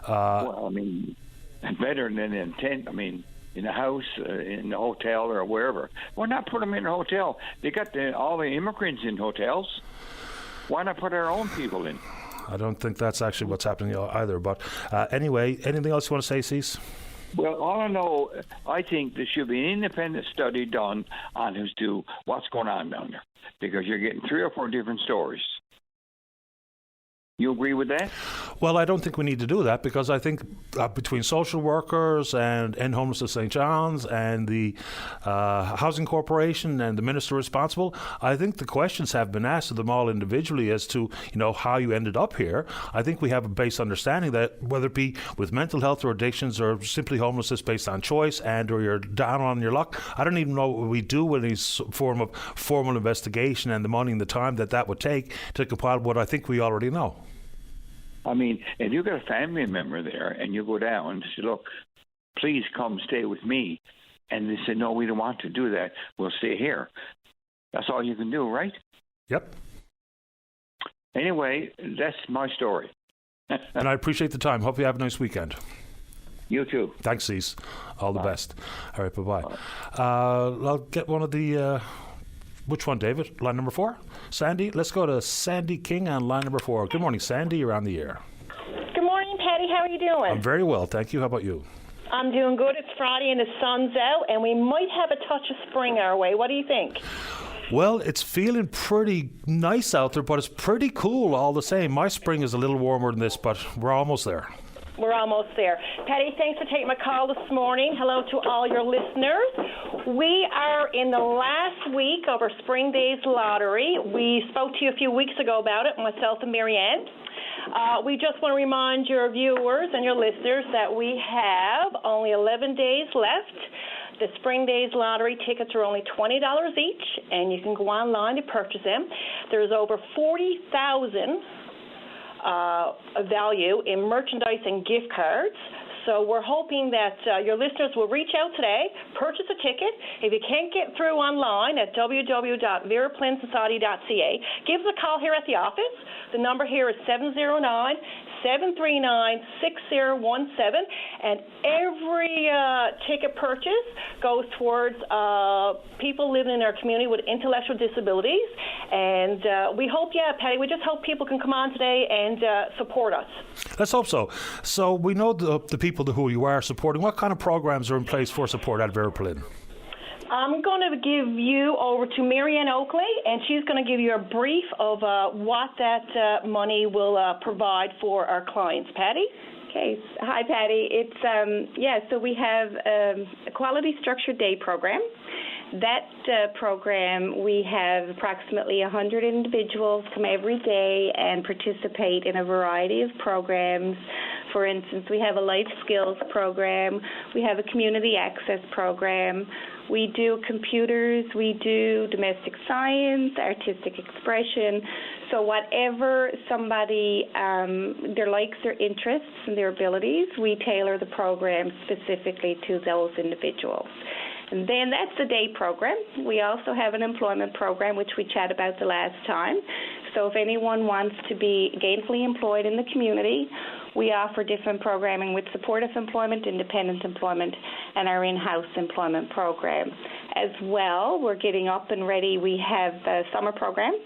[SPEAKER 18] Well, I mean, better than in a tent. I mean, in a house, in a hotel, or wherever. Why not put them in a hotel? They got all the immigrants in hotels. Why not put our own people in?
[SPEAKER 5] I don't think that's actually what's happening either. But anyway, anything else you want to say, Cease?
[SPEAKER 18] Well, all I know, I think there should be an independent study done on what's going on down there, because you're getting 3 or 4 different stories. You agree with that?
[SPEAKER 5] Well, I don't think we need to do that, because I think between social workers and End Homelessness St. John's and the Housing Corporation and the minister responsible, I think the questions have been asked of them all individually as to, how you ended up here. I think we have a base understanding that whether it be with mental health or addictions or simply homelessness based on choice or you're down on your luck, I don't even know what we do with any form of formal investigation and the money and the time that would take to compile what I think we already know.
[SPEAKER 18] I mean, if you've got a family member there and you go down and say, look, please come stay with me, and they say, no, we don't want to do that, we'll stay here. That's all you can do, right?
[SPEAKER 5] Yep.
[SPEAKER 18] Anyway, that's my story.
[SPEAKER 5] And I appreciate the time. Hope you have a nice weekend.
[SPEAKER 18] You too.
[SPEAKER 5] Thanks, Cease. All the best. All right, bye-bye. I'll get one of the... Which one, David? Line number 4? Sandy? Let's go to Sandy King on line number 4. Good morning, Sandy. You're on the air.
[SPEAKER 19] Good morning, Patty. How are you doing?
[SPEAKER 5] I'm very well, thank you. How about you?
[SPEAKER 19] I'm doing good. It's Friday and the sun's out, and we might have a touch of spring our way. What do you think?
[SPEAKER 5] Well, it's feeling pretty nice out there, but it's pretty cool all the same. My spring is a little warmer than this, but we're almost there.
[SPEAKER 19] We're almost there. Patty, thanks for taking my call this morning. Hello to all your listeners. We are in the last week of our Spring Days Lottery. We spoke to you a few weeks ago about it, myself and Marianne. We just want to remind your viewers and your listeners that we have only 11 days left. The Spring Days Lottery tickets are only $20 each, and you can go online to purchase them. There's over $40,000 value in merchandise and gift cards. So we're hoping that your listeners will reach out today, purchase a ticket. If you can't get through online at www.veraplinsociety.ca, give us a call here at the office. The number here is 709-739-6017, and every ticket purchase goes towards people living in our community with intellectual disabilities. And we hope, Patty, we just hope people can come on today and support us.
[SPEAKER 5] Let's hope so. So we know the people who you are supporting. What kind of programs are in place for support at Veraplin?
[SPEAKER 19] I'm going to give you over to Marianne Oakley, and she's going to give you a brief of what that money will provide for our clients. Patty?
[SPEAKER 20] Okay. Hi, Patty. It's so we have a quality structured day program. That program, we have approximately 100 individuals come every day and participate in a variety of programs. For instance, we have a life skills program. We have a community access program. We do computers. We do domestic science, artistic expression. So whatever somebody, their likes, their interests, and their abilities, we tailor the program specifically to those individuals. And then that's the day program. We also have an employment program, which we chatted about the last time. So if anyone wants to be gainfully employed in the community, we offer different programming with supportive employment, independent employment, and our in-house employment program. As well, we're getting up and ready. We have a summer program.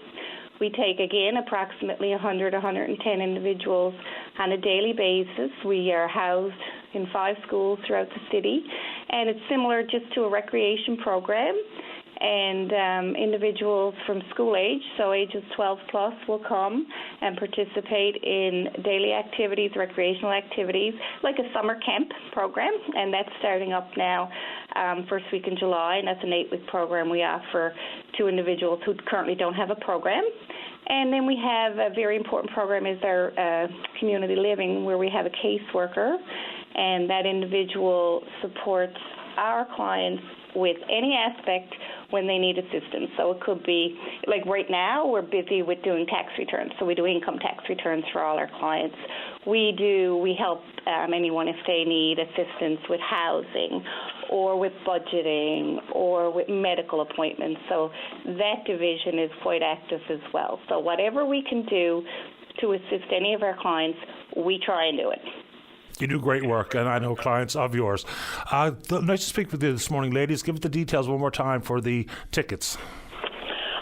[SPEAKER 20] We take, again, approximately 100, 110 individuals on a daily basis. We are housed in 5 schools throughout the city, and it's similar just to a recreation program. And individuals from school age, so ages 12 plus, will come and participate in daily activities, recreational activities, like a summer camp program, and that's starting up now first week in July, and that's an 8-week program we offer to individuals who currently don't have a program. And then we have a very important program is our community living, where we have a caseworker, and that individual supports our clients with any aspect when they need assistance. So it could be, like right now, we're busy with doing tax returns. So we do income tax returns for all our clients. We help anyone if they need assistance with housing or with budgeting or with medical appointments. So that division is quite active as well. So whatever we can do to assist any of our clients, we try and do it.
[SPEAKER 5] You do great work, and I know clients of yours. Nice to speak with you this morning, ladies. Give us the details one more time for the tickets.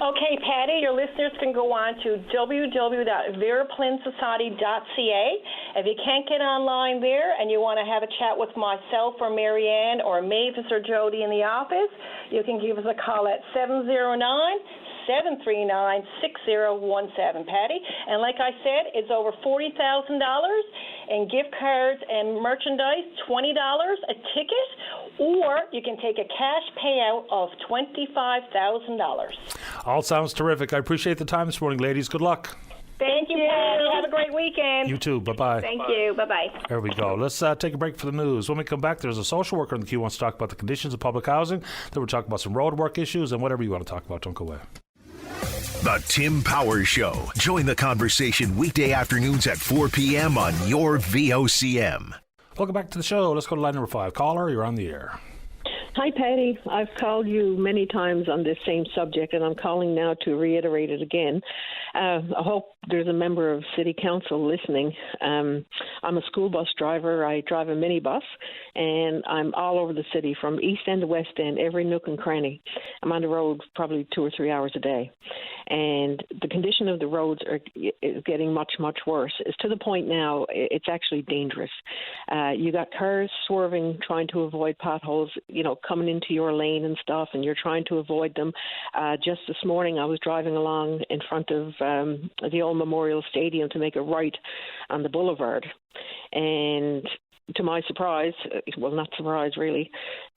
[SPEAKER 19] Okay, Patty, your listeners can go on to www.veraplinsociety.ca. If you can't get online there and you want to have a chat with myself or Marianne or Mavis or Jody in the office, you can give us a call at 709-739-6017, Patty. And like I said, it's over $40,000 in gift cards and merchandise, $20 a ticket, or you can take a cash payout of $25,000.
[SPEAKER 5] All sounds terrific. I appreciate the time this morning, ladies. Good luck.
[SPEAKER 19] Thank you, Patty. Have a great weekend.
[SPEAKER 5] You too. Bye-bye.
[SPEAKER 20] Thank you. Bye-bye.
[SPEAKER 5] There we go. Let's take a break for the news. When we come back, there's a social worker in the queue who wants to talk about the conditions of public housing. Then we'll talk about some road work issues and whatever you want to talk about. Don't go away.
[SPEAKER 4] The Tim Powers Show. Join the conversation weekday afternoons at 4 p.m. on your VOCM.
[SPEAKER 5] Welcome back to the show. Let's go to line number 5. Caller, you're on the air.
[SPEAKER 21] Hi, Patty. I've called you many times on this same subject, and I'm calling now to reiterate it again. I hope there's a member of City Council listening. I'm a school bus driver. I drive a minibus, and I'm all over the city from East End to West End, every nook and cranny. I'm on the road probably 2 or 3 hours a day. And the condition of the roads is getting much, much worse. It's to the point now it's actually dangerous. You got cars swerving, trying to avoid potholes, coming into your lane and stuff, and you're trying to avoid them. Just this morning I was driving along in front of the old Memorial Stadium to make a right on the boulevard. And to my surprise, well, not surprise really,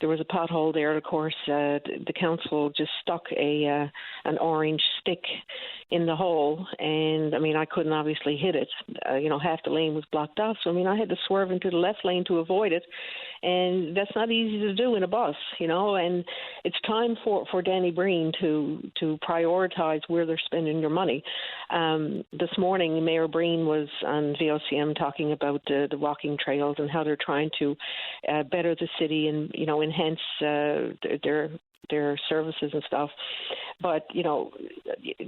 [SPEAKER 21] there was a pothole there. Of course, the council just stuck an orange stick in the hole, and I mean, I couldn't obviously hit it. Half the lane was blocked off, so I mean, I had to swerve into the left lane to avoid it, and that's not easy to do in a bus, And it's time for Danny Breen to prioritize where they're spending your money. This morning, Mayor Breen was on VOCM talking about the walking trails and how they're trying to better the city and enhance their services and stuff. But,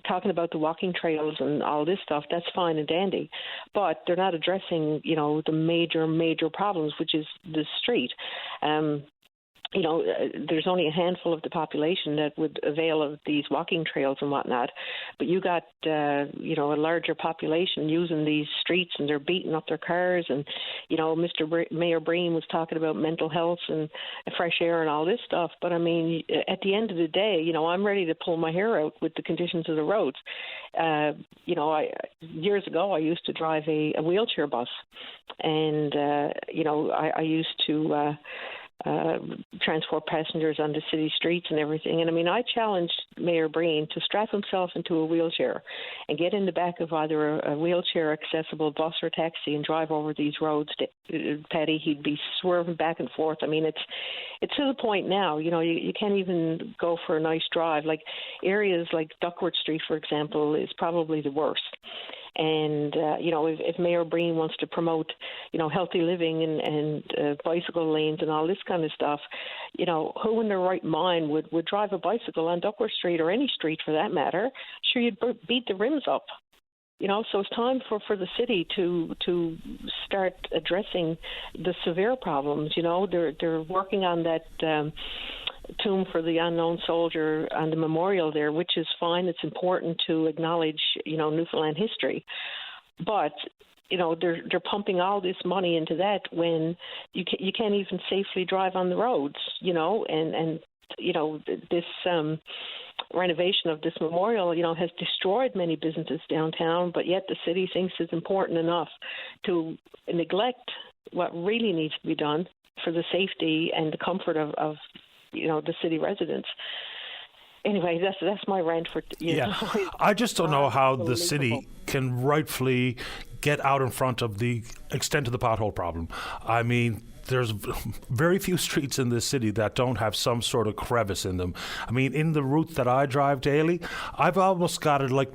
[SPEAKER 21] talking about the walking trails and all this stuff, that's fine and dandy. But they're not addressing, the major problems, which is the street. There's only a handful of the population that would avail of these walking trails and whatnot. But you got, a larger population using these streets, and they're beating up their cars. And, Mayor Breen was talking about mental health and fresh air and all this stuff. But, I mean, at the end of the day, I'm ready to pull my hair out with the conditions of the roads. Years ago, I used to drive a wheelchair bus. And, I used to transport passengers on the city streets and everything. And I mean, I challenged Mayor Breen to strap himself into a wheelchair and get in the back of either a wheelchair accessible bus or taxi and drive over these roads. Patty, he'd be swerving back and forth. I mean, it's to the point now, you can't even go for a nice drive. Like areas like Duckworth Street, for example, is probably the worst. And, if Mayor Breen wants to promote, healthy living and bicycle lanes and all this kind of stuff, who in their right mind would drive a bicycle on Duckworth Street or any street for that matter? Sure, you'd beat the rims up. So it's time for the city to start addressing the severe problems. They're working on that tomb for the unknown soldier on the memorial there, which is fine. It's important to acknowledge, Newfoundland history. But, they're pumping all this money into that when you can't even safely drive on the roads, and this renovation of this memorial, has destroyed many businesses downtown, but yet the city thinks it's important enough to neglect what really needs to be done for the safety and the comfort of the city residents. Anyway, that's my rant for
[SPEAKER 5] I just don't know how the city can rightfully get out in front of the extent of the pothole problem. I mean, there's very few streets in this city that don't have some sort of crevice in them. I mean, in the route that I drive daily, I've almost got it like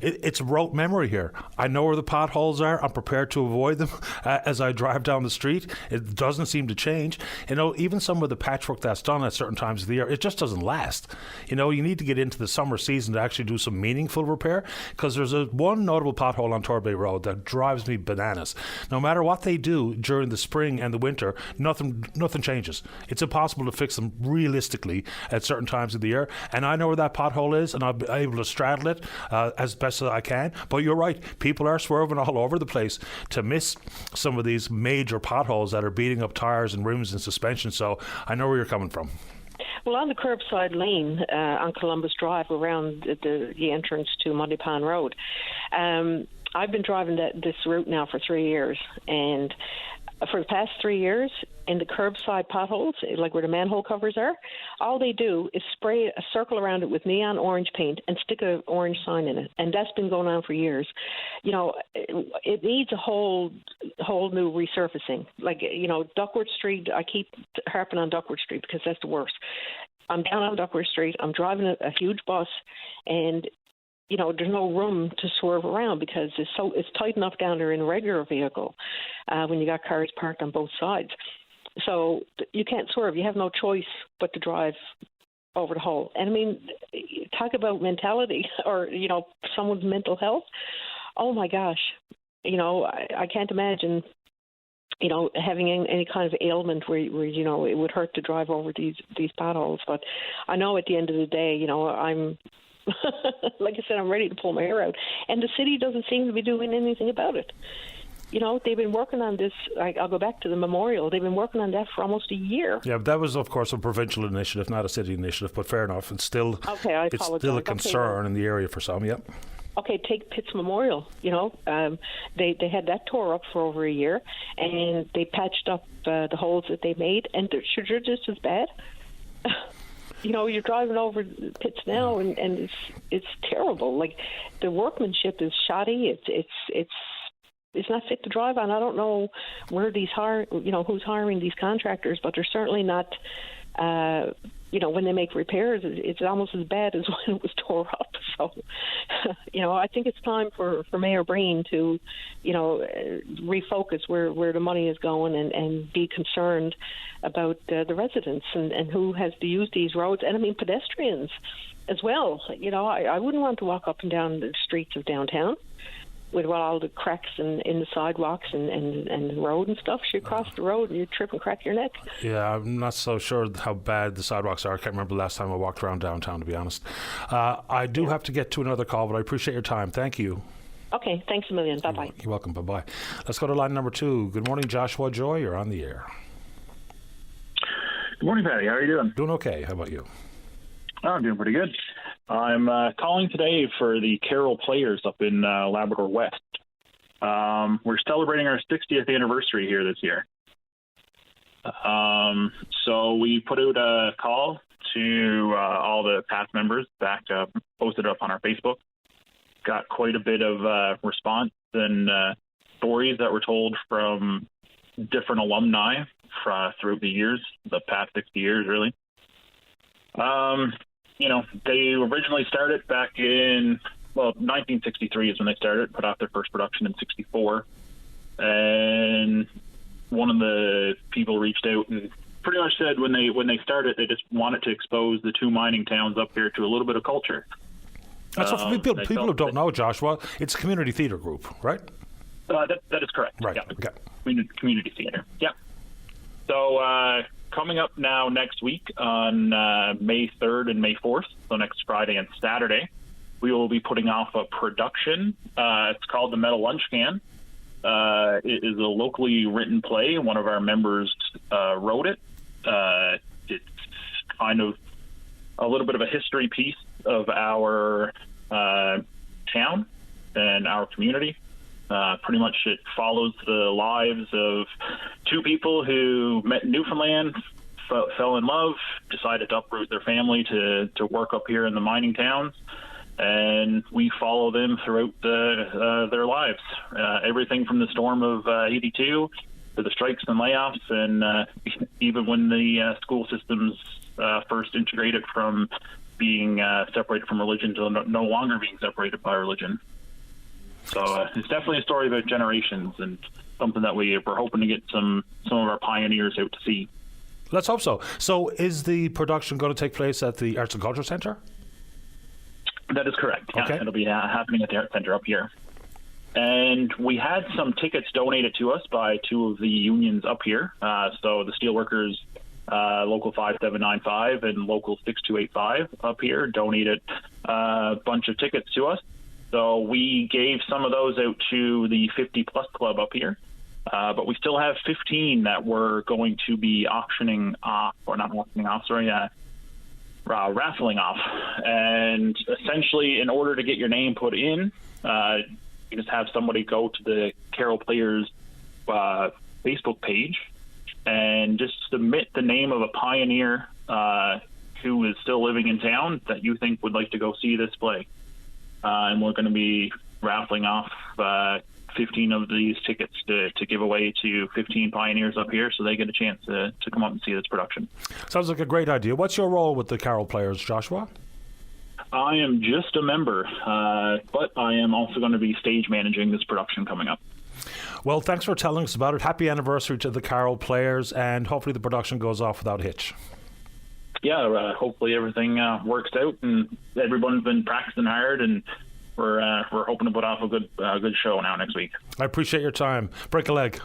[SPEAKER 5] it's rote memory here. I know where the potholes are. I'm prepared to avoid them as I drive down the street. It doesn't seem to change. Even some of the patchwork that's done at certain times of the year, it just doesn't last. You need to get into the summer season to actually do some meaningful repair, because there's one notable pothole on Torbay Road that drives me bananas. No matter what they do during the spring and the winter, nothing changes. It's impossible to fix them realistically at certain times of the year. And I know where that pothole is, and I'll be able to straddle it as best as I can. But you're right, people are swerving all over the place to miss some of these major potholes that are beating up tires and rims and suspension. So I know where you're coming from.
[SPEAKER 21] Well, on the curbside lane on Columbus Drive around the entrance to Monday Pond Road, I've been driving this route now for 3 years, and for the past 3 years, in the curbside potholes, like where the manhole covers are, all they do is spray a circle around it with neon orange paint and stick an orange sign in it. And that's been going on for years. It needs a whole new resurfacing. Like, Duckworth Street, I keep harping on Duckworth Street because that's the worst. I'm down on Duckworth Street. I'm driving a huge bus, and there's no room to swerve around because it's tight enough down there in a regular vehicle when you got cars parked on both sides. So you can't swerve. You have no choice but to drive over the hole. And I mean, talk about mentality or, someone's mental health. Oh my gosh. I can't imagine, having any kind of ailment where it would hurt to drive over these potholes. But I know at the end of the day, I'm like I said, I'm ready to pull my hair out. And the city doesn't seem to be doing anything about it. they've been working on this. I'll go back to the memorial. They've been working on that for almost a year.
[SPEAKER 5] Yeah, that was, of course, a provincial initiative, not a city initiative, but fair enough. It's still, it's still a concern in the area for some, yep.
[SPEAKER 21] Okay, take Pitt's Memorial. They had that tore up for over a year, and they patched up the holes that they made, and they're just as bad. You're driving over Pitts now, and it's terrible. Like, the workmanship is shoddy. It's not fit to drive on. I don't know where who's hiring these contractors, but they're certainly not. When they make repairs, it's almost as bad as when it was tore up. So, I think it's time for Mayor Breen to, refocus where the money is going and be concerned about the residents and who has to use these roads. And I mean, pedestrians as well. I wouldn't want to walk up and down the streets of downtown with all the cracks in the sidewalks and the road and stuff. You cross the road and you trip and crack your neck.
[SPEAKER 5] Yeah, I'm not so sure how bad the sidewalks are. I can't remember the last time I walked around downtown, to be honest. I do have to get to another call, but I appreciate your time. Thank you.
[SPEAKER 21] Okay, thanks a million. Bye-bye.
[SPEAKER 5] You're welcome. Bye-bye. Let's go to line number 2. Good morning, Joshua Joy. You're on the air.
[SPEAKER 1] Good morning, Patty. How are you doing?
[SPEAKER 5] Doing okay. How about you?
[SPEAKER 1] Oh, I'm doing pretty good. I'm calling today for the Carol Players up in Labrador West. We're celebrating our 60th anniversary here this year. So we put out a call to all the past members back, posted it up on our Facebook. Got quite a bit of response and stories that were told from different alumni throughout the years, the past 60 years, really. They originally started back in, 1963 is when they started, put out their first production in 64. And one of the people reached out and pretty much said when they started, they just wanted to expose the 2 mining towns up here to a little bit of culture.
[SPEAKER 5] That's what people who don't know, Joshua, it's a community theatre group, right?
[SPEAKER 1] That is correct.
[SPEAKER 5] Right.
[SPEAKER 1] Yeah.
[SPEAKER 5] Okay.
[SPEAKER 1] Community theatre. Yeah. So coming up now next week on May 3rd and May 4th, so next Friday and Saturday, we will be putting off a production. It's called The Metal Lunch Can. It is a locally written play. One of our members wrote it. It's kind of a little bit of a history piece of our town and our community. Pretty much it follows the lives of 2 people who met in Newfoundland, fell in love, decided to uproot their family to work up here in the mining towns, and we follow them throughout their lives. Everything from the storm of 82 to the strikes and layoffs, and even when the school systems first integrated from being separated from religion to no longer being separated by religion. So it's definitely a story about generations and something that we're hoping to get some of our pioneers out to see.
[SPEAKER 5] Let's hope so. So is the production going to take place at the Arts and Culture Centre?
[SPEAKER 1] That is correct.
[SPEAKER 5] Okay.
[SPEAKER 1] Yeah, it'll be happening at the Arts Centre up here. And we had some tickets donated to us by 2 of the unions up here. So the Steelworkers Local 5795 and Local 6285 up here donated a bunch of tickets to us. So we gave some of those out to the 50 Plus Club up here. But we still have 15 that we're going to be raffling off. And essentially, in order to get your name put in, you just have somebody go to the Carol Players Facebook page and just submit the name of a pioneer who is still living in town that you think would like to go see this play. And we're going to be raffling off 15 of these tickets to give away to 15 pioneers up here so they get a chance to come up and see this production.
[SPEAKER 5] Sounds like a great idea. What's your role with the Carol Players, Joshua?
[SPEAKER 1] I am just a member, but I am also going to be stage managing this production coming up.
[SPEAKER 5] Well, thanks for telling us about it. Happy anniversary to the Carol Players, and hopefully the production goes off without a hitch.
[SPEAKER 1] Yeah, hopefully everything works out, and everyone's been practicing hard, and we're hoping to put off a good show now next week.
[SPEAKER 5] I appreciate your time. Break a leg.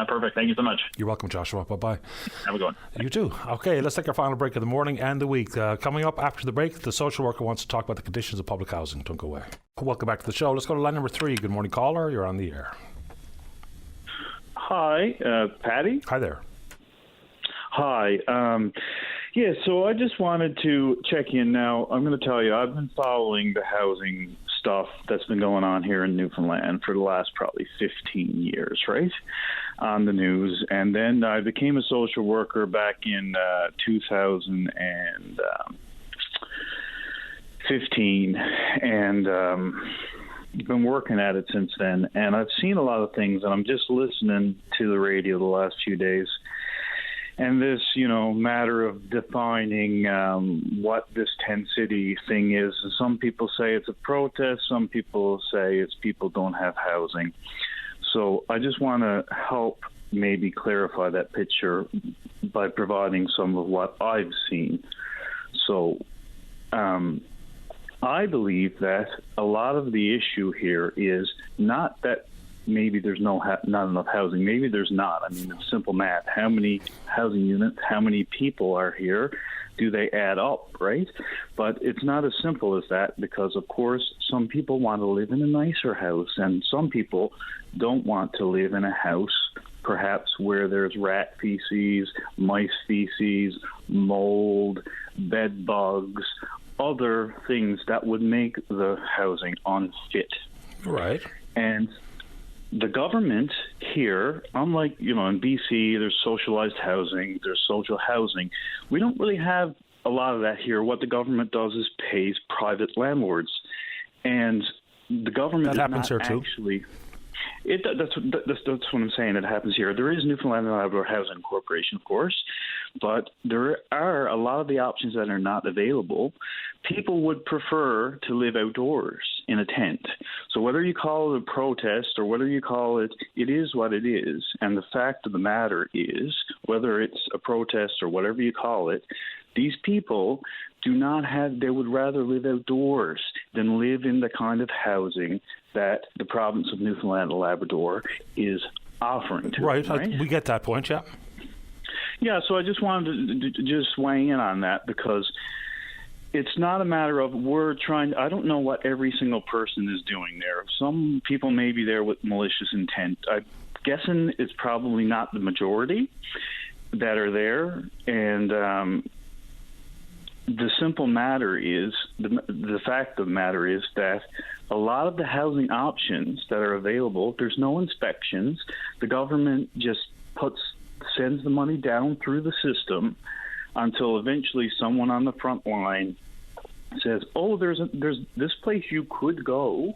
[SPEAKER 1] Perfect. Thank you so much.
[SPEAKER 5] You're welcome, Joshua. Bye-bye.
[SPEAKER 1] Have a good one.
[SPEAKER 5] You too. Okay, let's take our final break of the morning and the week. Coming up after the break, the social worker wants to talk about the conditions of public housing. Don't go away. Welcome back to the show. Let's go to line number 3. Good morning, caller. You're on the air.
[SPEAKER 2] Hi, Patty.
[SPEAKER 5] Hi there.
[SPEAKER 2] Hi. So I just wanted to check in now. I'm going to tell you, I've been following the housing stuff that's been going on here in Newfoundland for the last probably 15 years, right, on the news. And then I became a social worker back in 2015, and been working at it since then. And I've seen a lot of things, and I'm just listening to the radio the last few days. And this, matter of defining what this 10-city thing is. Some people say it's a protest. Some people say it's people don't have housing. So I just want to help maybe clarify that picture by providing some of what I've seen. So I believe that a lot of the issue here is not that maybe there's not enough housing. Maybe there's not. I mean, it's simple math. How many housing units, how many people are here? Do they add up, right? But it's not as simple as that because, of course, some people want to live in a nicer house and some people don't want to live in a house perhaps where there's rat feces, mice feces, mold, bed bugs, other things that would make the housing unfit.
[SPEAKER 5] Right.
[SPEAKER 2] And the government here, unlike, in BC, there's socialized housing, there's social housing. We don't really have a lot of that here. What the government does is pays private landlords. And the government
[SPEAKER 5] that happens here too.
[SPEAKER 2] Actually, that's what I'm saying. It happens here. There is Newfoundland and Labrador Housing Corporation, of course, but there are a lot of the options that are not available. People would prefer to live outdoors in a tent. So whether you call it a protest or whether you call it, it is what it is. And the fact of the matter is, whether it's a protest or whatever you call it, these people they would rather live outdoors than live in the kind of housing that the province of Newfoundland and Labrador is offering to
[SPEAKER 5] right.
[SPEAKER 2] them, right?
[SPEAKER 5] We get that point, yeah.
[SPEAKER 2] Yeah, so I just wanted to just weigh in on that because it's not a matter of I don't know what every single person is doing there. Some people may be there with malicious intent. I'm guessing it's probably not the majority that are there. And the simple matter is, the fact of the matter is that a lot of the housing options that are available, there's no inspections. The government just sends the money down through the system until eventually someone on the front line says, oh, there's this place you could go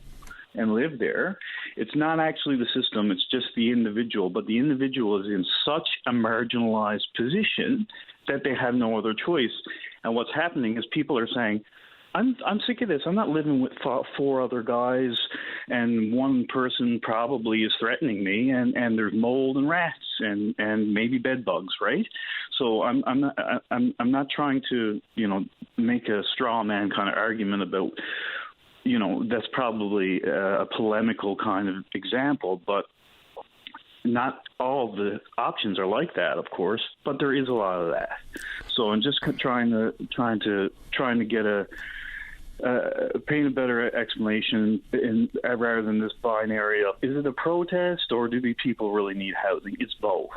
[SPEAKER 2] and live there. It's not actually the system, it's just the individual, but the individual is in such a marginalized position that they have no other choice. And what's happening is people are saying, I'm sick of this. I'm not living with four other guys, and one person probably is threatening me, and there's mold and rats and maybe bed bugs, right? So I'm not trying to make a straw man kind of argument about that's probably a polemical kind of example, but not all the options are like that, of course, but there is a lot of that. So I'm just trying to get paint a better explanation rather than this binary of, is it a protest or do these people really need housing? It's both.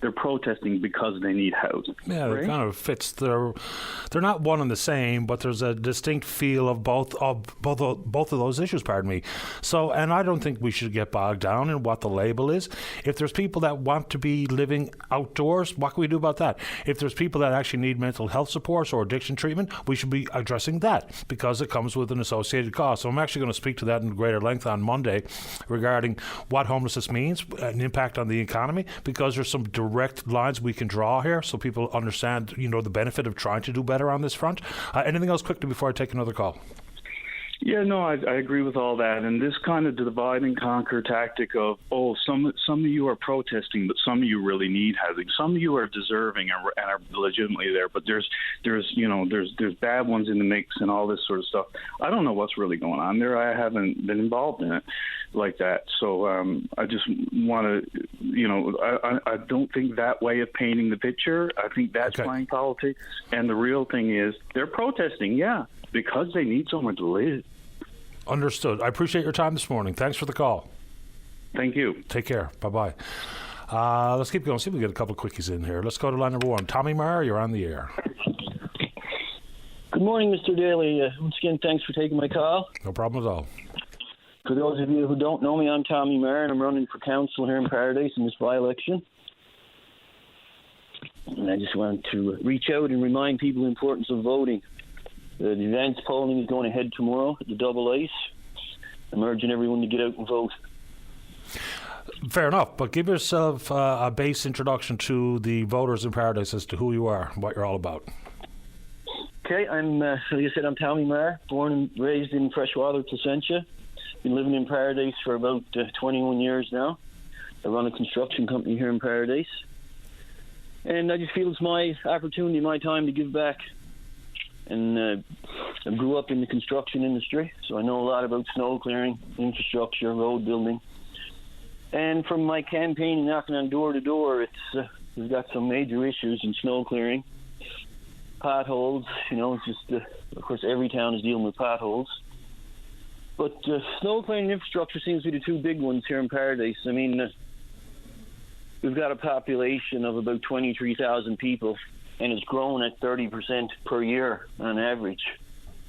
[SPEAKER 2] They're protesting because they need housing.
[SPEAKER 5] Yeah,
[SPEAKER 2] right?
[SPEAKER 5] It kind of fits. They're not one and the same, but there's a distinct feel of both of those issues. Pardon me. So, and I don't think we should get bogged down in what the label is. If there's people that want to be living outdoors, what can we do about that? If there's people that actually need mental health supports or addiction treatment, we should be addressing that because it comes with an associated cost. So I'm actually going to speak to that in greater length on Monday regarding what homelessness means, an impact on the economy, because there's some direct lines we can draw here so people understand, the benefit of trying to do better on this front. Anything else quickly before I take another call?
[SPEAKER 2] Yeah, no, I agree with all that. And this kind of divide and conquer tactic of, some of you are protesting, but some of you really need housing. Some of you are deserving and are legitimately there, but there's bad ones in the mix and all this sort of stuff. I don't know what's really going on there. I haven't been involved in it like that. So I just want to, I don't think that way of painting the picture. I think that's playing politics. And the real thing is they're protesting, because they need somewhere to live.
[SPEAKER 5] Understood. I appreciate your time this morning. Thanks for the call.
[SPEAKER 2] Thank you.
[SPEAKER 5] Take care. Bye-bye. Let's keep going. See if we get a couple of quickies in here. Let's go to line number 1. Tommy Maher, you're on the air.
[SPEAKER 3] Good morning, Mr. Daly. Once again, thanks for taking my call.
[SPEAKER 5] No problem at all.
[SPEAKER 3] For those of you who don't know me, I'm Tommy Maher, and I'm running for council here in Paradise in this by-election. And I just want to reach out and remind people the importance of voting. The advanced polling is going ahead tomorrow at the Double Ice. I'm urging everyone to get out and vote.
[SPEAKER 5] Fair enough, but give yourself a base introduction to the voters in Paradise as to who you are and what you're all about.
[SPEAKER 3] Okay, like I said, I'm Tommy Maher, born and raised in Freshwater, Placentia. Been living in Paradise for about 21 years now. I run a construction company here in Paradise. And I just feel it's my opportunity, my time to give back. And I grew up in the construction industry, so I know a lot about snow clearing, infrastructure, road building. And from my campaign, knocking on door to door, we've got some major issues in snow clearing. Potholes, it's just, of course, every town is dealing with potholes. But snow clearing infrastructure seems to be the two big ones here in Paradise. I mean, we've got a population of about 23,000 people, and it's grown at 30% per year on average.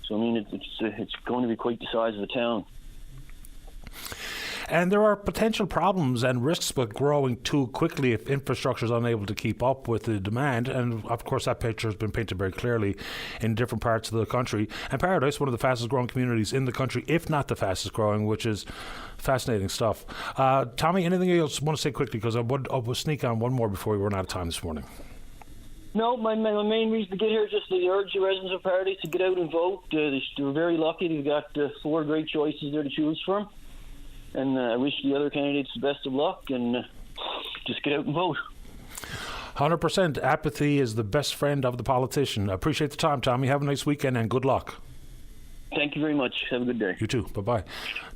[SPEAKER 3] So, I mean, it's going to be quite the size of a town.
[SPEAKER 5] And there are potential problems and risks with growing too quickly if infrastructure is unable to keep up with the demand. And, of course, that picture has been painted very clearly in different parts of the country. And Paradise, one of the fastest growing communities in the country, if not the fastest growing, which is fascinating stuff. Tommy, anything else you want to say quickly? Because I would sneak on one more before we run out of time this morning.
[SPEAKER 3] No, my main reason to get here is just to urge the residents of Paradise to get out and vote. They're very lucky. They've got 4 great choices there to choose from. And I wish the other candidates the best of luck, and just get out and vote.
[SPEAKER 5] 100%. Apathy is the best friend of the politician. I appreciate the time, Tommy. Have a nice weekend and good luck.
[SPEAKER 3] Thank you very much. Have a good day.
[SPEAKER 5] You too. Bye-bye.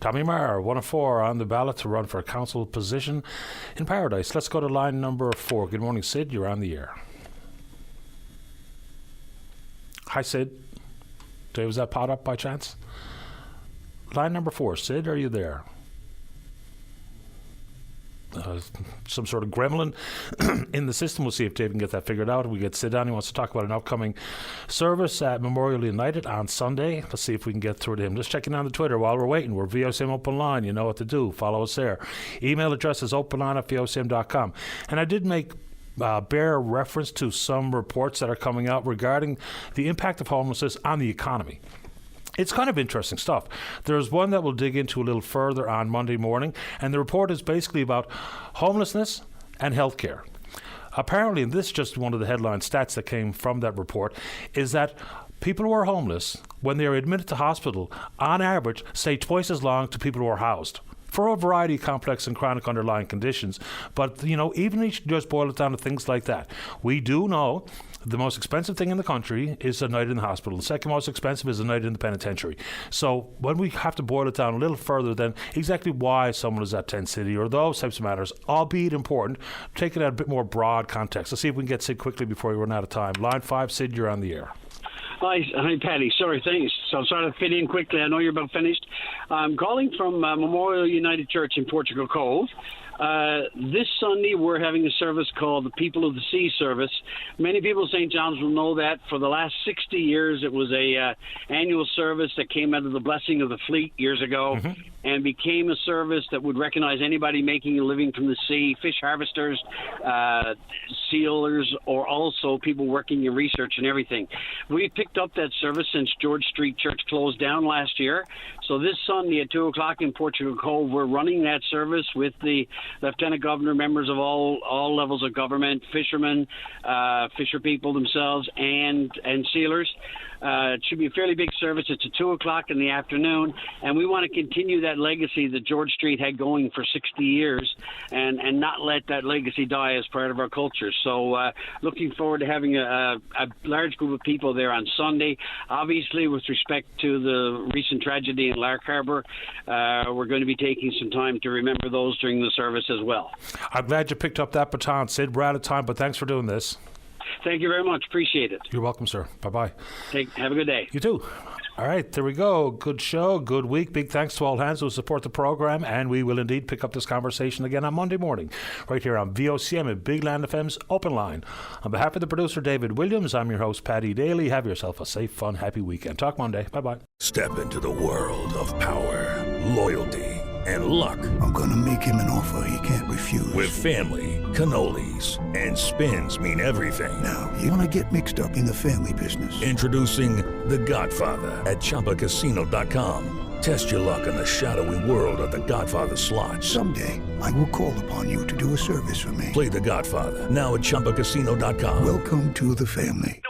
[SPEAKER 5] Tommy Maher, 1 of 4 on the ballot to run for a council position in Paradise. Let's go to line number 4. Good morning, Sid. You're on the air. Hi, Sid. Was that pot up by chance? Line number 4. Sid, are you there? Some sort of gremlin in the system. We'll see if Dave can get that figured out. We get Sid on. He wants to talk about an upcoming service at Memorial United on Sunday. Let's see if we can get through to him. Just checking on the Twitter while we're waiting. We're VOCM Openline. You know what to do. Follow us there. Email address is openline@vocm.com. And I did make bear reference to some reports that are coming out regarding the impact of homelessness on the economy. It's kind of interesting stuff. There's one that we'll dig into a little further on Monday morning, and the report is basically about homelessness and healthcare. Apparently, and this is just one of the headline stats that came from that report, is that people who are homeless, when they are admitted to hospital, on average, stay twice as long to people who are housed, for a variety of complex and chronic underlying conditions. But, even if you just boil it down to things like that, we do know the most expensive thing in the country is a night in the hospital. The second most expensive is a night in the penitentiary. So when we have to boil it down a little further than exactly why someone is at Tent City or those types of matters, albeit important, take it at a bit more broad context. Let's see if we can get Sid quickly before we run out of time. Line 5, Sid, you're on the air.
[SPEAKER 13] Hi, Paddy. Sorry, thanks. So I'm trying to fit in quickly. I know you're about finished. I'm calling from Memorial United Church in Portugal Cove. This Sunday, we're having a service called the People of the Sea service. Many people in St. John's will know that. For the last 60 years, it was a annual service that came out of the blessing of the fleet years ago, and became a service that would recognize anybody making a living from the sea, fish harvesters, sealers, or also people working in research and everything. We picked up that service since George Street Church closed down last year. So this Sunday at 2 o'clock in Portugal Cove, we're running that service with the Lieutenant Governor, members of all levels of government, fishermen, fisher people themselves, and sealers. It should be a fairly big service. It's at 2 o'clock in the afternoon, and we want to continue that legacy that George Street had going for 60 years and not let that legacy die as part of our culture. So looking forward to having a large group of people there on Sunday. Obviously, with respect to the recent tragedy in Lark Harbour, we're going to be taking some time to remember those during the service as well.
[SPEAKER 5] I'm glad you picked up that baton, Sid. We're out of time, but thanks for doing this.
[SPEAKER 13] Thank you very much. Appreciate it.
[SPEAKER 5] You're welcome, sir. Bye-bye.
[SPEAKER 13] Have a good day.
[SPEAKER 5] You too. All right, there we go. Good show, good week. Big thanks to all hands who support the program, and we will indeed pick up this conversation again on Monday morning, right here on VOCM at Big Land FM's Open Line. On behalf of the producer, David Williams, I'm your host, Paddy Daly. Have yourself a safe, fun, happy weekend. Talk Monday. Bye-bye.
[SPEAKER 6] Step into the world of power, loyalty, and luck.
[SPEAKER 22] I'm going to make him an offer he can't refuse.
[SPEAKER 6] With family, cannolis, and spins mean everything.
[SPEAKER 22] Now, you want to get mixed up in the family business.
[SPEAKER 6] Introducing The Godfather at ChumbaCasino.com. Test your luck in the shadowy world of The Godfather slot.
[SPEAKER 22] Someday, I will call upon you to do a service for me.
[SPEAKER 6] Play The Godfather now at ChumbaCasino.com.
[SPEAKER 22] Welcome to the family.